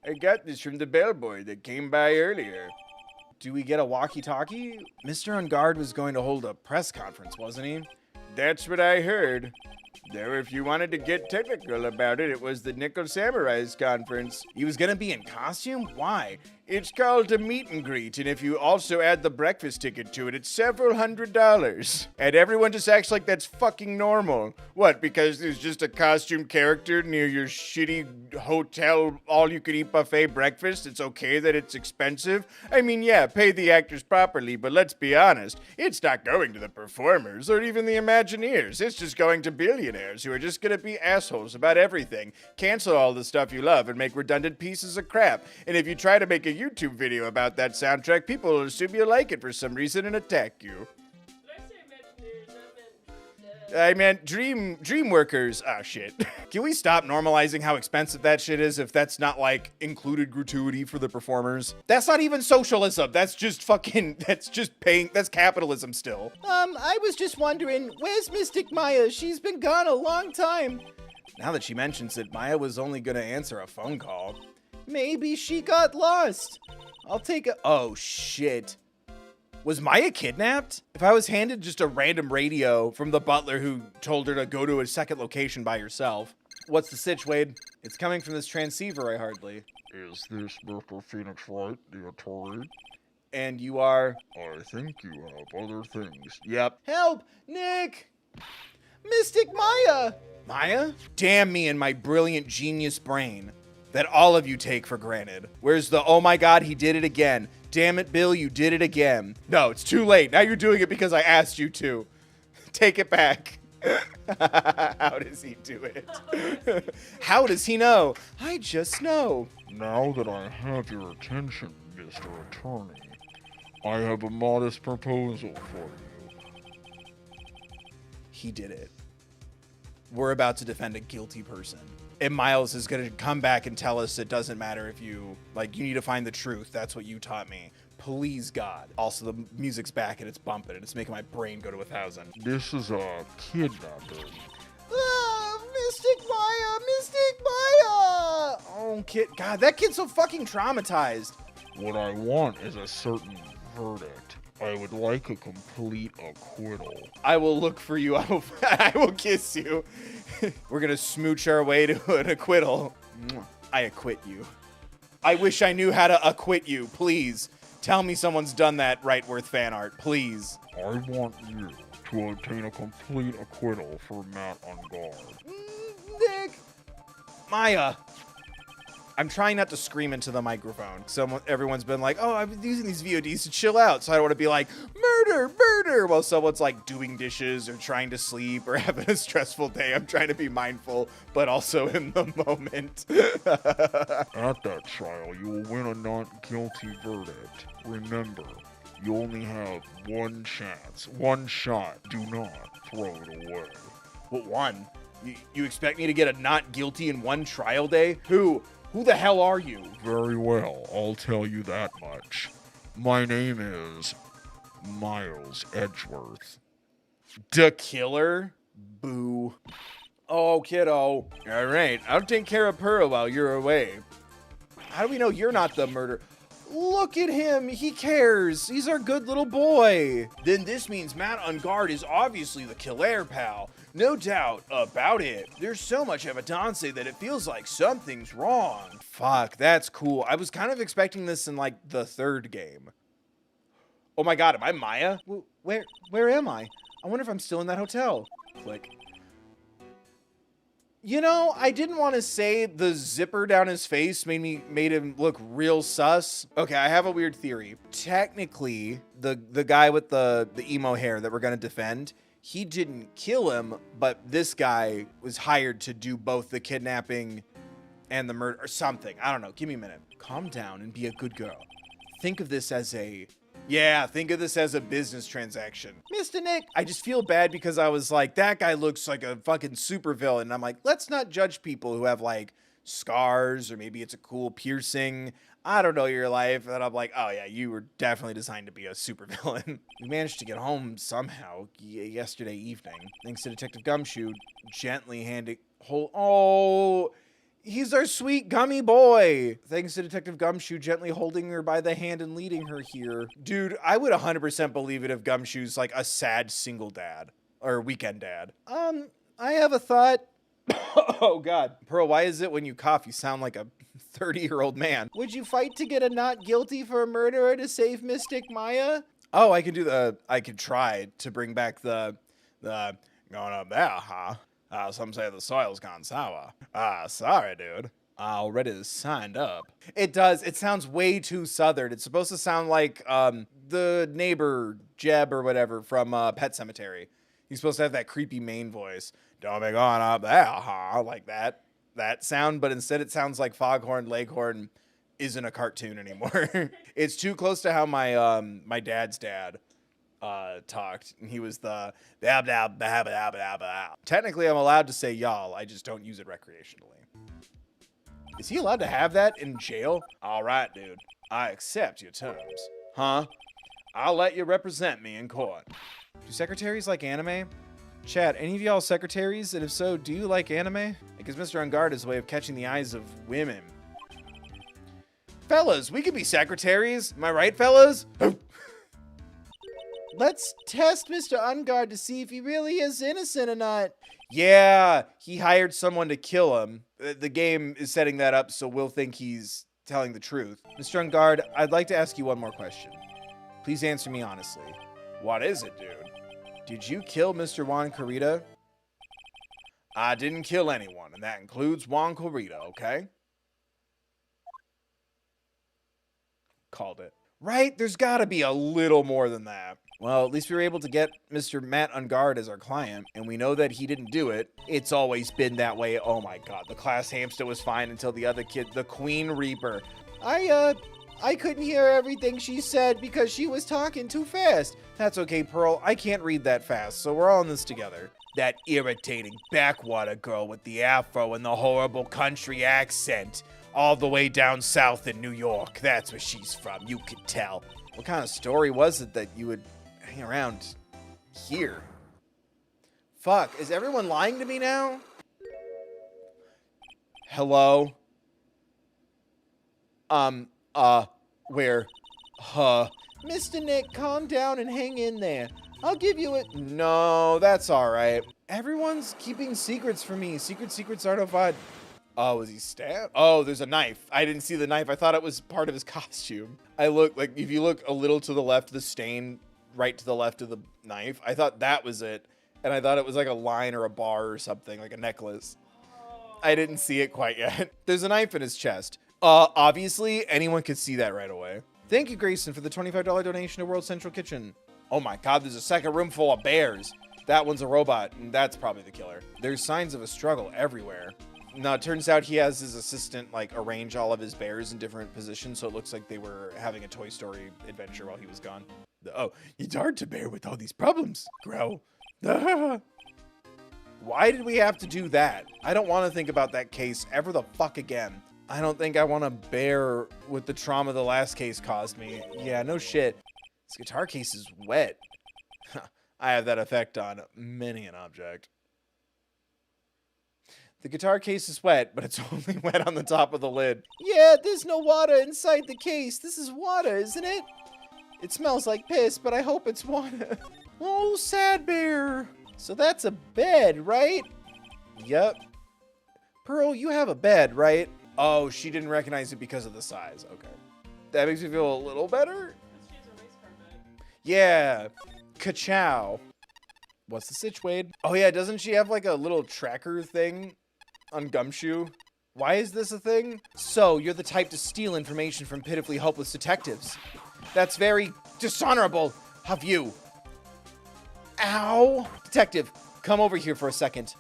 I got this from the bellboy that came by earlier. Do we get a walkie-talkie? Mr. Ungard was going to hold a press conference, wasn't he? That's what I heard. Though if you wanted to get technical about it, it was the Nickel Samurai's conference. He was gonna be in costume? Why? It's called a meet and greet, and if you also add the breakfast ticket to it, it's several $100s. And everyone just acts like that's fucking normal. What, because there's just a costume character near your shitty hotel all-you-can-eat buffet breakfast? It's okay that it's expensive? I mean, yeah, pay the actors properly, but let's be honest, it's not going to the performers or even the Imagineers. It's just going to billionaires who are just gonna be assholes about everything, cancel all the stuff you love, and make redundant pieces of crap. And if you try to make a YouTube video about that soundtrack, people will assume you like it for some reason and attack you. Did I say Imagineers? I meant I meant dream workers. Ah, shit. Can we stop normalizing how expensive that shit is if that's not like included gratuity for the performers? That's not even socialism. That's just paying. That's capitalism still. I was just wondering, where's Mystic Maya? She's been gone a long time. Now that she mentions it, Maya was only gonna answer a phone call. Maybe she got lost. I'll take a... Oh, shit. Was Maya kidnapped? If I was handed just a random radio from the butler who told her to go to a second location by herself. What's the sitch, Wade? It's coming from this transceiver, I hardly. Is this Mr. Phoenix Wright, the attorney? And you are... I think you have other things. Yep. Help! Nick! Mystic Maya! Maya? Damn me and my brilliant genius brain that all of you take for granted. Where's the, oh my god, he did it again. Damn it, Bill, you did it again. No, it's too late. Now you're doing it because I asked you to. Take it back. How does he do it? How does he know? I just know. Now that I have your attention, Mr. Attorney, I have a modest proposal for you. He did it. We're about to defend a guilty person. And Miles is going to come back and tell us it doesn't matter if you need to find the truth. That's what you taught me. Please, God. Also, the music's back and it's bumping and it's making my brain go to 1,000. This is a kidnapping. Ah, Mystic Maya! Mystic Maya! Oh, kid. God, that kid's so fucking traumatized. What I want is a certain verdict. I would like a complete acquittal. I will look for you. I will kiss you. We're going to smooch our way to an acquittal. I acquit you. I wish I knew how to acquit you. Please. Tell me someone's done that Wrightworth fan art. Please. I want you to obtain a complete acquittal for Matt on guard. Nick! Maya. I'm trying not to scream into the microphone. Everyone's been like, oh, I've been using these VODs to chill out. So I don't want to be like, murder, murder, while someone's like doing dishes or trying to sleep or having a stressful day. I'm trying to be mindful, but also in the moment. At that trial, you will win a not guilty verdict. Remember, you only have one chance, one shot. Do not throw it away. What one? You expect me to get a not guilty in one trial day? Who the hell are you? Very well, I'll tell you that much. My name is Miles Edgeworth. The killer? Boo. Oh, kiddo. All right, I'll take care of Pearl while you're away. How do we know you're not the murderer? Look at him. He cares. He's our good little boy. Then this means Matt on guard is obviously the killer, pal. No doubt about it. There's so much evidence that it feels like something's wrong. Fuck, that's cool. I was kind of expecting this in like the third game. Oh my god, am I Maya? Where am I? I wonder if I'm still in that hotel. Click. You know, I didn't want to say the zipper down his face made him look real sus. Okay, I have a weird theory. Technically, the guy with the emo hair that we're gonna defend, he didn't kill him, but this guy was hired to do both the kidnapping and the murder or something. I don't know. Give me a minute. Calm down and be a good girl. Think of this as a business transaction. Mr. Nick! I just feel bad because I was like, that guy looks like a fucking supervillain. And I'm like, let's not judge people who have like scars or maybe it's a cool piercing. I don't know your life. And I'm like, oh yeah, you were definitely designed to be a supervillain. We managed to get home somehow yesterday evening, thanks to Detective Gumshoe gently he's our sweet gummy boy. Thanks to Detective Gumshoe gently holding her by the hand and leading her here. Dude, I would 100% believe it if Gumshoe's like a sad single dad or weekend dad. I have a thought. Oh God. Pearl, why is it when you cough you sound like a 30-year-old man? Would you fight to get a not guilty for a murderer to save Mystic Maya? Oh, I could try to bring back the going up there, huh? Some say the soil's gone sour. Sorry, dude. I already signed up. It does. It sounds way too southern. It's supposed to sound like the neighbor, Jeb or whatever, from Pet Sematary. He's supposed to have that creepy Maine voice. Don't be going up there, huh? Like that sound, but instead it sounds like Foghorn Leghorn isn't a cartoon anymore. It's too close to how my dad's dad talked, and he was the blah, blah, blah, blah, blah, blah. Technically, I'm allowed to say y'all. I just don't use it recreationally. Is he allowed to have that in jail? All right, dude. I accept your terms. Huh? I'll let you represent me in court. Do secretaries like anime? Chat, any of y'all secretaries? And if so, do you like anime? Because Mr. Ungard is a way of catching the eyes of women. Fellas, we could be secretaries. Am I right, fellas? Let's test Mr. Ungard to see if he really is innocent or not. Yeah, he hired someone to kill him. The game is setting that up so we'll think he's telling the truth. Mr. Ungard, I'd like to ask you one more question. Please answer me honestly. What is it, dude? Did you kill Mr. Juan Corrida? I didn't kill anyone, and that includes Juan Corrida, okay? Called it. Right? There's gotta be a little more than that. Well, at least we were able to get Mr. Matt Ungard as our client, and we know that he didn't do it. It's always been that way. Oh my god, the class hamster was fine until the other kid, the Queen Reaper. I couldn't hear everything she said because she was talking too fast. That's okay, Pearl. I can't read that fast, so we're all in this together. That irritating backwater girl with the afro and the horrible country accent. All the way down south in New York. That's where she's from. You could tell. What kind of story was it that you would hang around here? Fuck, is everyone lying to me now? Hello? Where? Mr. Nick, calm down and hang in there. I'll give you it. No, that's alright. Everyone's keeping secrets from me. Secrets aren't no fun. Oh, was he stabbed? Oh, there's a knife. I didn't see the knife. I thought it was part of his costume. If you look a little to the left, the stain right to the left of the knife, I thought that was it. And I thought it was like a line or a bar or something, like a necklace. I didn't see it quite yet. There's a knife in his chest. Obviously, anyone could see that right away. Thank you, Grayson, for the $25 donation to World Central Kitchen. Oh my god, there's a second room full of bears. That one's a robot, and that's probably the killer. There's signs of a struggle everywhere. No, it turns out he has his assistant, like, arrange all of his bears in different positions, so it looks like they were having a Toy Story adventure while he was gone. Oh, it's hard to bear with all these problems, Growl. Why did we have to do that? I don't want to think about that case ever the fuck again. I don't think I want to bear with the trauma the last case caused me. Yeah, no shit. This guitar case is wet. I have that effect on many an object. The guitar case is wet, but it's only wet on the top of the lid. Yeah, there's no water inside the case. This is water, isn't it? It smells like piss, but I hope it's water. Oh, sad bear. So that's a bed, right? Yep. Pearl, you have a bed, right? Oh, she didn't recognize it because of the size. Okay. That makes me feel a little better. She has a race car bed. Yeah. Ka-chow. What's the sitch, Wade? Oh yeah, doesn't she have like a little tracker thing on Gumshoe? Why is this a thing? So, you're the type to steal information from pitifully helpless detectives. That's very dishonorable of you. Ow! Detective, come over here for a second.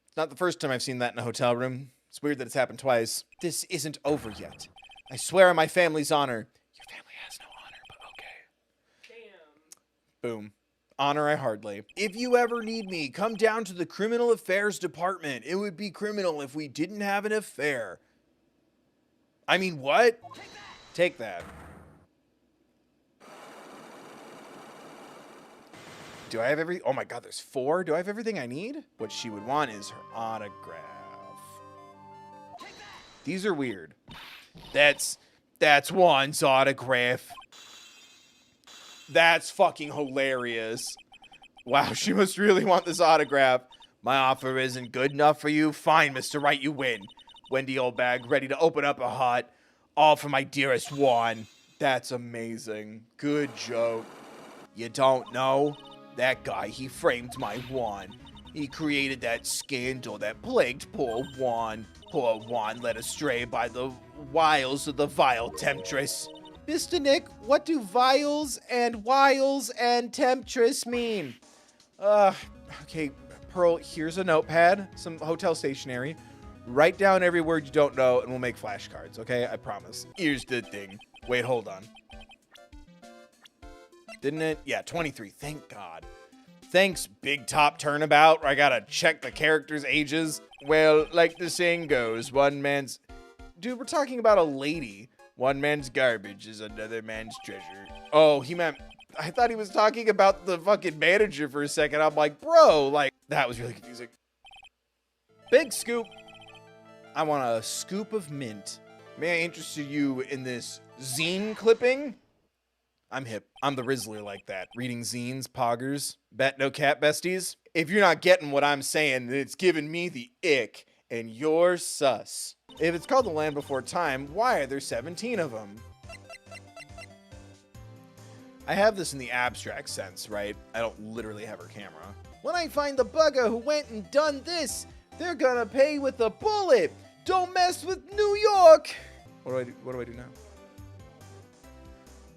It's not the first time I've seen that in a hotel room. It's weird that it's happened twice. This isn't over yet. I swear on my family's honor. Your family has no honor, but okay. Damn. Boom. Honor I hardly. If you ever need me, come down to the criminal affairs department. It would be criminal if we didn't have an affair. I mean, what? Take that. Do I have oh my god, there's 4? Do I have everything I need? What she would want is her autograph. These are weird. That's Juan's autograph. That's fucking hilarious. Wow, she must really want this autograph. My offer isn't good enough for you? Fine, Mr. Wright, you win. Wendy Oldbag, ready to open up a heart. All for my dearest Juan. That's amazing. Good joke. You don't know? That guy, he framed my Juan. He created that scandal that plagued poor Juan. Poor Juan led astray by the wiles of the vile temptress. Mr. Nick, what do vials and wiles and temptress mean? Okay, Pearl, here's a notepad, some hotel stationery. Write down every word you don't know, and we'll make flashcards, okay? I promise. Here's the thing. Wait, hold on. Didn't it? Yeah, 23. Thank God. Thanks, Big Top Turnabout. I gotta check the characters' ages. Well, like the saying goes, one man's... Dude, we're talking about a lady. One man's garbage is another man's treasure. Oh, he meant... I thought he was talking about the fucking manager for a second. I'm like, bro, like, that was really confusing. Big scoop. I want a scoop of mint. May I interest you in this zine clipping? I'm hip. I'm the Rizzler like that. Reading zines, poggers, bet no cat besties. If you're not getting what I'm saying, then it's giving me the ick, and you're sus. If it's called The Land Before Time, why are there 17 of them? I have this in the abstract sense, right? I don't literally have her camera. When I find the bugger who went and done this, they're gonna pay with a bullet. Don't mess with New York. What do I do now?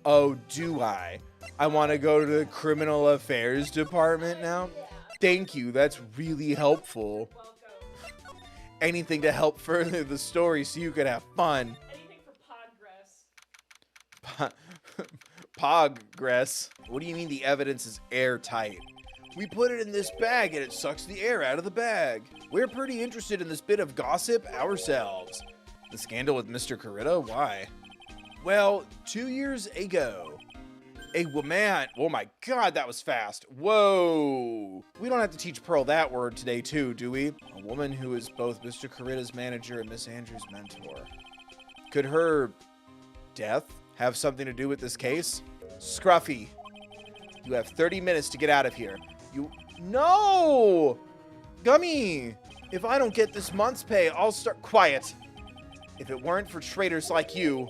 Oh, do I? I want to go to the criminal affairs department now? Thank you. That's really helpful. Welcome. Anything to help further the story so you could have fun. Anything for progress. Progress? What do you mean the evidence is airtight? We put it in this bag and it sucks the air out of the bag. We're pretty interested in this bit of gossip ourselves. The scandal with Mr. Corita? Why? Well, 2 years ago, a woman... Oh my God, that was fast. Whoa. We don't have to teach Pearl that word today too, do we? A woman who is both Mr. Corita's manager and Miss Andrews' mentor. Could her death have something to do with this case? Scruffy, you have 30 minutes to get out of here. No! Gummy! If I don't get this month's pay, I'll start... Quiet. If it weren't for traitors like you,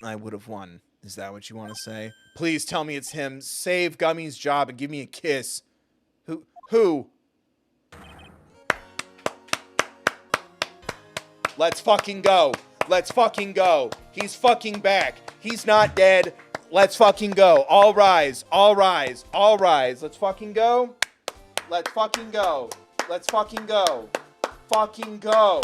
I would have won. Is that what you want to say? Please tell me it's him. Save Gummy's job and give me a kiss. Who? Let's fucking go. Let's fucking go. He's fucking back. He's not dead. Let's fucking go. All rise. All rise. All rise. Let's fucking go. Let's fucking go. Let's fucking go. Fucking go.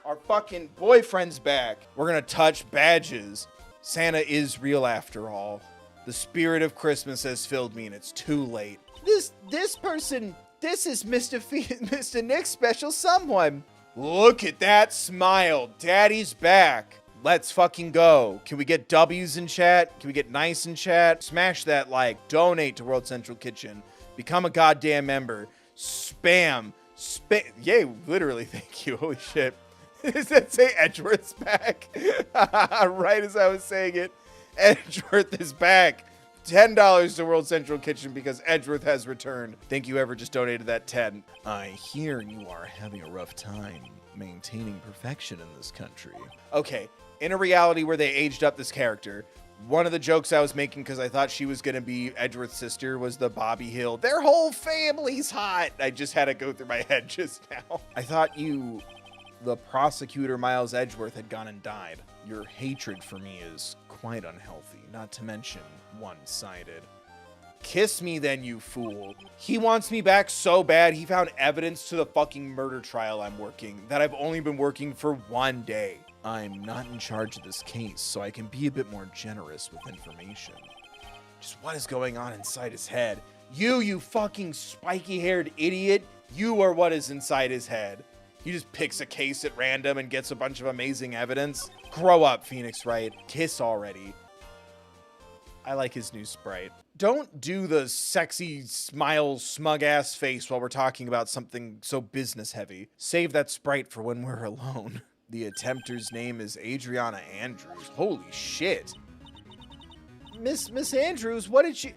Our fucking boyfriend's back. We're gonna touch badges. Santa is real after all. The spirit of Christmas has filled me and it's too late. This person, this is Mr. Nick's special someone. Look at that smile. Daddy's back. Let's fucking go. Can we get W's in chat? Can we get nice in chat? Smash that like. Donate to World Central Kitchen. Become a goddamn member. Spam. Yay, literally, thank you. Holy shit. Does that say Edgeworth's back? Right as I was saying it. Edgeworth is back. $10 to World Central Kitchen because Edgeworth has returned. Thank you, whoever just donated that 10. I hear you are having a rough time maintaining perfection in this country. Okay, in a reality where they aged up this character, one of the jokes I was making because I thought she was going to be Edgeworth's sister was the Bobby Hill. Their whole family's hot. I just had to go through my head just now. I thought the prosecutor Miles Edgeworth had gone and died. Your hatred for me is quite unhealthy, not to mention one-sided. Kiss me then, you fool. He wants me back so bad he found evidence to the fucking murder trial I'm working that I've only been working for 1 day. I'm not in charge of this case, so I can be a bit more generous with information. Just what is going on inside his head? You fucking spiky-haired idiot. You are what is inside his head. He just picks a case at random and gets a bunch of amazing evidence. Grow up, Phoenix Wright. Kiss already. I like his new sprite. Don't do the sexy smile smug ass face while we're talking about something so business heavy. Save that sprite for when we're alone. The attempter's name is Adriana Andrews. Holy shit. Miss Andrews, what did she...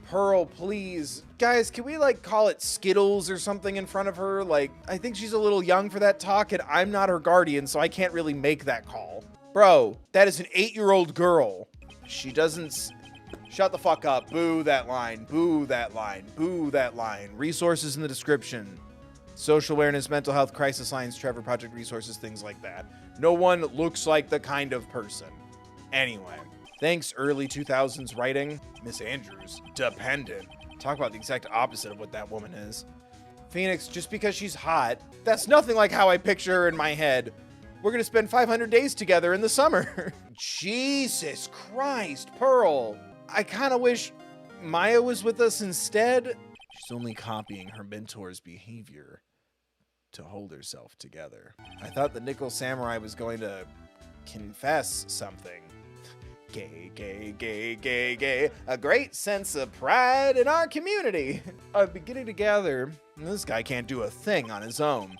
Pearl, please. Guys, can we, like, call it Skittles or something in front of her? Like, I think she's a little young for that talk, and I'm not her guardian, so I can't really make that call. Bro, that is an 8-year-old girl. She doesn't... Shut the fuck up. Boo that line. Boo that line. Boo that line. Resources in the description. Social awareness, mental health, crisis lines, Trevor Project resources, things like that. No one looks like the kind of person. Anyway. Thanks, early 2000s writing. Miss Andrews, dependent. Talk about the exact opposite of what that woman is. Phoenix, just because she's hot, that's nothing like how I picture her in my head. We're gonna spend 500 days together in the summer. Jesus Christ, Pearl. I kind of wish Maya was with us instead. She's only copying her mentor's behavior to hold herself together. I thought the Nickel Samurai was going to confess something. Gay, gay, gay, gay, gay. A great sense of pride in our community. I'm beginning to gather this guy can't do a thing on his own.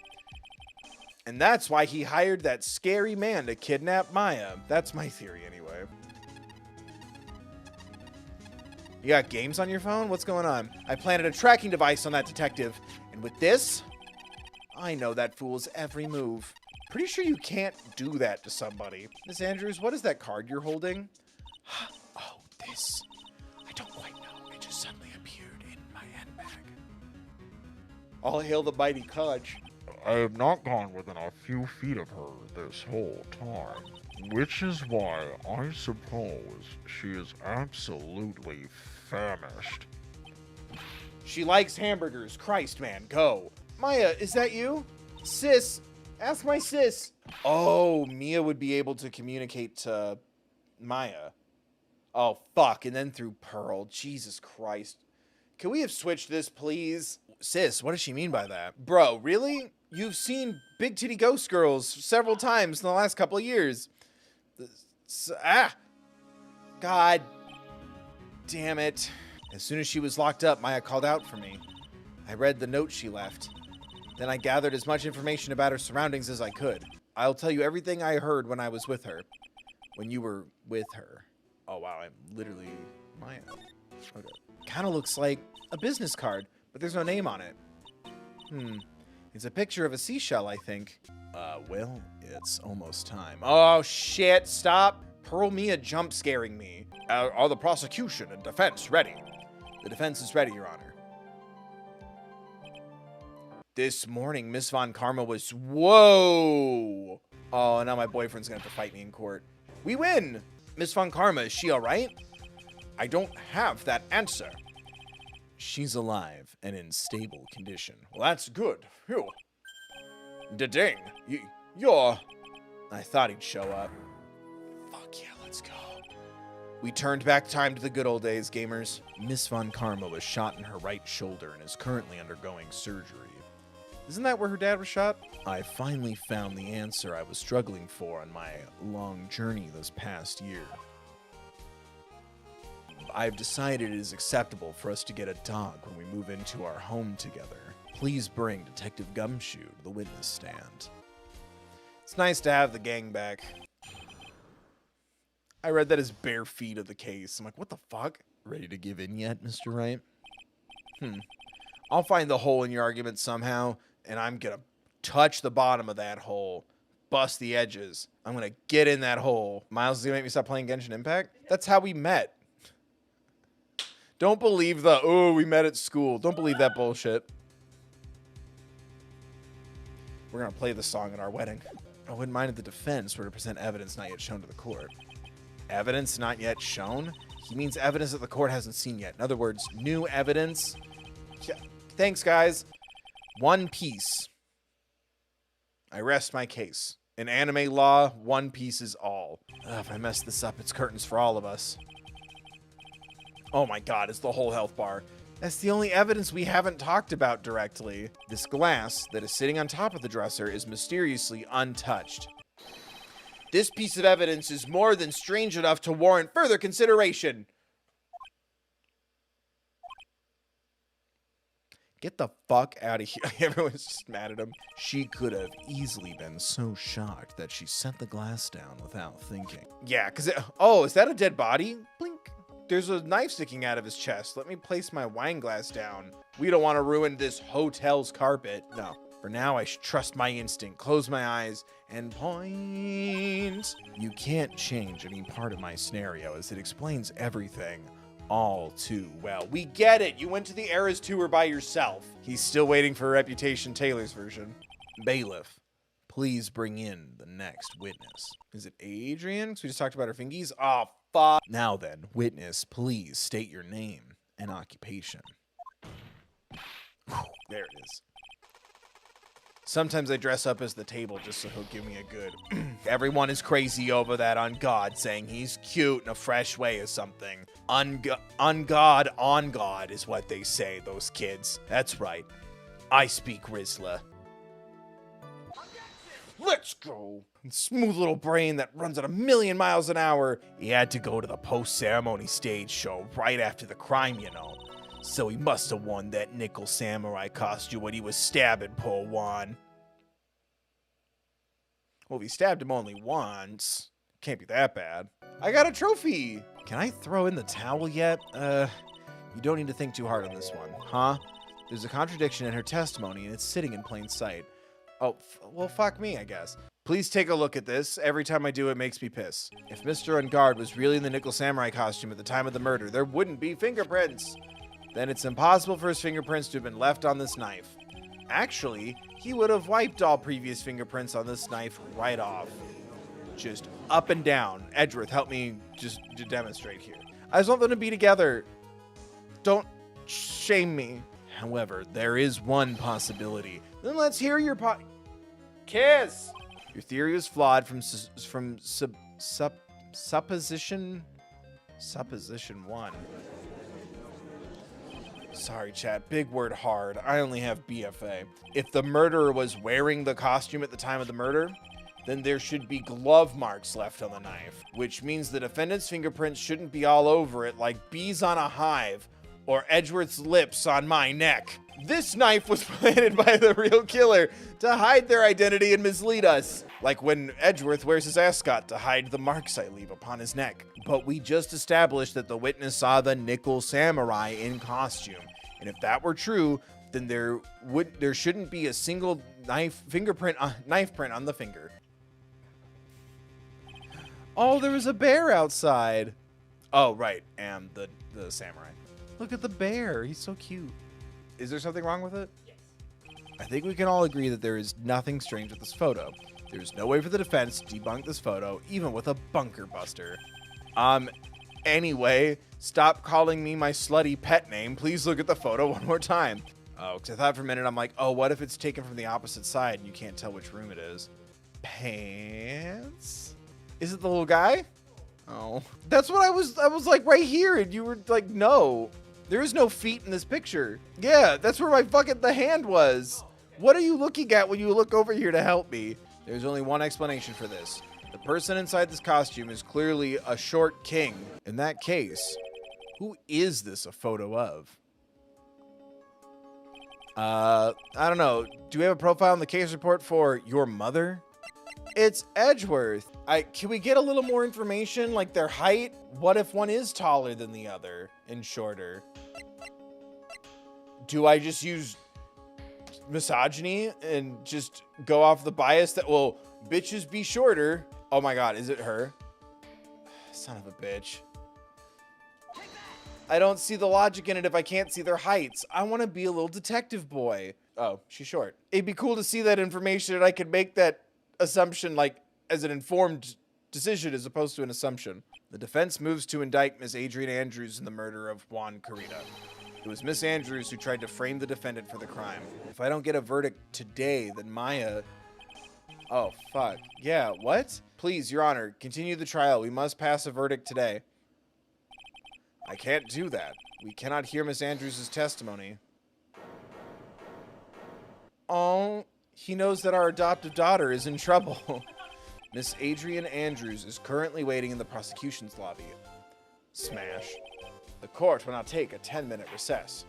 And that's why he hired that scary man to kidnap Maya. That's my theory anyway. You got games on your phone? What's going on? I planted a tracking device on that detective. And with this, I know that fool's every move. Pretty sure you can't do that to somebody. Miss Andrews, what is that card you're holding? Oh, this. I don't quite know. It just suddenly appeared in my handbag. All hail the mighty Conch. I have not gone within a few feet of her this whole time, which is why I suppose she is absolutely famished. She likes hamburgers. Christ, man, go. Maya, is that you? Sis, ask my sis. Oh, Mia would be able to communicate to Maya. Oh, fuck, and then through Pearl. Jesus Christ. Can we have switched this, please? Sis, what does she mean by that? Bro, really? You've seen big titty ghost girls several times in the last couple of years. God damn it. As soon as she was locked up, Maya called out for me. I read the note she left. Then I gathered as much information about her surroundings as I could. I'll tell you everything I heard when I was with her. When you were with her. Oh, wow, I'm literally Maya. Okay. Kind of looks like a business card, but there's no name on it. It's a picture of a seashell, I think. Well, it's almost time. Oh, shit, stop. Pearl Mia jump scaring me. Are the prosecution and defense ready? The defense is ready, Your Honor. This morning, Miss Von Karma was... Whoa! Oh, now my boyfriend's gonna have to fight me in court. We win! Miss Von Karma, is she alright? I don't have that answer. She's alive and in stable condition. Well, that's good. Phew. Da-ding. You're... I thought he'd show up. Fuck yeah, let's go. We turned back time to the good old days, gamers. Miss Von Karma was shot in her right shoulder and is currently undergoing surgery. Isn't that where her dad was shot? I finally found the answer I was struggling for on my long journey this past year. I've decided it is acceptable for us to get a dog when we move into our home together. Please bring Detective Gumshoe to the witness stand. It's nice to have the gang back. I read that as bare feet of the case. I'm like, what the fuck? Ready to give in yet, Mr. Wright? I'll find the hole in your argument somehow, and I'm gonna touch the bottom of that hole. Bust the edges. I'm gonna get in that hole. Miles is gonna make me stop playing Genshin Impact? That's how we met. Don't believe the, oh, we met at school. Don't believe that bullshit. We're gonna play the song at our wedding. I wouldn't mind if the defense were to present evidence not yet shown to the court. Evidence not yet shown? He means evidence that the court hasn't seen yet. In other words, new evidence. Yeah. Thanks, guys. One Piece. I rest my case. In anime law, One Piece is all. If I mess this up, it's curtains for all of us. Oh my god, it's the whole health bar. That's the only evidence we haven't talked about directly. This glass that is sitting on top of the dresser is mysteriously untouched. This piece of evidence is more than strange enough to warrant further consideration. Get the fuck out of here. Everyone's just mad at him. She could have easily been so shocked that she set the glass down without thinking. Yeah, because oh, is that a dead body? Blink. There's a knife sticking out of his chest. Let me place my wine glass down. We don't want to ruin this hotel's carpet. No. For now, I should trust my instinct. Close my eyes and point. You can't change any part of my scenario as it explains everything all too well. We get it. You went to the Eras tour by yourself. He's still waiting for Reputation Taylor's version. Bailiff, please bring in the next witness. Is it Adrian? Because we just talked about her fingies. Oh, fuck. Now then, witness, please state your name and occupation. Whew, there it is. Sometimes I dress up as the table just so he'll give me a good. Everyone is crazy over that on God, saying he's cute in a fresh way or something. On God is what they say, those kids. That's right. I speak Rizla. Let's go. Smooth little brain that runs at 1,000,000 miles an hour. He had to go to the post-ceremony stage show right after the crime, you know. So he must have worn that nickel samurai costume when he was stabbing poor Juan. Well, if he stabbed him only once, can't be that bad. I got a trophy. Can I throw in the towel yet? You don't need to think too hard on this one, huh? There's a contradiction in her testimony, and it's sitting in plain sight. Oh, well, fuck me, I guess. Please take a look at this. Every time I do, it makes me piss. If Mr. Ungard was really in the nickel samurai costume at the time of the murder, there wouldn't be fingerprints. Then it's impossible for his fingerprints to have been left on this knife. Actually, he would have wiped all previous fingerprints on this knife right off. Just up and down. Edgeworth, help me just to demonstrate here. I just want them to be together. Don't shame me. However, there is one possibility. Then let's hear your Kiss! Your theory was flawed from supposition 1. Sorry, chat. Big word hard. I only have BFA. If the murderer was wearing the costume at the time of the murder, then there should be glove marks left on the knife, which means the defendant's fingerprints shouldn't be all over it like bees on a hive or Edgeworth's lips on my neck. This knife was planted by the real killer to hide their identity and mislead us, like when Edgeworth wears his ascot to hide the marks I leave upon his neck. But we just established that the witness saw the nickel samurai in costume, and if that were true, then there shouldn't be a single knife print on the finger. Oh, there was a bear outside. Oh, right, and the samurai. Look at the bear. He's so cute. Is there something wrong with it? Yes. I think we can all agree that there is nothing strange with this photo. There's no way for the defense to debunk this photo, even with a bunker buster. Anyway, stop calling me my slutty pet name. Please look at the photo one more time. Oh, because I thought for a minute, I'm like, oh, what if it's taken from the opposite side and you can't tell which room it is? Pants? Is it the little guy? Oh. That's what I was like right here, and you were like, no. There is no feet in this picture. Yeah, that's where the hand was. What are you looking at when you look over here to help me? There's only one explanation for this. The person inside this costume is clearly a short king. In that case, who is this a photo of? I don't know. Do we have a profile in the case report for your mother? It's Edgeworth. Can we get a little more information, like their height? What if one is taller than the other and shorter? Do I just use misogyny and just go off the bias that, well, bitches be shorter? Oh my god, is it her? Son of a bitch. I don't see the logic in it if I can't see their heights. I want to be a little detective boy. Oh, she's short. It'd be cool to see that information and I could make that assumption like as an informed decision as opposed to an assumption. The defense moves to indict Miss Adrian Andrews in the murder of Juan Carita. It was Miss Andrews who tried to frame the defendant for the crime. If I don't get a verdict today, then Maya... Oh, fuck. Yeah, what? Please, Your Honor, continue the trial. We must pass a verdict today. I can't do that. We cannot hear Miss Andrews' testimony. Oh, he knows that our adoptive daughter is in trouble. Miss Adrian Andrews is currently waiting in the prosecution's lobby. Smash. The court will now take a 10-minute recess.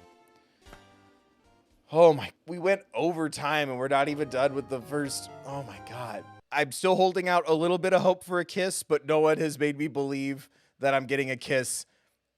Oh my, we went overtime and we're not even done with the first, oh my god. I'm still holding out a little bit of hope for a kiss, but no one has made me believe that I'm getting a kiss.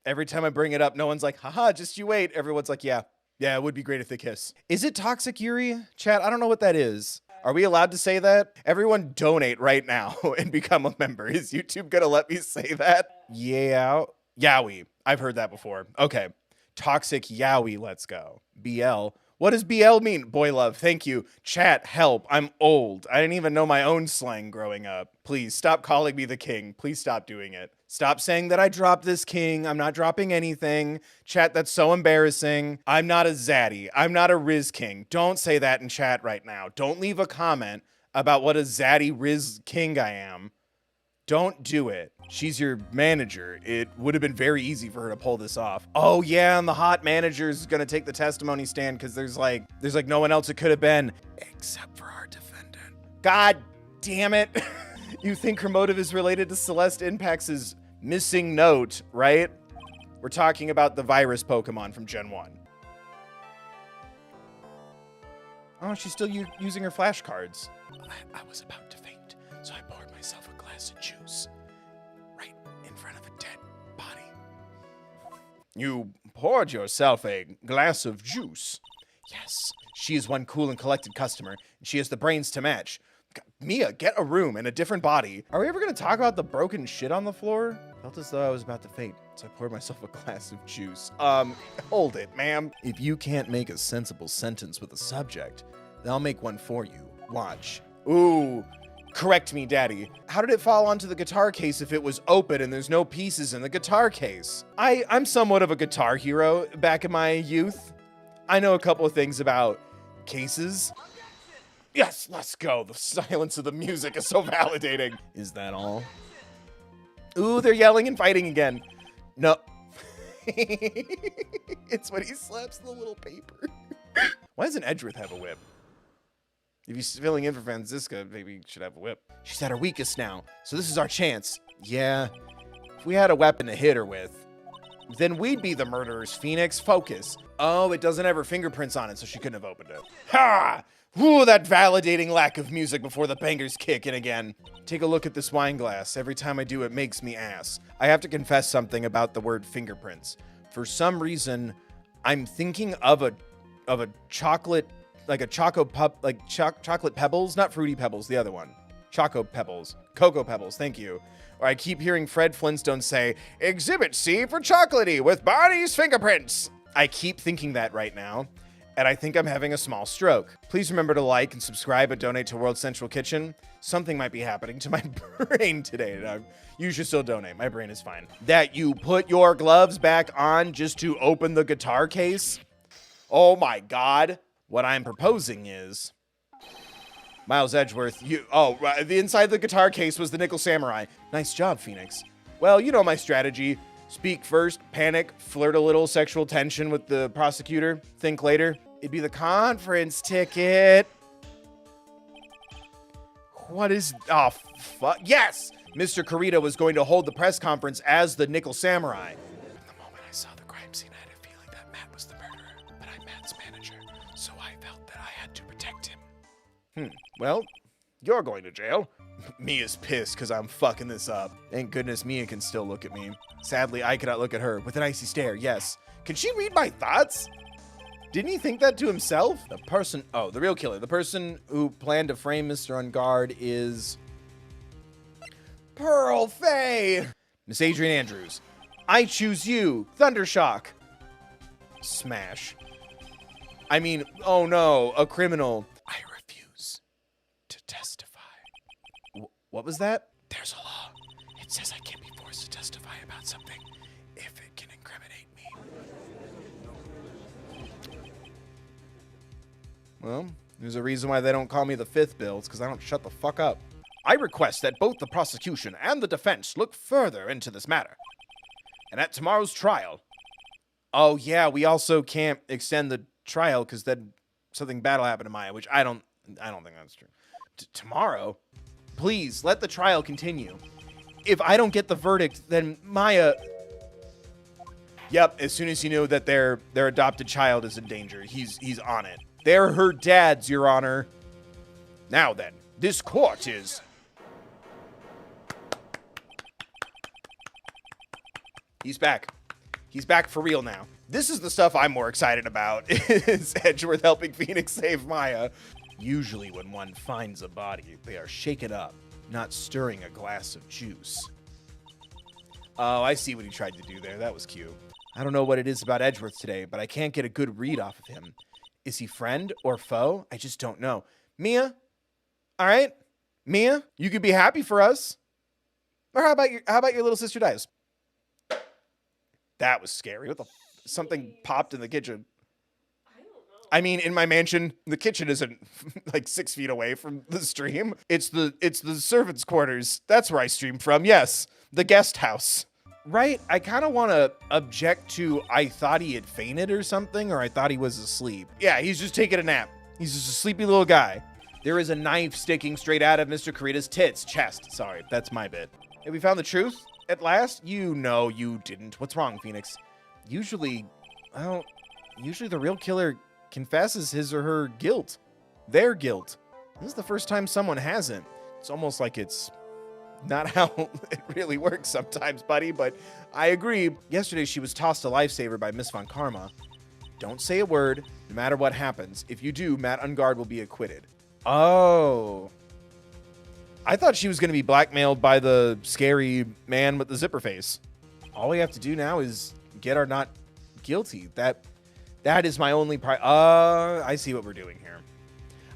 Every time I bring it up, no one's like, haha, just you wait. Everyone's like, yeah, it would be great if they kiss. Is it toxic, Yuri? Chat, I don't know what that is. Are we allowed to say that? Everyone donate right now and become a member. Is YouTube gonna let me say that? Yeah. Yowie. I've heard that before. Okay. Toxic Yowie, let's go. BL. What does BL mean? Boy love, thank you. Chat, help. I'm old. I didn't even know my own slang growing up. Please stop calling me the king. Please stop doing it. Stop saying that I dropped this king. I'm not dropping anything. Chat, that's so embarrassing. I'm not a zaddy. I'm not a Riz king. Don't say that in chat right now. Don't leave a comment about what a zaddy Riz king I am. Don't do it. She's your manager. It would have been very easy for her to pull this off. Oh yeah, and the hot manager's gonna take the testimony stand because there's like no one else it could have been except for our defendant. God damn it. You think her motive is related to Celeste Impact's missing note, right? We're talking about the virus Pokemon from Gen 1. Oh, she's still using her flashcards. I was about to faint, so I poured myself a glass of juice right in front of a dead body. You poured yourself a glass of juice? Yes. She is one cool and collected customer, and she has the brains to match. Mia, get a room in a different body. Are we ever going to talk about the broken shit on the floor? Felt as though I was about to faint, so I poured myself a glass of juice. Hold it, ma'am. If you can't make a sensible sentence with a subject, then I'll make one for you. Watch. Ooh, correct me, daddy. How did it fall onto the guitar case if it was open and there's no pieces in the guitar case? I'm somewhat of a guitar hero back in my youth. I know a couple of things about cases. Yes, let's go. The silence of the music is so validating. Is that all? Ooh, they're yelling and fighting again. No. It's when he slaps the little paper. Why doesn't Edgeworth have a whip? If he's filling in for Franziska, maybe he should have a whip. She's at her weakest now, so this is our chance. Yeah, if we had a weapon to hit her with, then we'd be the murderer's Phoenix. Focus. Oh, it doesn't have her fingerprints on it, so she couldn't have opened it. Ha! Ooh, that validating lack of music before the bangers kick in again. Take a look at this wine glass. Every time I do, it makes me ass. I have to confess something about the word fingerprints. For some reason, I'm thinking of a chocolate, like a chocolate pebbles, not fruity pebbles, the other one. Choco pebbles, cocoa pebbles, thank you. Or I keep hearing Fred Flintstone say, Exhibit C for chocolatey with Bonnie's fingerprints. I keep thinking that right now, and I think I'm having a small stroke. Please remember to like and subscribe and donate to World Central Kitchen. Something might be happening to my brain today. You should still donate. My brain is fine. That you put your gloves back on just to open the guitar case? Oh my God. What I'm proposing is... Miles Edgeworth, the inside of the guitar case was the Nickel Samurai. Nice job, Phoenix. Well, you know my strategy. Speak first, panic, flirt a little, sexual tension with the prosecutor, think later. It'd be the conference ticket. What is... Oh, fuck. Yes! Mr. Kurita was going to hold the press conference as the Nickel Samurai. The moment I saw the crime scene, I had a feeling that Matt was the murderer, but I'm Matt's manager, so I felt that I had to protect him. Well, you're going to jail. Mia's pissed because I'm fucking this up. Thank goodness Mia can still look at me. Sadly, I cannot look at her with an icy stare, yes. Can she read my thoughts? Didn't he think that to himself? The real killer. The person who planned to frame Mr. Ungard is... Pearl Fay! Miss Adrian Andrews. I choose you, Thundershock. Smash. I mean, oh no, a criminal. I refuse to testify. What was that? There's a law. It says I can't be forced to testify about something if it can incriminate me. Well, there's a reason why they don't call me the fifth bill. It's because I don't shut the fuck up. I request that both the prosecution and the defense look further into this matter. And at tomorrow's trial... Oh, yeah, we also can't extend the trial because then something bad will happen to Maya, which I don't think that's true. Tomorrow? Please, let the trial continue. If I don't get the verdict, then Maya... Yep, as soon as you know that their adopted child is in danger, he's on it. They're her dads, Your Honor. Now then, this court is... He's back. He's back for real now. This is the stuff I'm more excited about, is Edgeworth helping Phoenix save Maya. Usually when one finds a body, they are shaken up, not stirring a glass of juice. Oh, I see what he tried to do there. That was cute. I don't know what it is about Edgeworth today, but I can't get a good read off of him. Is he friend or foe? I just don't know. Mia? All right? Mia, you could be happy for us. Or how about your little sister dies? That was scary. What the something popped in the kitchen. I don't know. I mean, in my mansion, the kitchen isn't like 6 feet away from the stream. It's the servants' quarters. That's where I stream from. Yes, the guest house. Right? I kind of want to object to I thought he had fainted or something, or I thought he was asleep. Yeah, he's just taking a nap. He's just a sleepy little guy. There is a knife sticking straight out of Mr. Kurita's chest. Sorry, that's my bit. Have we found the truth at last? You know you didn't. What's wrong, Phoenix? Usually the real killer confesses his or her guilt. Their guilt. This is the first time someone hasn't. It's almost like it's not how it really works sometimes, buddy, but I agree. Yesterday, she was tossed a lifesaver by Miss Von Karma. Don't say a word, no matter what happens. If you do, Matt Ungard will be acquitted. Oh. I thought she was going to be blackmailed by the scary man with the zipper face. All we have to do now is get our not guilty. That is my only I see what we're doing here.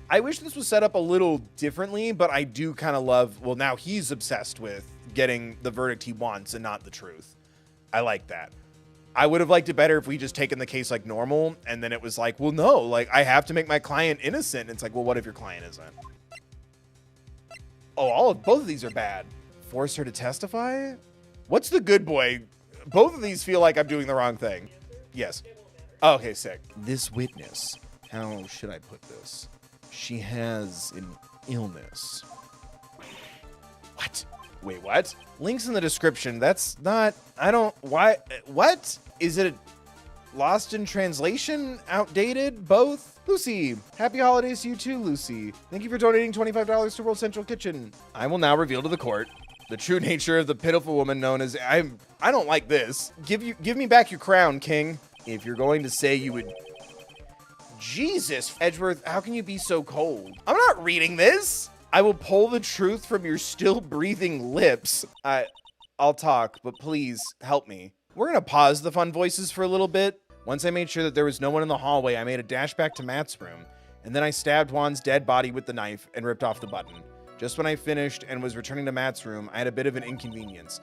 I wish this was set up a little differently, but I do kind of love, well, now he's obsessed with getting the verdict he wants and not the truth. I like that. I would have liked it better if we just taken the case like normal, and then it was like, well, no, like, I have to make my client innocent. And it's like, well, what if your client isn't? Oh, both of these are bad. Force her to testify? What's the good boy? Both of these feel like I'm doing the wrong thing. Yes. Oh, okay, sick. This witness, how should I put this? She has an illness. What? Wait, what? Links in the description. That's not, why, what? Is it lost in translation? Outdated? Both? Lucy, happy holidays to you too, Lucy. Thank you for donating $25 to World Central Kitchen. I will now reveal to the court the true nature of the pitiful woman known as, I don't like this. Give me back your crown, King. If you're going to say you would... Jesus, Edgeworth, how can you be so cold? I'm not reading this. I will pull the truth from your still breathing lips. I'll talk, but please help me. We're gonna pause the fun voices for a little bit. Once I made sure that there was no one in the hallway, I made a dash back to Matt's room, and then I stabbed Juan's dead body with the knife and ripped off the button. Just when I finished and was returning to Matt's room, I had a bit of an inconvenience,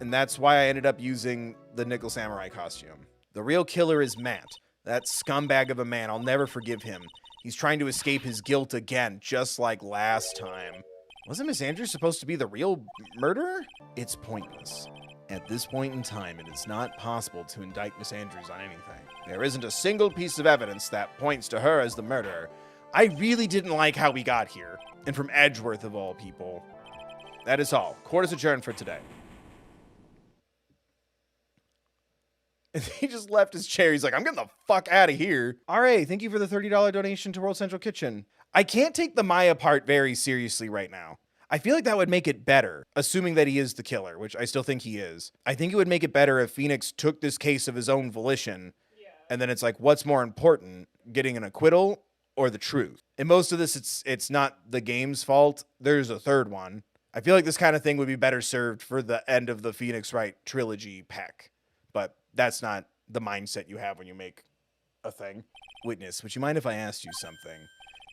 and that's why I ended up using the Nickel Samurai costume. The real killer is Matt. That scumbag of a man, I'll never forgive him. He's trying to escape his guilt again, just like last time. Wasn't Miss Andrews supposed to be the real murderer? It's pointless. At this point in time, it is not possible to indict Miss Andrews on anything. There isn't a single piece of evidence that points to her as the murderer. I really didn't like how we got here. And from Edgeworth of all people. That is all. Court is adjourned for today. And he just left his chair. He's like, I'm getting the fuck out of here. All right, thank you for the $30 donation to World Central Kitchen. I can't take the Maya part very seriously right now. I feel like that would make it better, assuming that he is the killer, which I still think he is. I think it would make it better if Phoenix took this case of his own volition, and then it's like, what's more important, getting an acquittal or the truth? In most of this, it's not the game's fault. There's a third one. I feel like this kind of thing would be better served for the end of the Phoenix Wright trilogy pack, but that's not the mindset you have when you make a thing. Witness, would you mind if I asked you something?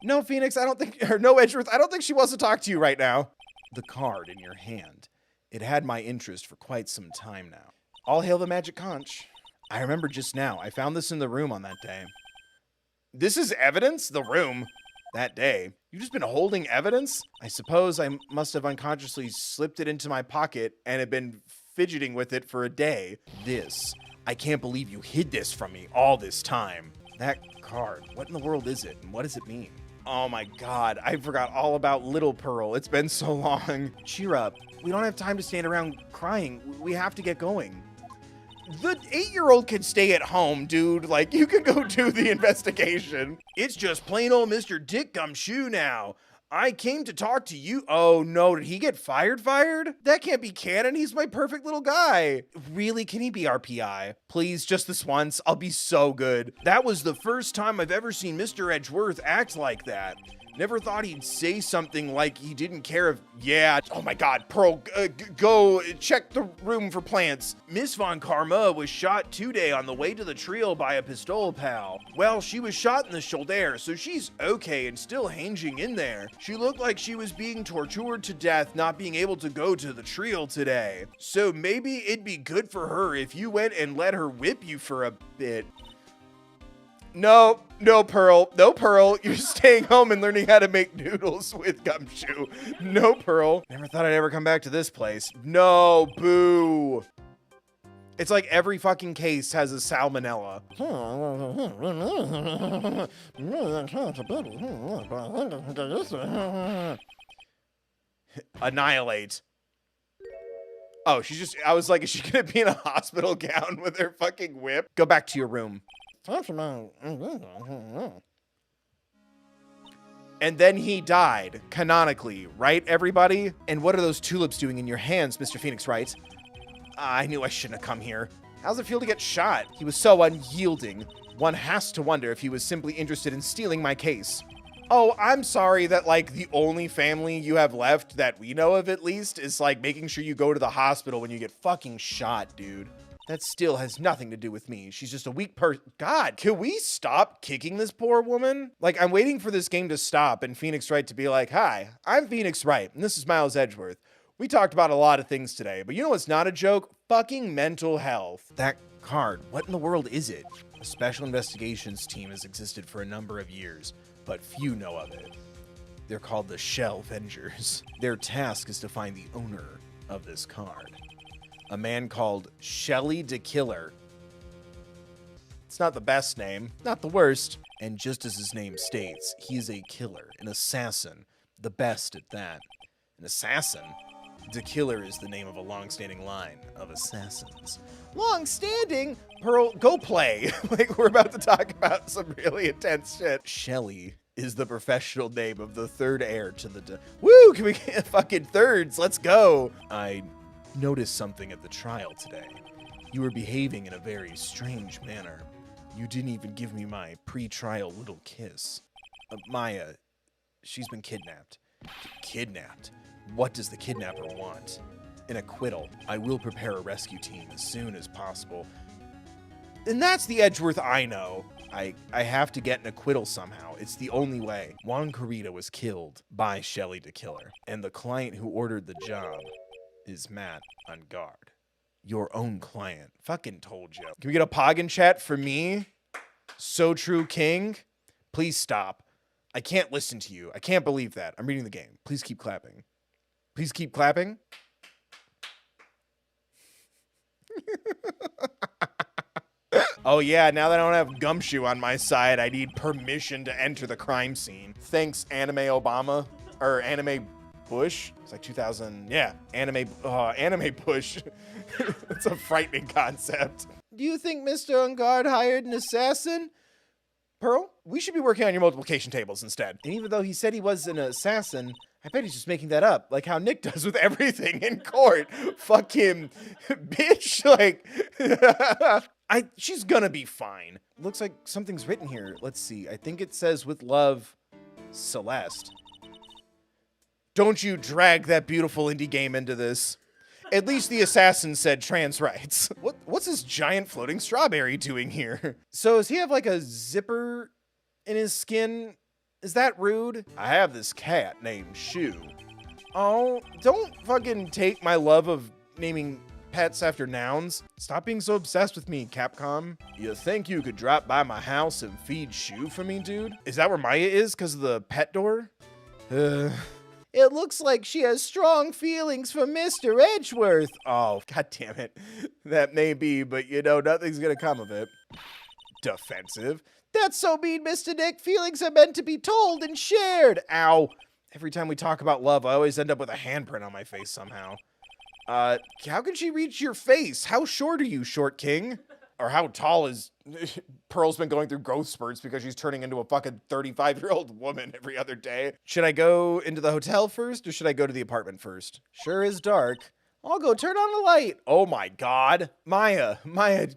No, Phoenix, no, Edgeworth, I don't think she wants to talk to you right now. The card in your hand. It had my interest for quite some time now. All hail the magic conch. I remember just now. I found this in the room on that day. This is evidence? The room? That day. You've just been holding evidence? I suppose I must have unconsciously slipped it into my pocket and had been fidgeting with it for a day. This. I can't believe you hid this from me all this time. That card. What in the world is it? And what does it mean? Oh my god. I forgot all about Little Pearl. It's been so long. Cheer up. We don't have time to stand around crying. We have to get going. The 8-year-old can stay at home, dude. Like, you can go do the investigation. It's just plain old Mr. Dick Gumshoe now. I came to talk to you. Oh no, did he get fired? That can't be canon. He's my perfect little guy. Really? Can he be our PI? Please, just this once. I'll be so good. That was the first time I've ever seen Mr. Edgeworth act like that. Never thought he'd say something like he didn't care if, yeah. Oh my God, Pearl, go check the room for plants. Miss Von Karma was shot today on the way to the trio by a pistol pal. Well, she was shot in the shoulder, so she's okay and still hanging in there. She looked like she was being tortured to death, not being able to go to the trio today. So maybe it'd be good for her if you went and let her whip you for a bit. No, Pearl. No, Pearl. You're staying home and learning how to make noodles with Gumshoe. No, Pearl. Never thought I'd ever come back to this place. No, boo. It's like every fucking case has a salmonella. Annihilate. Oh, she's just, I was like, is she gonna be in a hospital gown with her fucking whip? Go back to your room. And then he died, canonically, right, everybody? And what are those tulips doing in your hands, Mr. Phoenix Wright? I knew I shouldn't have come here. How's it feel to get shot? He was so unyielding. One has to wonder if he was simply interested in stealing my case. Oh, I'm sorry that, like, the only family you have left that we know of, at least, is, like, making sure you go to the hospital when you get fucking shot, dude. That still has nothing to do with me. She's just a weak person. God, can we stop kicking this poor woman? Like, I'm waiting for this game to stop and Phoenix Wright to be like, hi, I'm Phoenix Wright, and this is Miles Edgeworth. We talked about a lot of things today, but you know what's not a joke? Fucking mental health. That card, what in the world is it? A special investigations team has existed for a number of years, but few know of it. They're called the Shell Vengers. Their task is to find the owner of this card. A man called Shelly the Killer. It's not the best name, not the worst. And just as his name states, he is a killer, an assassin, the best at that. An assassin? The Killer is the name of a long-standing line of assassins. Long-standing? Pearl, go play. Like, we're about to talk about some really intense shit. Shelly is the professional name of the third heir to the... Woo, can we get fucking thirds? Let's go. I noticed something at the trial today. You were behaving in a very strange manner. You didn't even give me my pre-trial little kiss. Maya, she's been kidnapped. Kidnapped? What does the kidnapper want? An acquittal. I will prepare a rescue team as soon as possible. And that's the Edgeworth I know. I have to get an acquittal somehow. It's the only way. Juan Corrida was killed by Shelly the Killer, and the client who ordered the job is Matt on guard. Your own client. Fucking told you. Can we get a Poggin chat for me? So true, King. Please stop. I can't listen to you. I can't believe that. I'm reading the game. Please keep clapping. Please keep clapping. Oh yeah, now that I don't have Gumshoe on my side, I need permission to enter the crime scene. Thanks, Anime Obama. Or Anime Bush? It's like 2000, yeah. Anime Bush. It's a frightening concept. Do you think Mr. Ungard hired an assassin? Pearl, we should be working on your multiplication tables instead. And even though he said he was an assassin, I bet he's just making that up, like how Nick does with everything in court. Fuck him, bitch. Like, she's gonna be fine. Looks like something's written here. Let's see. I think it says, with love, Celeste. Don't you drag that beautiful indie game into this. At least the assassin said trans rights. What's this giant floating strawberry doing here? So does he have like a zipper in his skin? Is that rude? I have this cat named Shoe. Oh, don't fucking take my love of naming pets after nouns. Stop being so obsessed with me, Capcom. You think you could drop by my house and feed Shoe for me, dude? Is that where Maya is because of the pet door? It looks like she has strong feelings for Mr. Edgeworth. Oh, god damn it. That may be, but you know, nothing's gonna come of it. Defensive. That's so mean, Mr. Nick. Feelings are meant to be told and shared. Ow. Every time we talk about love, I always end up with a handprint on my face somehow. How can she reach your face? How short are you, Short King? Or how tall is... Pearl's been going through growth spurts because she's turning into a fucking 35-year-old woman every other day. Should I go into the hotel first, or should I go to the apartment first? Sure is dark. I'll go turn on the light. Oh my god. Maya,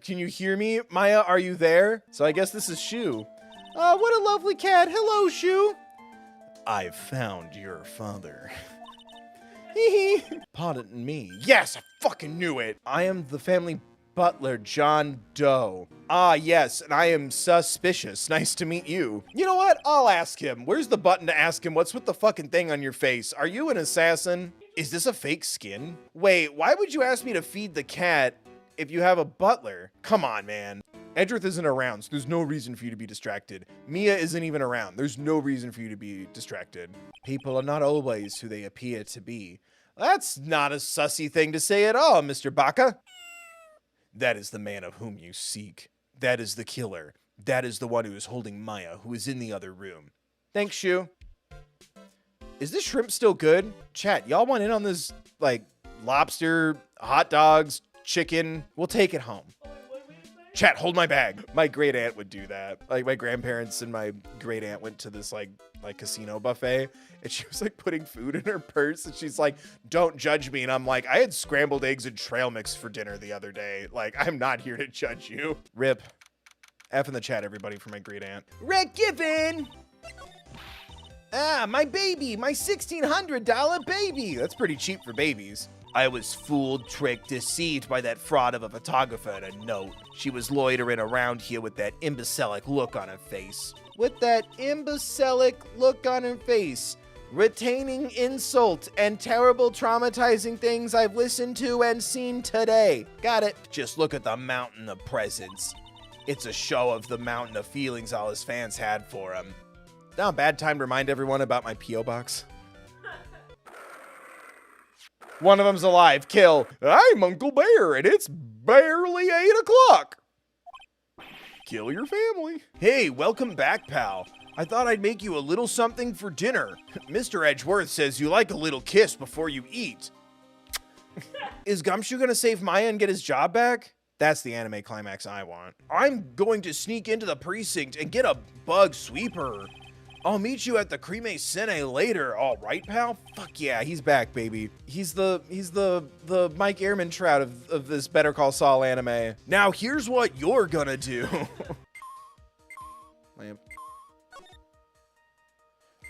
can you hear me? Maya, are you there? So I guess this is Shoe. What a lovely cat. Hello, Shoe. I've found your father. Hee hee. Pardon me. Yes, I fucking knew it. I am the family butler, John Doe. Ah, yes, and I am suspicious. Nice to meet you. You know what? I'll ask him. Where's the button to ask him what's with the fucking thing on your face? Are you an assassin? Is this a fake skin? Wait, why would you ask me to feed the cat if you have a butler? Come on, man. Edgeworth isn't around, so there's no reason for you to be distracted. Mia isn't even around. There's no reason for you to be distracted. People are not always who they appear to be. That's not a sussy thing to say at all, Mr. Baka. That is the man of whom you seek. That is the killer. That is the one who is holding Maya, who is in the other room. Thanks, Shu. Is this shrimp still good? Chat, y'all want in on this, like, lobster, hot dogs, chicken? We'll take it home. Chat, hold my bag. My great aunt would do that. Like, my grandparents and my great aunt went to this like casino buffet, and she was like putting food in her purse, and she's like, don't judge me. And I'm like, I had scrambled eggs and trail mix for dinner the other day. Like, I'm not here to judge you. Rip. F in the chat, everybody, for my great aunt. Rick Giffen! Ah, my baby, my $1,600 baby. That's pretty cheap for babies. I was fooled, tricked, deceived by that fraud of a photographer and a note. She was loitering around here with that imbecilic look on her face. With that imbecilic look on her face. Retaining insult and terrible traumatizing things I've listened to and seen today. Got it. Just look at the mountain of presents. It's a show of the mountain of feelings all his fans had for him. Now a bad time to remind everyone about my P.O. box. One of them's alive. Kill. I'm Uncle Bear, and it's barely 8 o'clock. Kill your family. Hey, welcome back, pal. I thought I'd make you a little something for dinner. Mr. Edgeworth says you like a little kiss before you eat. Is Gumshoe gonna save Maya and get his job back? That's the anime climax I want. I'm going to sneak into the precinct and get a bug sweeper. I'll meet you at the Creme Cine later. All right, pal? Fuck yeah, he's back, baby. He's the Mike Ehrmantraut of this Better Call Saul anime. Now here's what you're gonna do. Lamp.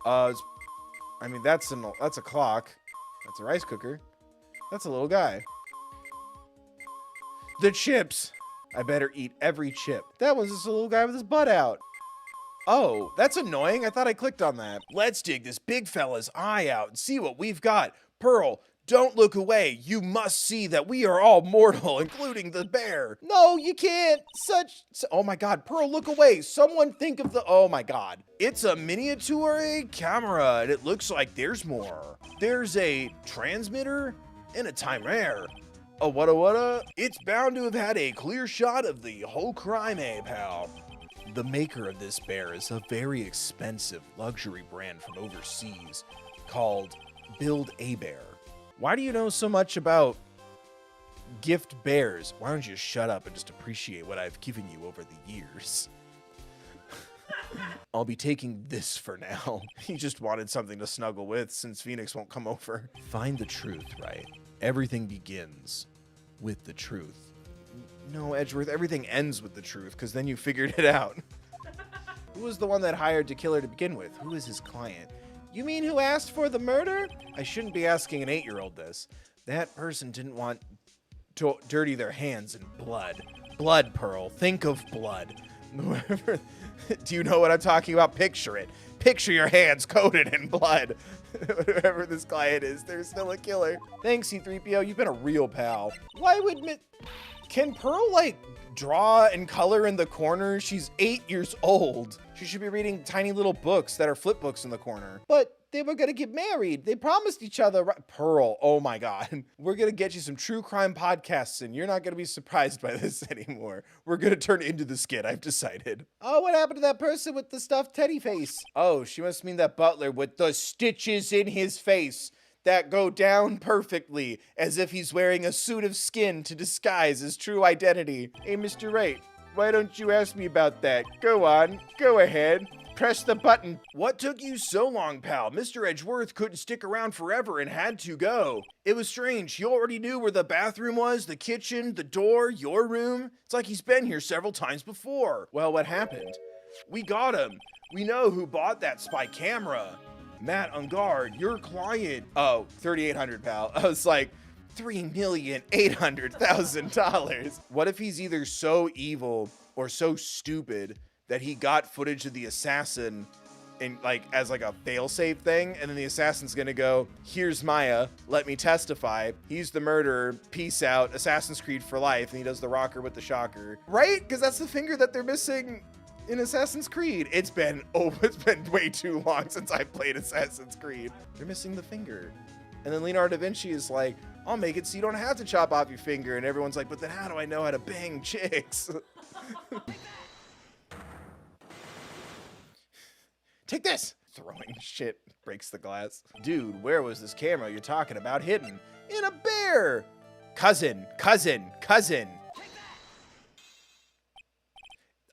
I mean that's a clock. That's a rice cooker. That's a little guy. The chips. I better eat every chip. That was just a little guy with his butt out. Oh, that's annoying. I thought I clicked on that. Let's dig this big fella's eye out and see what we've got. Pearl, don't look away. You must see that we are all mortal, including the bear. No, you can't. Oh my God, Pearl, look away. Someone think of the, oh my God. It's a miniature camera, and it looks like there's more. There's a transmitter and a timer. A what? It's bound to have had a clear shot of the whole crime, pal. The maker of this bear is a very expensive luxury brand from overseas called Build-A-Bear. Why do you know so much about gift bears? Why don't you shut up and just appreciate what I've given you over the years? I'll be taking this for now. He just wanted something to snuggle with since Phoenix won't come over. Find the truth, right? Everything begins with the truth. No, Edgeworth, everything ends with the truth, because then you figured it out. Who was the one that hired to kill her to begin with? Who is his client? You mean who asked for the murder? I shouldn't be asking an 8-year-old this. That person didn't want to dirty their hands in blood. Blood, Pearl. Think of blood. Do you know what I'm talking about? Picture it. Picture your hands coated in blood. Whoever this client is, they're still a killer. Thanks, C-3PO. You've been a real pal. Why would... Can Pearl, like, draw and color in the corner? She's 8 years old. She should be reading tiny little books that are flip books in the corner. But they were gonna get married. They promised each other. Pearl, oh my God. We're gonna get you some true crime podcasts, and you're not gonna be surprised by this anymore. We're gonna turn into the skit, I've decided. Oh, what happened to that person with the stuffed teddy face? Oh, she must mean that butler with the stitches in his face that go down perfectly, as if he's wearing a suit of skin to disguise his true identity. Hey, Mr. Wright, why don't you ask me about that? Go on, go ahead. Press the button. What took you so long, pal? Mr. Edgeworth couldn't stick around forever and had to go. It was strange. He already knew where the bathroom was, the kitchen, the door, your room. It's like he's been here several times before. Well, what happened? We got him. We know who bought that spy camera. Matt on guard, your client. Oh, 3,800, pal. I was like, $3,800,000. What if he's either so evil or so stupid that he got footage of the assassin in like as like a failsafe thing, and then the assassin's gonna go, here's Maya, let me testify, he's the murderer, peace out, Assassin's Creed for life, and he does the rocker with the shocker, right? Because that's the finger that they're missing in Assassin's Creed. It's been way too long since I played Assassin's Creed. They're missing the finger. And then Leonardo da Vinci is like, I'll make it so you don't have to chop off your finger. And everyone's like, but then how do I know how to bang chicks? Take this! Throwing shit breaks the glass. Dude, where was this camera you're talking about hidden? In a bear! Cousin.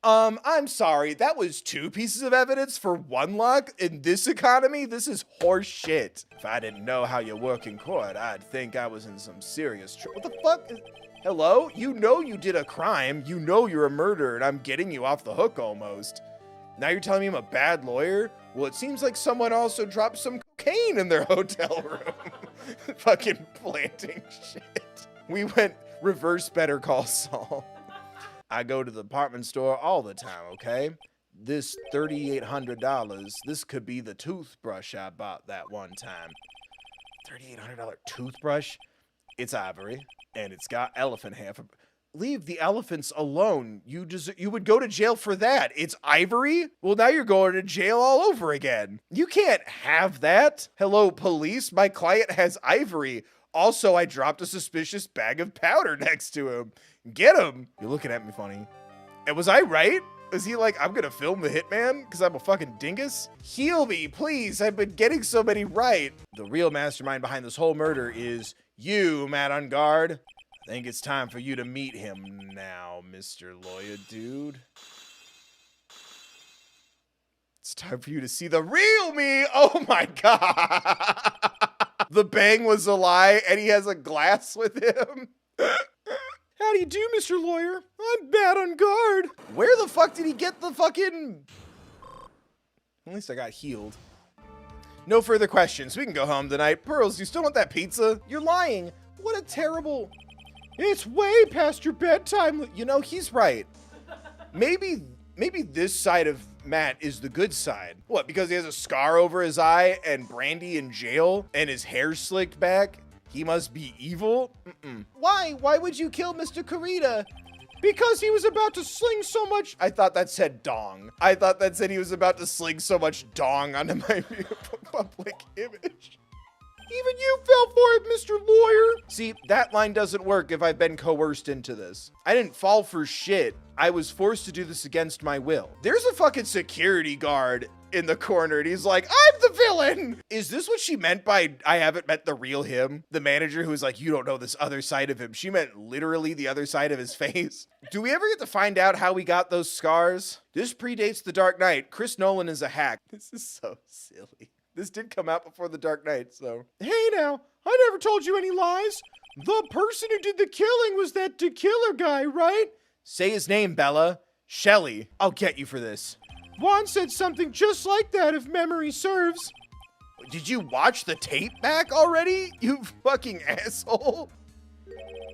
I'm sorry, that was 2 pieces of evidence for 1 lock? In this economy, this is horse shit. If I didn't know how you work in court, I'd think I was in some serious trouble. What the fuck? Hello? You know you did a crime, you know you're a murderer, and I'm getting you off the hook almost. Now you're telling me I'm a bad lawyer? Well, it seems like someone also dropped some cocaine in their hotel room. Fucking planting shit. We went reverse Better Call Saul. I go to the department store all the time, okay? This $3,800, this could be the toothbrush I bought that one time. $3,800 toothbrush? It's ivory, and it's got elephant hair. Leave the elephants alone. You would go to jail for that. It's ivory? Well, now you're going to jail all over again. You can't have that. Hello, police. My client has ivory. Also, I dropped a suspicious bag of powder next to him. Get him. You're looking at me funny. And was I right? Is he like, I'm gonna film the hitman because I'm a fucking dingus? Heal me, please. I've been getting so many right. The real mastermind behind this whole murder is you, Matt on guard. I think it's time for you to meet him now, Mr. Lawyer Dude. It's time for you to see the real me. Oh my God. The bang was a lie and he has a glass with him. How do you do, Mr. Lawyer? I'm bad on guard. Where the fuck did he get the fucking... At least I got healed. No further questions. We can go home tonight. Pearls, you still want that pizza? You're lying. What a terrible... It's way past your bedtime. You know, he's right. Maybe this side of Matt is the good side. What, because he has a scar over his eye and Brandy in jail and his hair slicked back? He must be evil? Why? Why would you kill Mr. Kurita? Because he was about to sling so much... I thought that said dong. I thought that said he was about to sling so much dong onto my public image. Even you fell for it, Mr. Lawyer. See, that line doesn't work if I've been coerced into this. I didn't fall for shit. I was forced to do this against my will. There's a fucking security guard in the corner and he's like, I'm the villain. Is this what she meant by I haven't met the real him? The manager who was like, you don't know this other side of him. She meant literally the other side of his face. Do we ever get to find out how we got those scars? This predates The Dark Knight. Chris Nolan is a hack. This is so silly. This did come out before The Dark Knight, so. Hey now, I never told you any lies. The person who did the killing was that killer guy, right? Say his name, Bella. Shelley. I'll get you for this. Juan said something just like that, if memory serves. Did you watch the tape back already, you fucking asshole?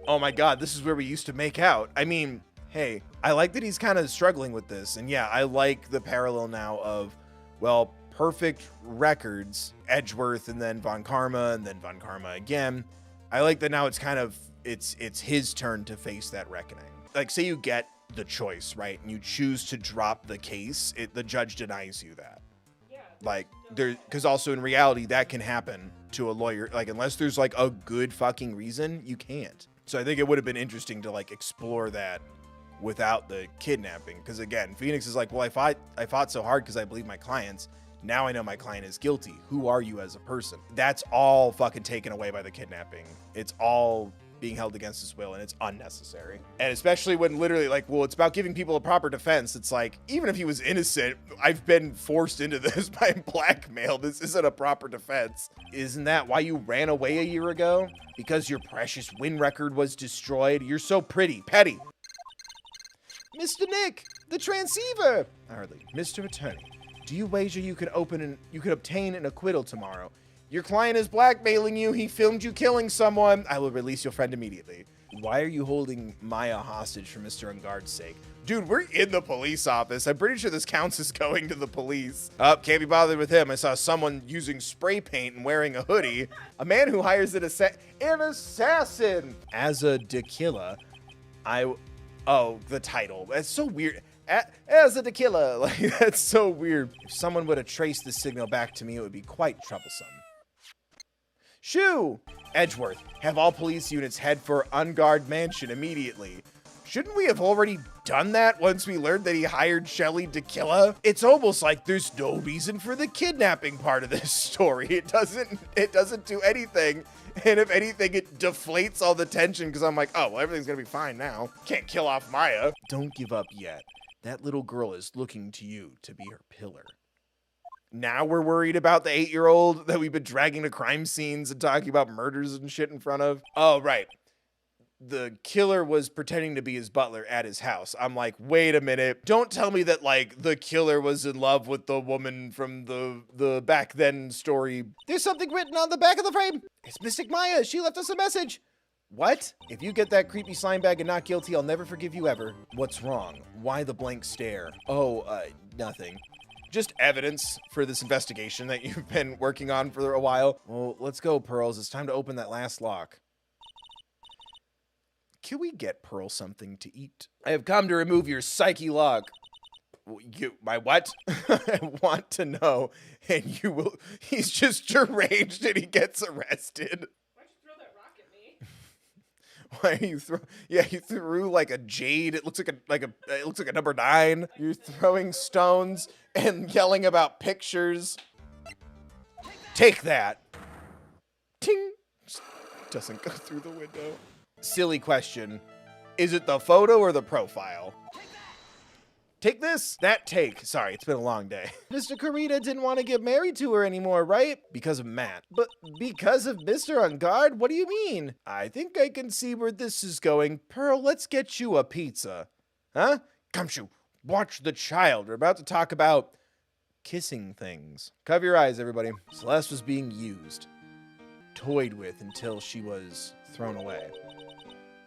Oh my God, this is where we used to make out. I mean, hey, I like that he's kind of struggling with this. And yeah, I like the parallel now of, well, perfect records, Edgeworth and then Von Karma and then Von Karma again. I like that now it's kind of, it's his turn to face that reckoning. Like say you get the choice, right? And you choose to drop the case, the judge denies you that. Yeah. Like there, because also in reality that can happen to a lawyer. Like unless there's like a good fucking reason, you can't. So I think it would have been interesting to like explore that without the kidnapping. Because again, Phoenix is like, well, I fought so hard because I believe my clients. Now I know my client is guilty. Who are you as a person? That's all fucking taken away by the kidnapping. It's all being held against his will and it's unnecessary. And especially when literally like, well, it's about giving people a proper defense. It's like, even if he was innocent, I've been forced into this by blackmail. This isn't a proper defense. Isn't that why you ran away a year ago? Because your precious win record was destroyed? You're so pretty, petty. Mr. Nick, the transceiver. Hardly. Mr. Attorney. Do you wager you could obtain an acquittal tomorrow? Your client is blackmailing you. He filmed you killing someone. I will release your friend immediately. Why are you holding Maya hostage for Mr. Ungard's sake? Dude, we're in the police office. I'm pretty sure this counts as going to the police. Can't be bothered with him. I saw someone using spray paint and wearing a hoodie. A man who hires an assassin as a tequila. Oh, the title. That's so weird. As a tequila. Like, that's so weird. If someone were to trace the signal back to me, it would be quite troublesome. Shoo! Edgeworth, have all police units head for Ungard Mansion immediately. Shouldn't we have already done that once we learned that he hired Shelly Tequila? It's almost like there's no reason for the kidnapping part of this story. It doesn't do anything. And if anything, it deflates all the tension because I'm like, oh, well, everything's gonna be fine now. Can't kill off Maya. Don't give up yet. That little girl is looking to you to be her pillar. Now we're worried about the 8-year-old that we've been dragging to crime scenes and talking about murders and shit in front of. Oh, right. The killer was pretending to be his butler at his house. I'm like, wait a minute. Don't tell me that, like, the killer was in love with the woman from the back then story. There's something written on the back of the frame. It's Mystic Maya. She left us a message. What? If you get that creepy slime bag and not guilty, I'll never forgive you ever. What's wrong? Why the blank stare? Oh, nothing. Just evidence for this investigation that you've been working on for a while. Well, let's go, Pearls. It's time to open that last lock. Can we get Pearl something to eat? I have come to remove your psyche-lock. My what? I want to know. And you will. He's just deranged and he gets arrested. Why'd you throw that rock at me? Why are you Yeah, you threw like a jade. It looks like a number 9. You're throwing stones and yelling about pictures. Take that. Ting. Just doesn't go through the window. Silly question. Is it the photo or the profile? Take this. That take. Sorry, it's been a long day. Mr. Kurita didn't want to get married to her anymore, right? Because of Matt. But because of Mr. Ungard? What do you mean? I think I can see where this is going. Pearl, let's get you a pizza. Huh? Gumshoe, watch the child. We're about to talk about kissing things. Cover your eyes, everybody. Celeste was being used. Toyed with until she was thrown away.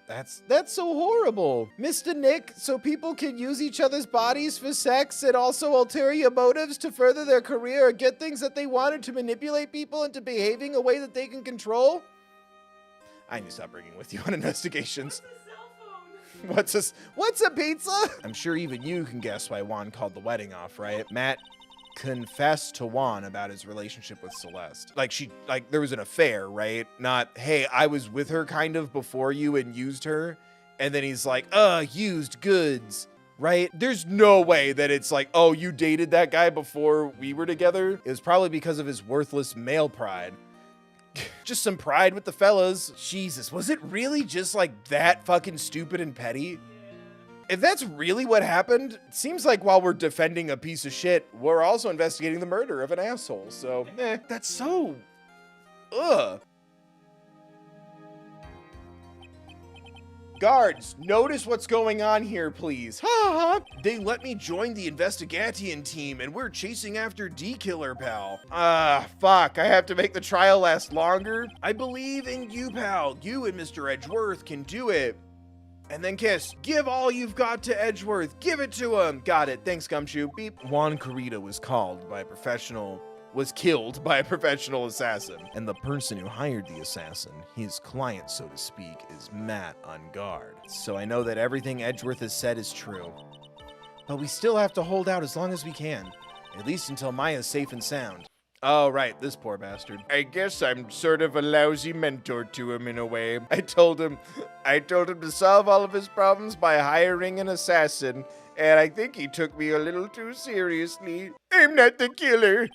That's so horrible. Mr. Nick, so people can use each other's bodies for sex and also ulterior motives to further their career or get things that they wanted to manipulate people into behaving a way that they can control? I need to stop bringing with you on investigations. What's a cell phone? What's a pizza? I'm sure even you can guess why Juan called the wedding off, right? Matt confessed to Juan about his relationship with Celeste. Like there was an affair, right? Not, hey, I was with her kind of before you and used her. And then he's like, used goods, right? There's no way that it's like, oh, you dated that guy before we were together. It was probably because of his worthless male pride. Just some pride with the fellas. Jesus, was it really just like that fucking stupid and petty? If that's really what happened, it seems like while we're defending a piece of shit, we're also investigating the murder of an asshole. So, that's so... Ugh. Guards, notice what's going on here, please. Ha ha! They let me join the investigation team, and we're chasing after D-Killer, pal. Fuck, I have to make the trial last longer? I believe in you, pal. You and Mr. Edgeworth can do it. And then kiss. Give all you've got to Edgeworth. Give it to him. Got it. Thanks, Gumshoe. Beep. Juan Kurita was killed by a professional assassin. And the person who hired the assassin, his client, so to speak, is Matt Ungard. So I know that everything Edgeworth has said is true. But we still have to hold out as long as we can. At least until Maya's safe and sound. Oh, right, this poor bastard. I guess I'm sort of a lousy mentor to him in a way. I told him to solve all of his problems by hiring an assassin, and I think he took me a little too seriously. I'm not the killer.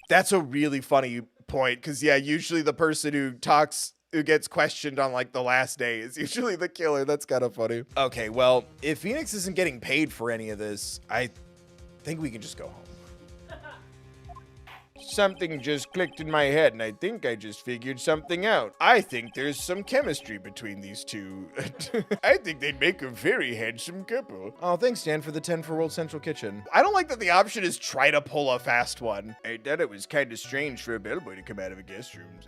That's a really funny point, because, yeah, usually the person who gets questioned on, like, the last day is usually the killer. That's kind of funny. Okay, well, if Phoenix isn't getting paid for any of this, I think we can just go home. Something just clicked in my head, and I think I just figured something out. I think there's some chemistry between these two. I think they'd make a very handsome couple. Oh, thanks, Dan, for the 10 for World Central Kitchen. I don't like that the option is try to pull a fast one. I thought it was kind of strange for a bellboy to come out of a guest room.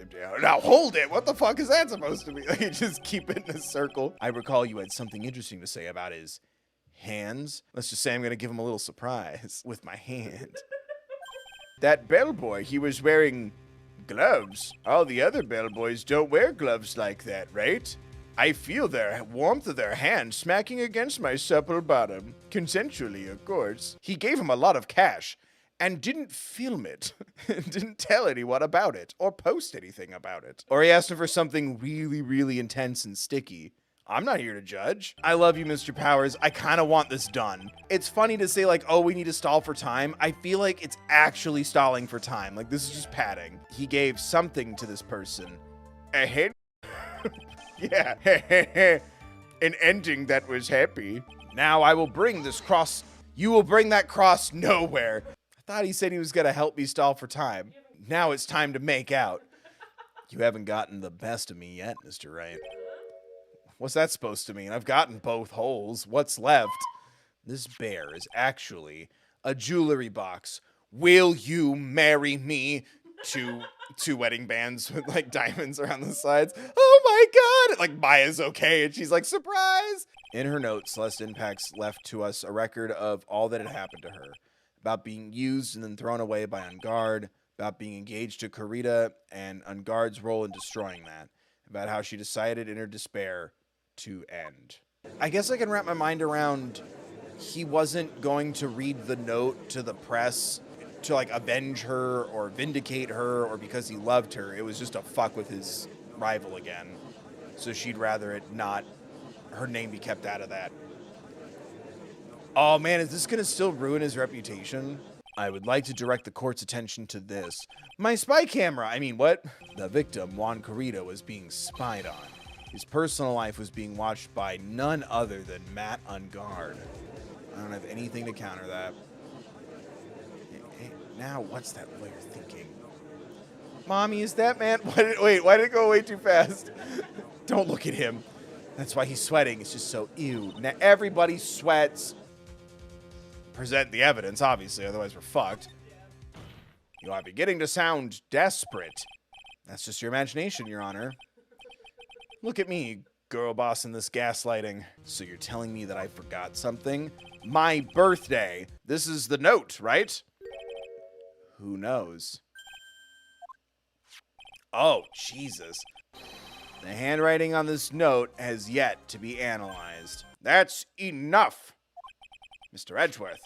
Now, hold it. What the fuck is that supposed to be? Like, just keep it in a circle. I recall you had something interesting to say about his hands. Let's just say I'm going to give him a little surprise with my hand. That bellboy, he was wearing gloves. All the other bellboys don't wear gloves like that, right? I feel their warmth of their hands smacking against my supple bottom. Consensually, of course. He gave him a lot of cash and didn't film it. Didn't tell anyone about it or post anything about it. Or he asked him for something really, really intense and sticky. I'm not here to judge. I love you, Mr. Powers. I kind of want this done. It's funny to say like, oh, we need to stall for time. I feel like it's actually stalling for time. Like this is just padding. He gave something to this person. A hint? Yeah. An ending that was happy. Now I will bring this cross. You will bring that cross nowhere. I thought he said he was going to help me stall for time. Now it's time to make out. You haven't gotten the best of me yet, Mr. Wright. What's that supposed to mean? I've gotten both holes. What's left? This bear is actually a jewelry box. Will you marry me? Two wedding bands with like diamonds around the sides. Oh my god! Like Maya's okay, and she's like, surprise! In her note, Celeste Impacts left to us a record of all that had happened to her. About being used and then thrown away by Ungard. About being engaged to Kurita and Ungard's role in destroying that. About how she decided in her despair to end. I guess I can wrap my mind around he wasn't going to read the note to the press to like avenge her or vindicate her or because he loved her. It was just to fuck with his rival again. So she'd rather it not, her name be kept out of that. Oh man, is this gonna still ruin his reputation? I would like to direct the court's attention to this. My spy camera, I mean, what? The victim, Juan Corrida, was being spied on. His personal life was being watched by none other than Matt Ungard. I don't have anything to counter that. Now, what's that lawyer thinking? Mommy, is that man? Wait, why did it go way too fast? Don't look at him. That's why he's sweating. It's just so ew. Now, everybody sweats. Present the evidence, obviously, otherwise we're fucked. You are beginning to sound desperate. That's just your imagination, Your Honor. Look at me, girl boss in this gaslighting. So you're telling me that I forgot something? My birthday. This is the note, right? Who knows? Oh, Jesus. The handwriting on this note has yet to be analyzed. That's enough. Mr. Edgeworth,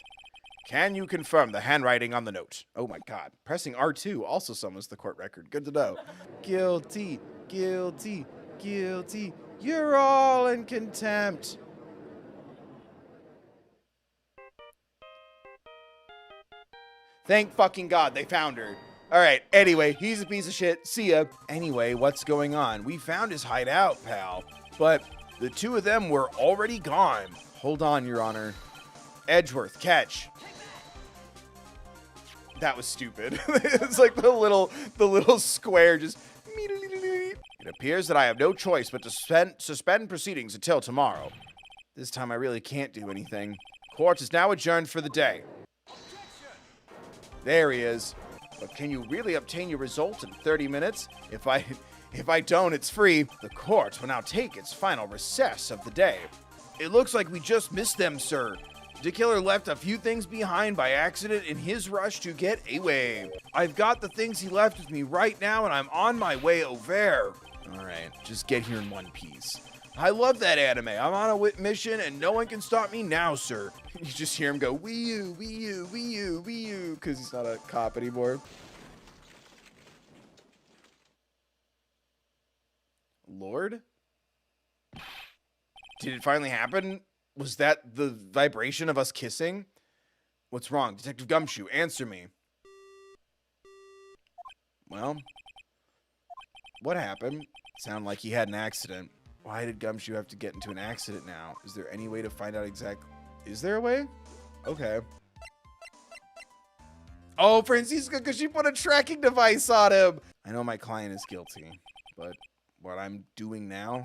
can you confirm the handwriting on the note? Oh my God. Pressing R2 also summons the court record. Good to know. Guilty, guilty, guilty. You're all in contempt. Thank fucking God they found her. All right, anyway, he's a piece of shit. See ya. Anyway, what's going on? We found his hideout, pal. But the two of them were already gone. Hold on, Your Honor. Edgeworth, catch. That was stupid. It's like the little square just... It appears that I have no choice but to suspend proceedings until tomorrow. This time I really can't do anything. Court is now adjourned for the day. There he is. But can you really obtain your result in 30 minutes? If I don't, it's free. The court will now take its final recess of the day. It looks like we just missed them, sir. The killer left a few things behind by accident in his rush to get away. I've got the things he left with me right now, and I'm on my way over. All right, just get here in one piece. I love that anime. I'm on a mission, and no one can stop me now, sir. You just hear him go, Wii U, Wii U, Wii U, Wii U, because he's not a cop anymore. Lord? Did it finally happen? Was that the vibration of us kissing? What's wrong? Detective Gumshoe, answer me. Well, what happened? Sound like he had an accident. Why did Gumshoe have to get into an accident now? Is there any way to find out exactly? Is there a way? Okay. Oh, Francisca, because she put a tracking device on him. I know my client is guilty, but what I'm doing now,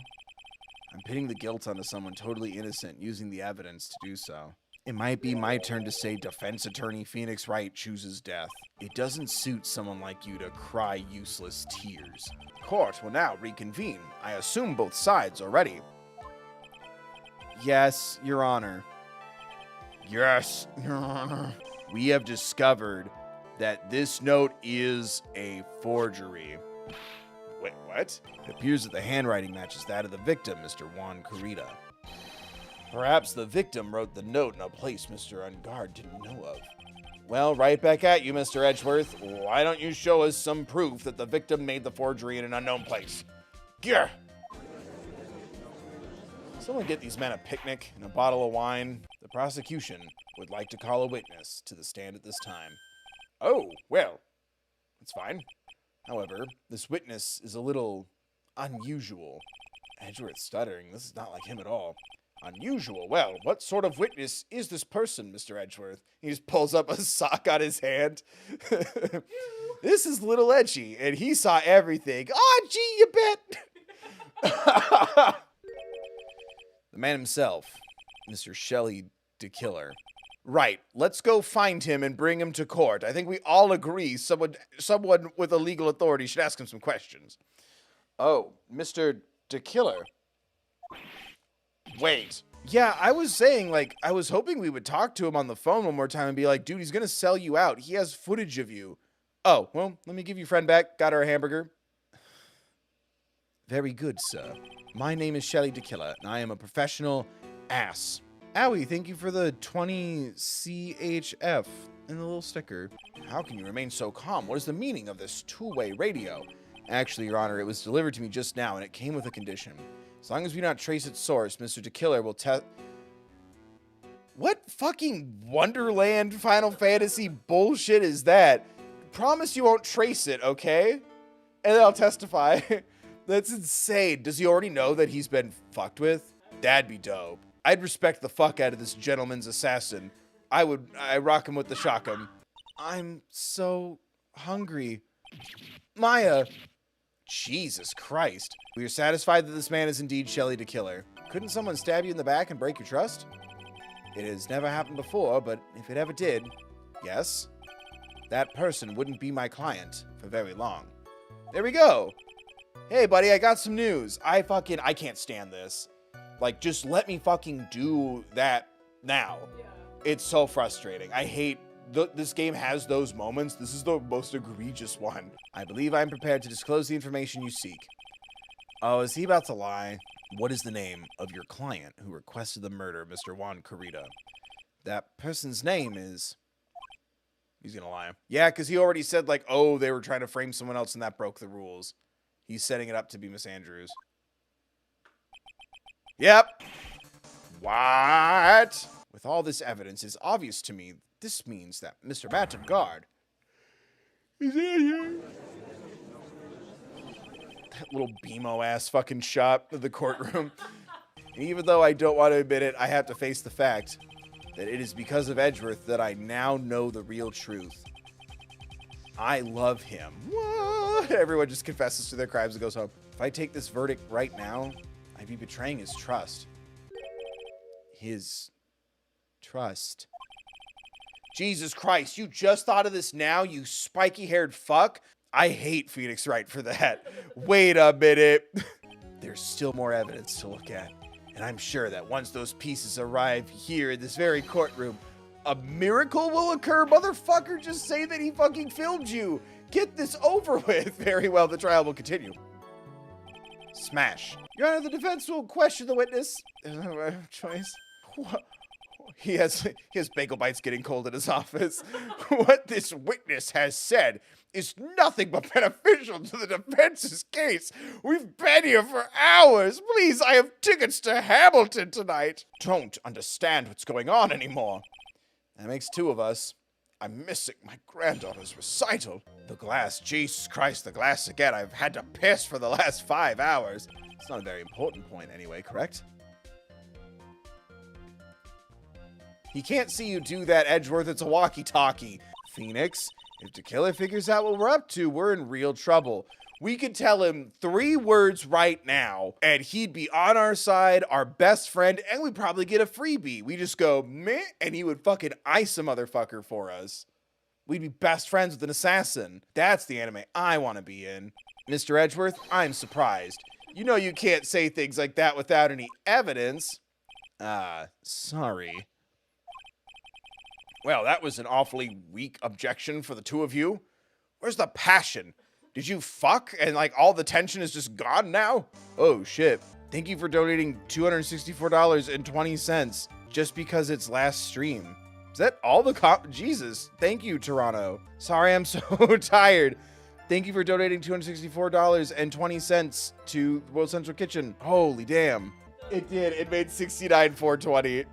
I'm pitting the guilt onto someone totally innocent using the evidence to do so. It might be my turn to say defense attorney Phoenix Wright chooses death. It doesn't suit someone like you to cry useless tears. Court will now reconvene. I assume both sides are ready. Yes, Your Honor. Yes, Your Honor. We have discovered that this note is a forgery. Wait, what? It appears that the handwriting matches that of the victim, Mr. Juan Corrida. Perhaps the victim wrote the note in a place Mr. Ungard didn't know of. Well, right back at you, Mr. Edgeworth. Why don't you show us some proof that the victim made the forgery in an unknown place? Gah! Someone get these men a picnic and a bottle of wine. The prosecution would like to call a witness to the stand at this time. Oh, well, that's fine. However, this witness is a little unusual. Edgeworth stuttering. This is not like him at all. Unusual. Well, what sort of witness is this person, Mr. Edgeworth? He just pulls up a sock on his hand. This is little edgy, and he saw everything. Oh, gee, you bet. The man himself, Mr. Shelley DeKiller. Right, let's go find him and bring him to court. I think we all agree someone with a legal authority should ask him some questions. Oh, Mr. DeKiller. Wait. Yeah, I was saying, like, I was hoping we would talk to him on the phone one more time and be like, dude, he's gonna sell you out. He has footage of you. Oh, well, let me give your friend back. Got her a hamburger. Very good, sir. My name is Shelley DeKiller, and I am a professional ass. Owie, thank you for the 20 CHF and the little sticker. How can you remain so calm? What is the meaning of this two-way radio? Actually, Your Honor, it was delivered to me just now, and it came with a condition. As long as we do not trace its source, Mr. DeKiller will tell... What fucking Wonderland Final Fantasy bullshit is that? Promise you won't trace it, okay? And then I'll testify. That's insane. Does he already know that he's been fucked with? That'd be dope. I'd respect the fuck out of this gentleman's assassin. I rock him with the shotgun. I'm so hungry. Maya. Jesus Christ. We are satisfied that this man is indeed Shelley DeKiller. Couldn't someone stab you in the back and break your trust? It has never happened before, but if it ever did, yes, that person wouldn't be my client for very long. There we go. Hey, buddy, I got some news. I can't stand this. Like, just let me fucking do that now. Yeah. It's so frustrating. I hate... This game has those moments. This is the most egregious one. I believe I'm prepared to disclose the information you seek. Oh, is he about to lie? What is the name of your client who requested the murder, Mr. Juan Corrida? That person's name is... He's gonna lie. Yeah, because he already said, like, oh, they were trying to frame someone else and that broke the rules. He's setting it up to be Miss Andrews. Yep. What? With all this evidence, it's obvious to me this means that Mr. Batum Guard is in here. That little BMO-ass fucking shot of the courtroom. And even though I don't want to admit it, I have to face the fact that it is because of Edgeworth that I now know the real truth. I love him. What? Everyone just confesses to their crimes and goes home. If I take this verdict right now, I'd be betraying his trust. His trust. Jesus Christ, you just thought of this now, you spiky-haired fuck? I hate Phoenix Wright for that. Wait a minute. There's still more evidence to look at. And I'm sure that once those pieces arrive here in this very courtroom, a miracle will occur. Motherfucker, just say that he fucking filmed you. Get this over with. Very well, the trial will continue. Smash. Your Honor, the defense will question the witness. Choice. What? He has bagel bites getting cold in his office. What this witness has said is nothing but beneficial to the defense's case. We've been here for hours. Please, I have tickets to Hamilton tonight. Don't understand what's going on anymore. That makes two of us. I'm missing my granddaughter's recital. The glass, Jesus Christ, the glass again. I've had to piss for the last 5 hours. It's not a very important point anyway, correct? He can't see you do that, Edgeworth. It's a walkie-talkie. Phoenix, if the killer figures out what we're up to, we're in real trouble. We could tell him 3 words right now, and he'd be on our side, our best friend, and we'd probably get a freebie. We just go, meh, and he would fucking ice a motherfucker for us. We'd be best friends with an assassin. That's the anime I want to be in. Mr. Edgeworth, I'm surprised. You know you can't say things like that without any evidence. Sorry. Well, that was an awfully weak objection for the two of you. Where's the passion? Did you fuck and like all the tension is just gone now? Oh shit. Thank you for donating $264.20 just because it's last stream. Is that all the Jesus. Thank you, Toronto. Sorry, I'm so tired. Thank you for donating $264.20 to World Central Kitchen. Holy damn. It did. It made $69,420.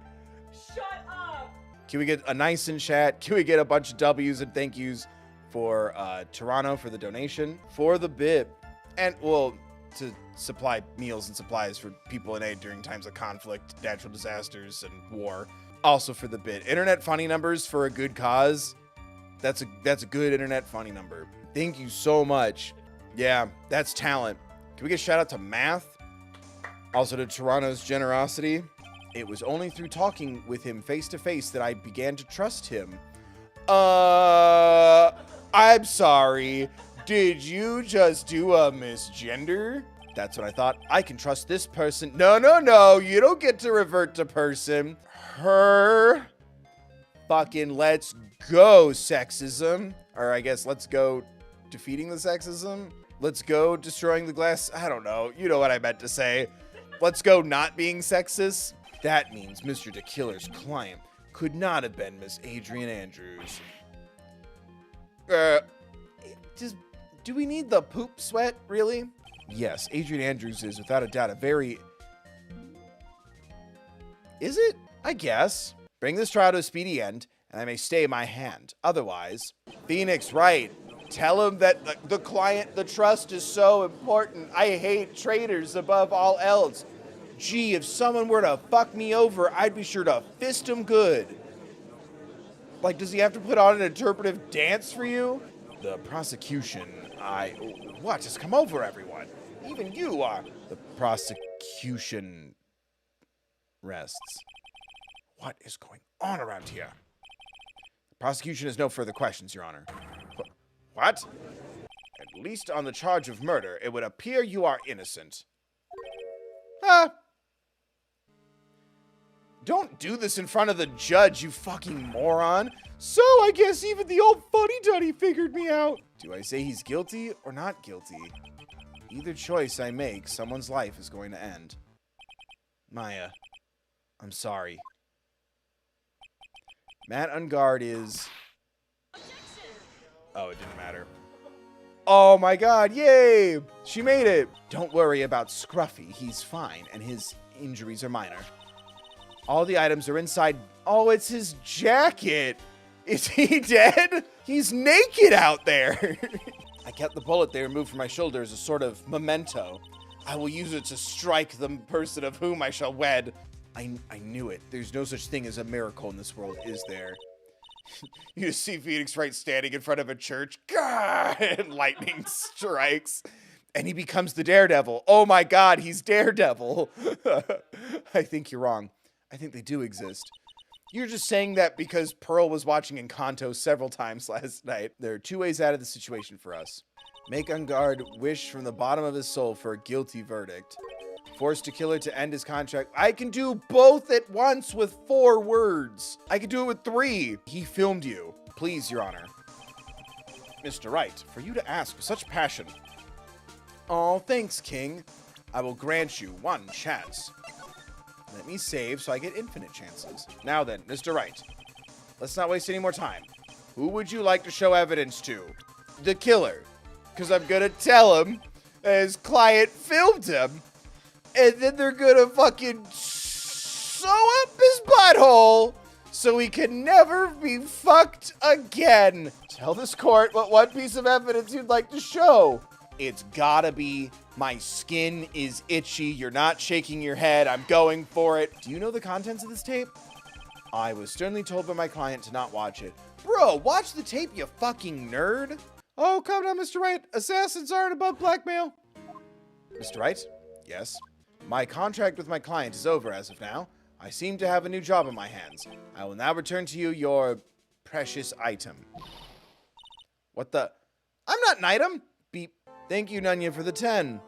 Shut up! Can we get a nice in chat? Can we get a bunch of W's and thank yous for Toronto for the donation, for the bit, and well, to supply meals and supplies for people in aid during times of conflict, natural disasters, and war. Also for the bit. Internet funny numbers for a good cause. That's a good internet funny number. Thank you so much. Yeah, that's talent. Can we get a shout out to Math? Also to Toronto's generosity. It was only through talking with him face to face that I began to trust him. I'm sorry. Did you just do a misgender? That's what I thought. I can trust this person. No. You don't get to revert to person. Her. Fucking let's go, sexism. Or I guess let's go defeating the sexism. Let's go destroying the glass. I don't know. You know what I meant to say. Let's go not being sexist. That means Mr. the Killer's client could not have been Miss Adrian Andrews. Do we need the poop sweat, really? Yes, Adrian Andrews is without a doubt a very... Is it? I guess. Bring this trial to a speedy end, and I may stay my hand. Otherwise, Phoenix, Wright, tell him that the client, the trust is so important. I hate traitors above all else. Gee, if someone were to fuck me over, I'd be sure to fist him good. Like, does he have to put on an interpretive dance for you? The prosecution, what has come over everyone? Even you are. The prosecution rests. What is going on around here? The prosecution has no further questions, Your Honor. What? At least on the charge of murder, it would appear you are innocent. Don't do this in front of the judge, you fucking moron. So I guess even the old fuddy-duddy figured me out. Do I say he's guilty or not guilty? Either choice I make, someone's life is going to end. Maya, I'm sorry. Matt Ungard is... Oh, it didn't matter. Oh my god, yay! She made it! Don't worry about Scruffy, he's fine, and his injuries are minor. All the items are inside. Oh, it's his jacket! Is he dead? He's naked out there! I kept the bullet they removed from my shoulder as a sort of memento. I will use it to strike the person of whom I shall wed. I knew it. There's no such thing as a miracle in this world, is there? You just see Phoenix Wright standing in front of a church. God, and lightning strikes. And he becomes the Daredevil. Oh my god, he's Daredevil. I think you're wrong. I think they do exist. You're just saying that because Pearl was watching Encanto several times last night. There are 2 ways out of the situation for us. Make Ungard wish from the bottom of his soul for a guilty verdict. Force the killer to end his contract. I can do both at once with 4 words. I can do it with 3. He filmed you. Please, Your Honor. Mr. Wright, for you to ask with such passion. Oh, thanks, King. I will grant you 1 chance. Let me save so I get infinite chances. Now then, Mr. Wright, let's not waste any more time. Who would you like to show evidence to? The killer. Because I'm going to tell him that his client filmed him. And then they're going to fucking sew up his butthole so he can never be fucked again. Tell this court what 1 piece of evidence you'd like to show. It's gotta be my skin is itchy. You're not shaking your head. I'm going for it. Do you know the contents of this tape? I was sternly told by my client to not watch it. Bro, watch the tape, you fucking nerd. Oh, calm down, Mr. Wright. Assassins aren't above blackmail. Mr. Wright? Yes. My contract with my client is over as of now. I seem to have a new job on my hands. I will now return to you your precious item. What the? I'm not an item. Beep. Thank you, Nunya, for the 10.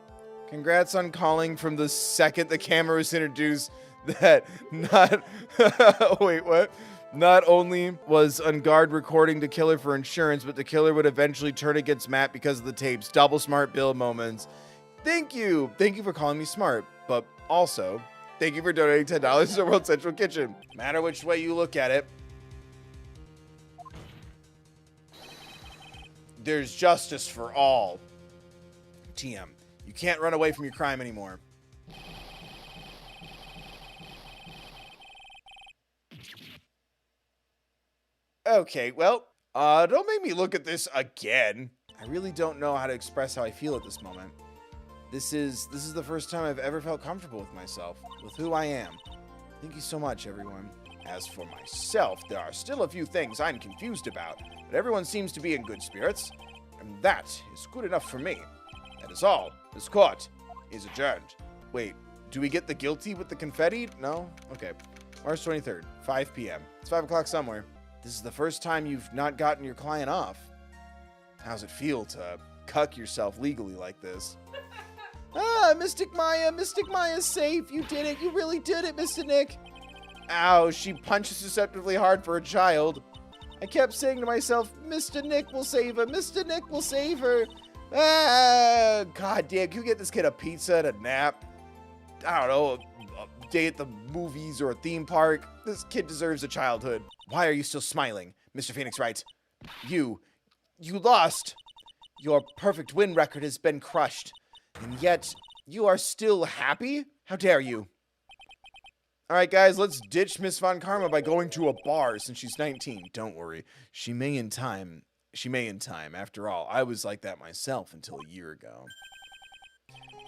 Congrats on calling from the second the camera was introduced that not... Wait, what? Not only was Ungard recording the killer for insurance, but the killer would eventually turn against Matt because of the tapes. Double smart Bill moments. Thank you. Thank you for calling me smart. But also, thank you for donating $10 to World Central Kitchen. No matter which way you look at it, there's justice for all. TM. You can't run away from your crime anymore. Okay, well, don't make me look at this again. I really don't know how to express how I feel at this moment. This is the first time I've ever felt comfortable with myself, with who I am. Thank you so much, everyone. As for myself, there are still a few things I'm confused about, but everyone seems to be in good spirits, and that is good enough for me. That is all. This court is adjourned. Wait, do we get the guilty with the confetti? No? Okay. March 23rd, 5 p.m. It's 5 o'clock somewhere. This is the first time you've not gotten your client off. How's it feel to cuck yourself legally like this? Ah, Mystic Maya's safe. You did it. You really did it, Mr. Nick. Ow, she punches deceptively hard for a child. I kept saying to myself, Mr. Nick will save her. Mr. Nick will save her. Ah, God damn, can you get this kid a pizza and a nap? I don't know, a day at the movies or a theme park. This kid deserves a childhood. Why are you still smiling? Mr. Phoenix Wright, you lost. Your perfect win record has been crushed. And yet, you are still happy? How dare you? Alright guys, let's ditch Miss Von Karma by going to a bar since she's 19. Don't worry, she may in time. After all, I was like that myself until a year ago.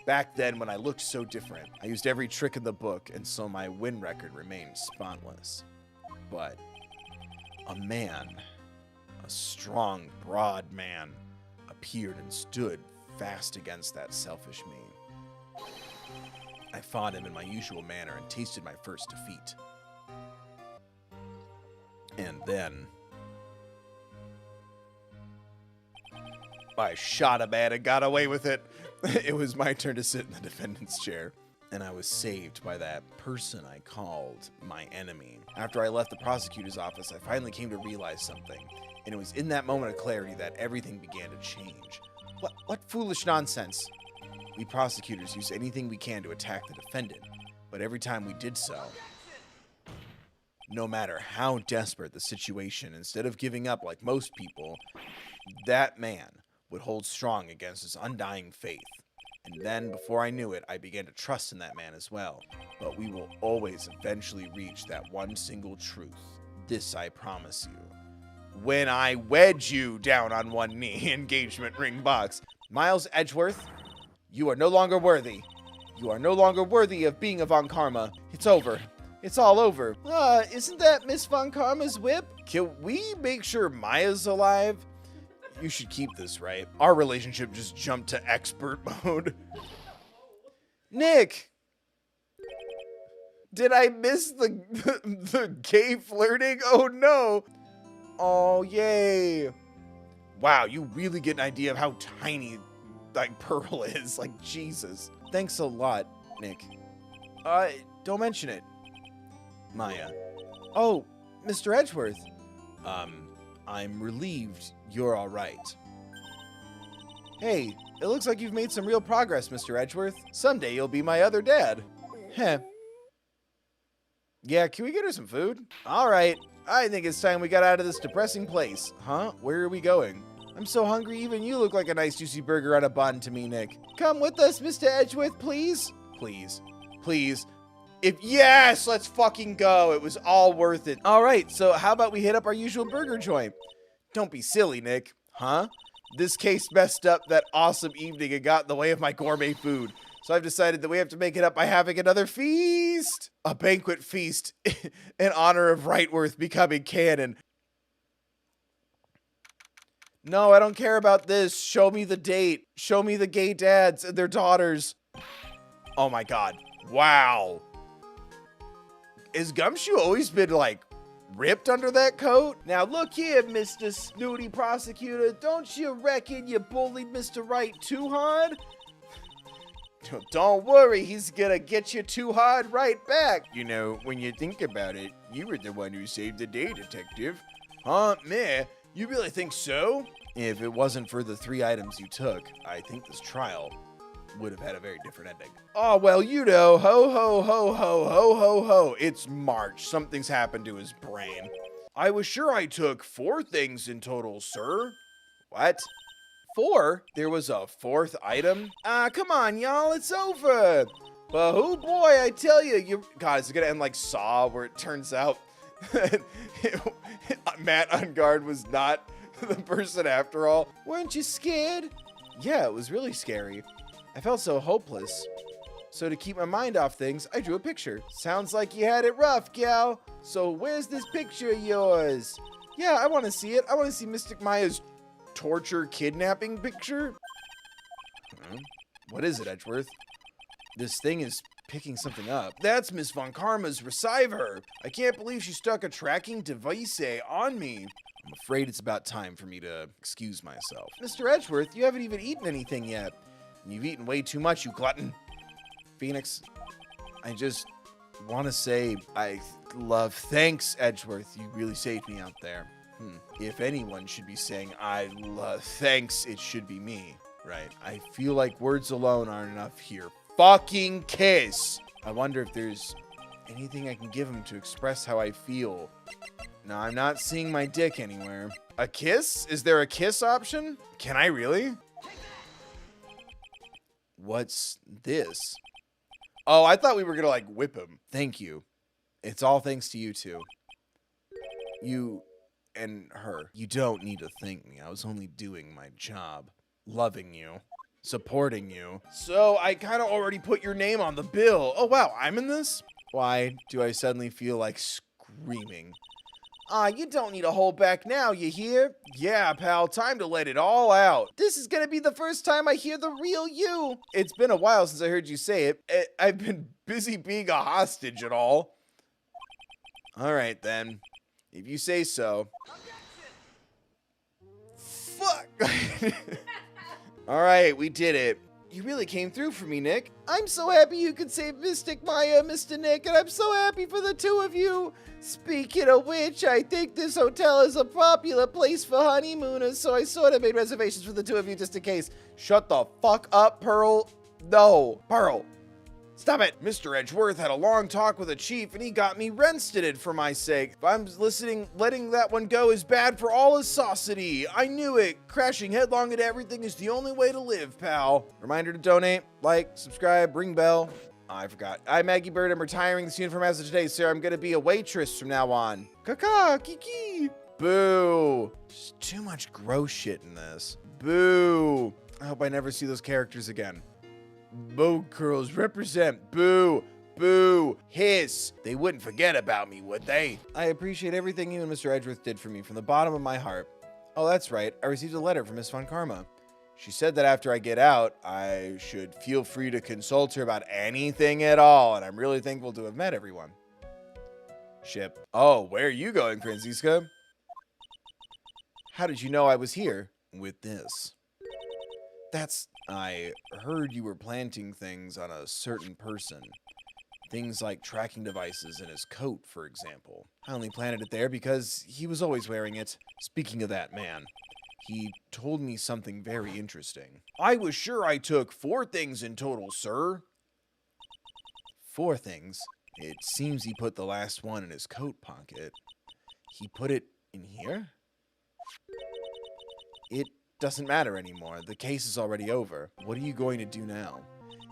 Back then, when I looked so different, I used every trick in the book, and so my win record remained spotless. But a man, a strong, broad man, appeared and stood fast against that selfish me. I fought him in my usual manner and tasted my first defeat. And then I shot a man and got away with it. It was my turn to sit in the defendant's chair, and I was saved by that person I called my enemy. After I left the prosecutor's office, I finally came to realize something, and it was in that moment of clarity that everything began to change. What foolish nonsense. We prosecutors use anything we can to attack the defendant, but every time we did so, no matter how desperate the situation, instead of giving up like most people, that man would hold strong against his undying faith. And then, before I knew it, I began to trust in that man as well. But we will always eventually reach that one single truth. This I promise you. When I wedge you down on one knee, engagement ring box. Miles Edgeworth, you are no longer worthy. You are no longer worthy of being a Von Karma. It's over. It's all over. Isn't that Miss Von Karma's whip? Can we make sure Maya's alive? You should keep this, right? Our relationship just jumped to expert mode. Nick! Did I miss the gay flirting? Oh no! Oh, yay. Wow, you really get an idea of how tiny, like, Pearl is. Like, Jesus. Thanks a lot, Nick. Don't mention it. Maya. Oh, Mr. Edgeworth. I'm relieved you're all right. Hey, it looks like you've made some real progress, Mr. Edgeworth. Someday you'll be my other dad. Heh. Yeah, can we get her some food? All right, I think it's time we got out of this depressing place. Huh? Where are we going? I'm so hungry, even you look like a nice juicy burger on a bun to me, Nick. Come with us, Mr. Edgeworth, please. Please. Please. Yes, let's fucking go. It was all worth it. All right, so how about we hit up our usual burger joint? Don't be silly, Nick. Huh? This case messed up that awesome evening and got in the way of my gourmet food. So I've decided that we have to make it up by having another feast. A banquet feast in honor of Wrightworth becoming canon. No, I don't care about this. Show me the date. Show me the gay dads and their daughters. Oh my god. Wow. Has Gumshoe always been, like, ripped under that coat? Now look here, Mr. Snooty Prosecutor. Don't you reckon you bullied Mr. Wright too hard? Don't worry, he's gonna get you too hard right back. You know, when you think about it, you were the one who saved the day, Detective. Huh, me? You really think so? If it wasn't for the 3 items you took, I think this trial would have had a very different ending. Oh, well, you know, ho, ho, ho, ho, ho, ho, ho. It's March. Something's happened to his brain. I was sure I took 4 things in total, sir. What? 4? There was a 4th item? Come on, y'all, it's over. But oh boy, I tell you, God, is it gonna end like Saw, where it turns out Matt on guard was not the person after all? Weren't you scared? Yeah, it was really scary. I felt so hopeless. So to keep my mind off things, I drew a picture. Sounds like you had it rough, gal. So where's this picture of yours? Yeah, I want to see it. I want to see Mystic Maya's torture kidnapping picture. What is it, Edgeworth? This thing is picking something up. That's Miss Von Karma's receiver. I can't believe she stuck a tracking device on me. I'm afraid it's about time for me to excuse myself. Mr. Edgeworth, you haven't even eaten anything yet. You've eaten way too much, you glutton. Phoenix, I just want to say thanks, Edgeworth. You really saved me out there. If anyone should be saying I love thanks, it should be me, right? I feel like words alone aren't enough here. Fucking kiss! I wonder if there's anything I can give him to express how I feel. No, I'm not seeing my dick anywhere. A kiss? Is there a kiss option? Can I really? What's this? Oh, I thought we were gonna, like, whip him. Thank you. It's all thanks to you two. You and her. You don't need to thank me. I was only doing my job. Loving you. Supporting you. So, I kind of already put your name on the bill. Oh, wow, I'm in this? Why do I suddenly feel like screaming? You don't need to hold back now, you hear? Yeah, pal, time to let it all out. This is gonna be the first time I hear the real you. It's been a while since I heard you say it. I've been busy being a hostage and all. All right, then. If you say so. Fuck! All right, we did it. You really came through for me, Nick. I'm so happy you could save Mystic Maya, Mr. Nick, and I'm so happy for the two of you. Speaking of which, I think this hotel is a popular place for honeymooners, so I sort of made reservations for the two of you just in case. Shut the fuck up, Pearl. No, Pearl. Stop it. Mr. Edgeworth had a long talk with the chief, and he got me reinstated for my sake. If I'm listening, letting that one go is bad for all his saucity. I knew it. Crashing headlong into everything is the only way to live, pal. Reminder to donate, like, subscribe, ring bell. Oh, I forgot. I'm Maggie Bird. I'm retiring this uniform as of today, sir. I'm gonna be a waitress from now on. Kaka, kiki. Boo. There's too much gross shit in this. Boo. I hope I never see those characters again. Boo curls represent. Boo. Boo. Hiss. They wouldn't forget about me, would they? I appreciate everything you and Mr. Edgeworth did for me from the bottom of my heart. Oh, that's right. I received a letter from Miss Von Karma. She said that after I get out, I should feel free to consult her about anything at all, and I'm really thankful to have met everyone. Ship. Oh, where are you going, Franziska? How did you know I was here? With this. I heard you were planting things on a certain person. Things like tracking devices in his coat, for example. I only planted it there because he was always wearing it. Speaking of that man, he told me something very interesting. I was sure I took 4 things in total, sir. 4 things? It seems he put the last one in his coat pocket. He put it in here? It doesn't matter anymore. The case is already over. What are you going to do now?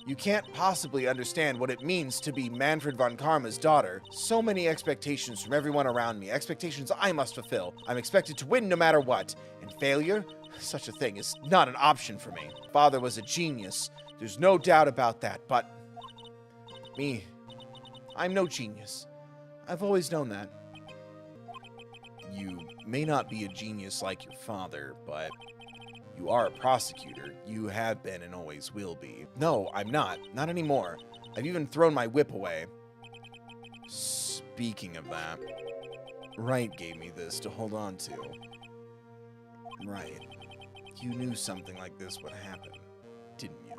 You can't possibly understand what it means to be Manfred von Karma's daughter. So many expectations from everyone around me. Expectations I must fulfill. I'm expected to win no matter what. And failure? Such a thing is not an option for me. Father was a genius. There's no doubt about that, but me, I'm no genius. I've always known that. You may not be a genius like your father, but you are a prosecutor. You have been and always will be. No, I'm not. Not anymore. I've even thrown my whip away. Speaking of that, Wright gave me this to hold on to. Right. You knew something like this would happen, didn't you?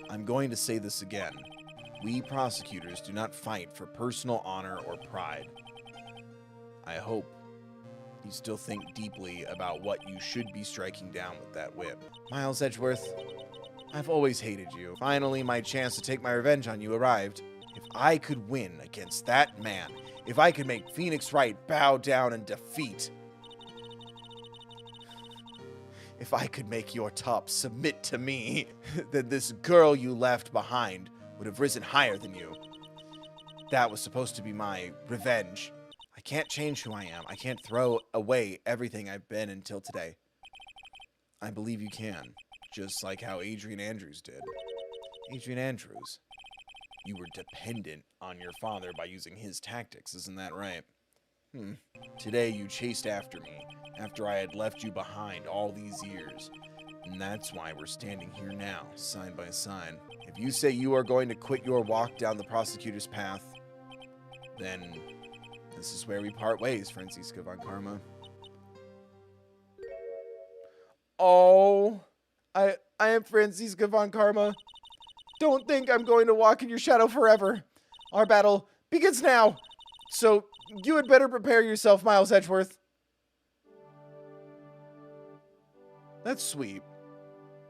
I'm going to say this again. We prosecutors do not fight for personal honor or pride. I hope you still think deeply about what you should be striking down with that whip. Miles Edgeworth, I've always hated you. Finally, my chance to take my revenge on you arrived. If I could win against that man, if I could make Phoenix Wright bow down in defeat, if I could make your top submit to me, then this girl you left behind would have risen higher than you. That was supposed to be my revenge. I can't change who I am. I can't throw away everything I've been until today. I believe you can, just like how Adrian Andrews did. Adrian Andrews, you were dependent on your father by using his tactics, isn't that right? Today you chased after me, after I had left you behind all these years. And that's why we're standing here now, side by side. If you say you are going to quit your walk down the prosecutor's path, then this is where we part ways, Franziska von Karma. Oh, I am Franziska von Karma. Don't think I'm going to walk in your shadow forever. Our battle begins now. So you had better prepare yourself, Miles Edgeworth. That's sweet.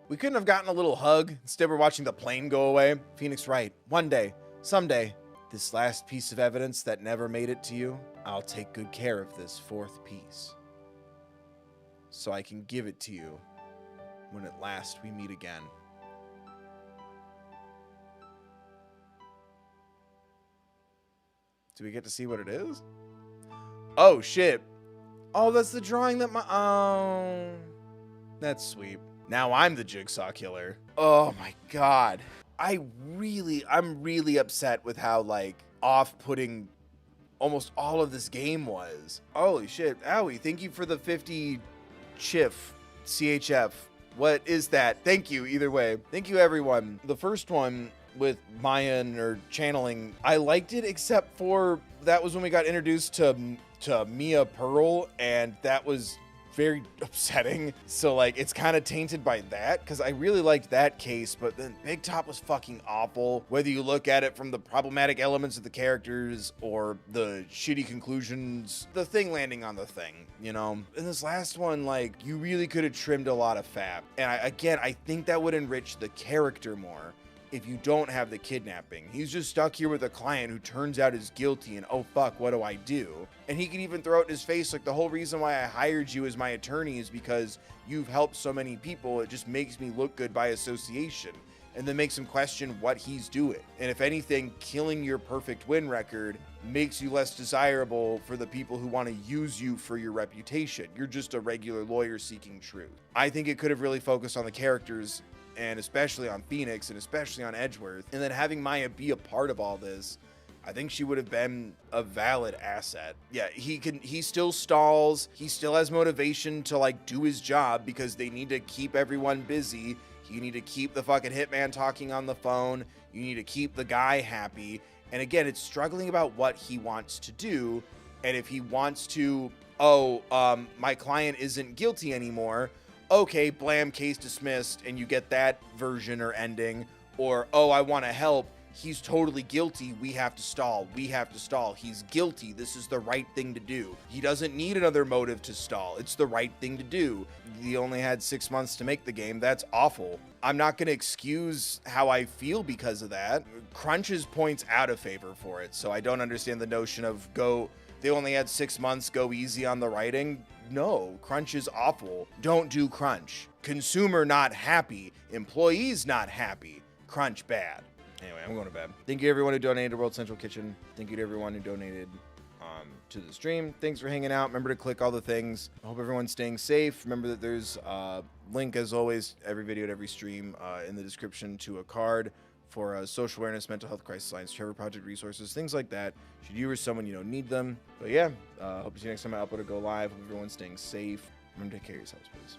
We couldn't have gotten a little hug. Instead, we're watching the plane go away. Phoenix Wright, one day, someday, this last piece of evidence that never made it to you, I'll take good care of this fourth piece. So I can give it to you when at last we meet again. Do we get to see what it is? Oh, shit. Oh, that's the drawing that oh. That's sweet. Now I'm the jigsaw killer. Oh my god. I'm really upset with how, like, off-putting almost all of this game was. Holy shit. Owie, thank you for the 50 CHF. What is that? Thank you, either way. Thank you, everyone. The first one with Mayan or channeling, I liked it, except for that was when we got introduced to Mia Pearl, and that was very upsetting. So, like, it's kind of tainted by that, because I really liked that case, but then Big Top was fucking awful, whether you look at it from the problematic elements of the characters or the shitty conclusions, the thing landing on the thing, you know? In this last one, like, you really could have trimmed a lot of fat, and I think that would enrich the character more if you don't have the kidnapping. He's just stuck here with a client who turns out is guilty, and oh fuck, what do I do? And he can even throw it in his face, like, the whole reason why I hired you as my attorney is because you've helped so many people. It just makes me look good by association, and then makes him question what he's doing. And if anything, killing your perfect win record makes you less desirable for the people who want to use you for your reputation. You're just a regular lawyer seeking truth. I think it could have really focused on the characters, and especially on Phoenix, and especially on Edgeworth, and then having Maya be a part of all this. I think she would have been a valid asset. Yeah, he still stalls. He still has motivation to, like, do his job because they need to keep everyone busy. You need to keep the fucking hitman talking on the phone. You need to keep the guy happy. And again, it's struggling about what he wants to do. And if he wants to, my client isn't guilty anymore, okay, blam, case dismissed, and you get that version or ending. Or, I want to help. He's totally guilty. We have to stall. He's guilty. This is the right thing to do. He doesn't need another motive to stall. It's the right thing to do. He only had 6 months to make the game. That's awful. I'm not going to excuse how I feel because of that. Crunches points out of favor for it, so I don't understand the notion of they only had 6 months, go easy on the writing. No, crunch is awful. Don't do crunch. Consumer not happy. Employees not happy. Crunch bad. Anyway, I'm going to bed. Thank you to everyone who donated to World Central Kitchen. Thank you to everyone who donated to the stream. Thanks for hanging out. Remember to click all the things. I hope everyone's staying safe. Remember that there's a link, as always, every video and every stream in the description to a card for social awareness, mental health crisis lines, Trevor Project resources, things like that. Should you or someone you know need them. But yeah, hope to see you next time I upload or go live. Hope everyone's staying safe. Remember to take care of yourselves, please.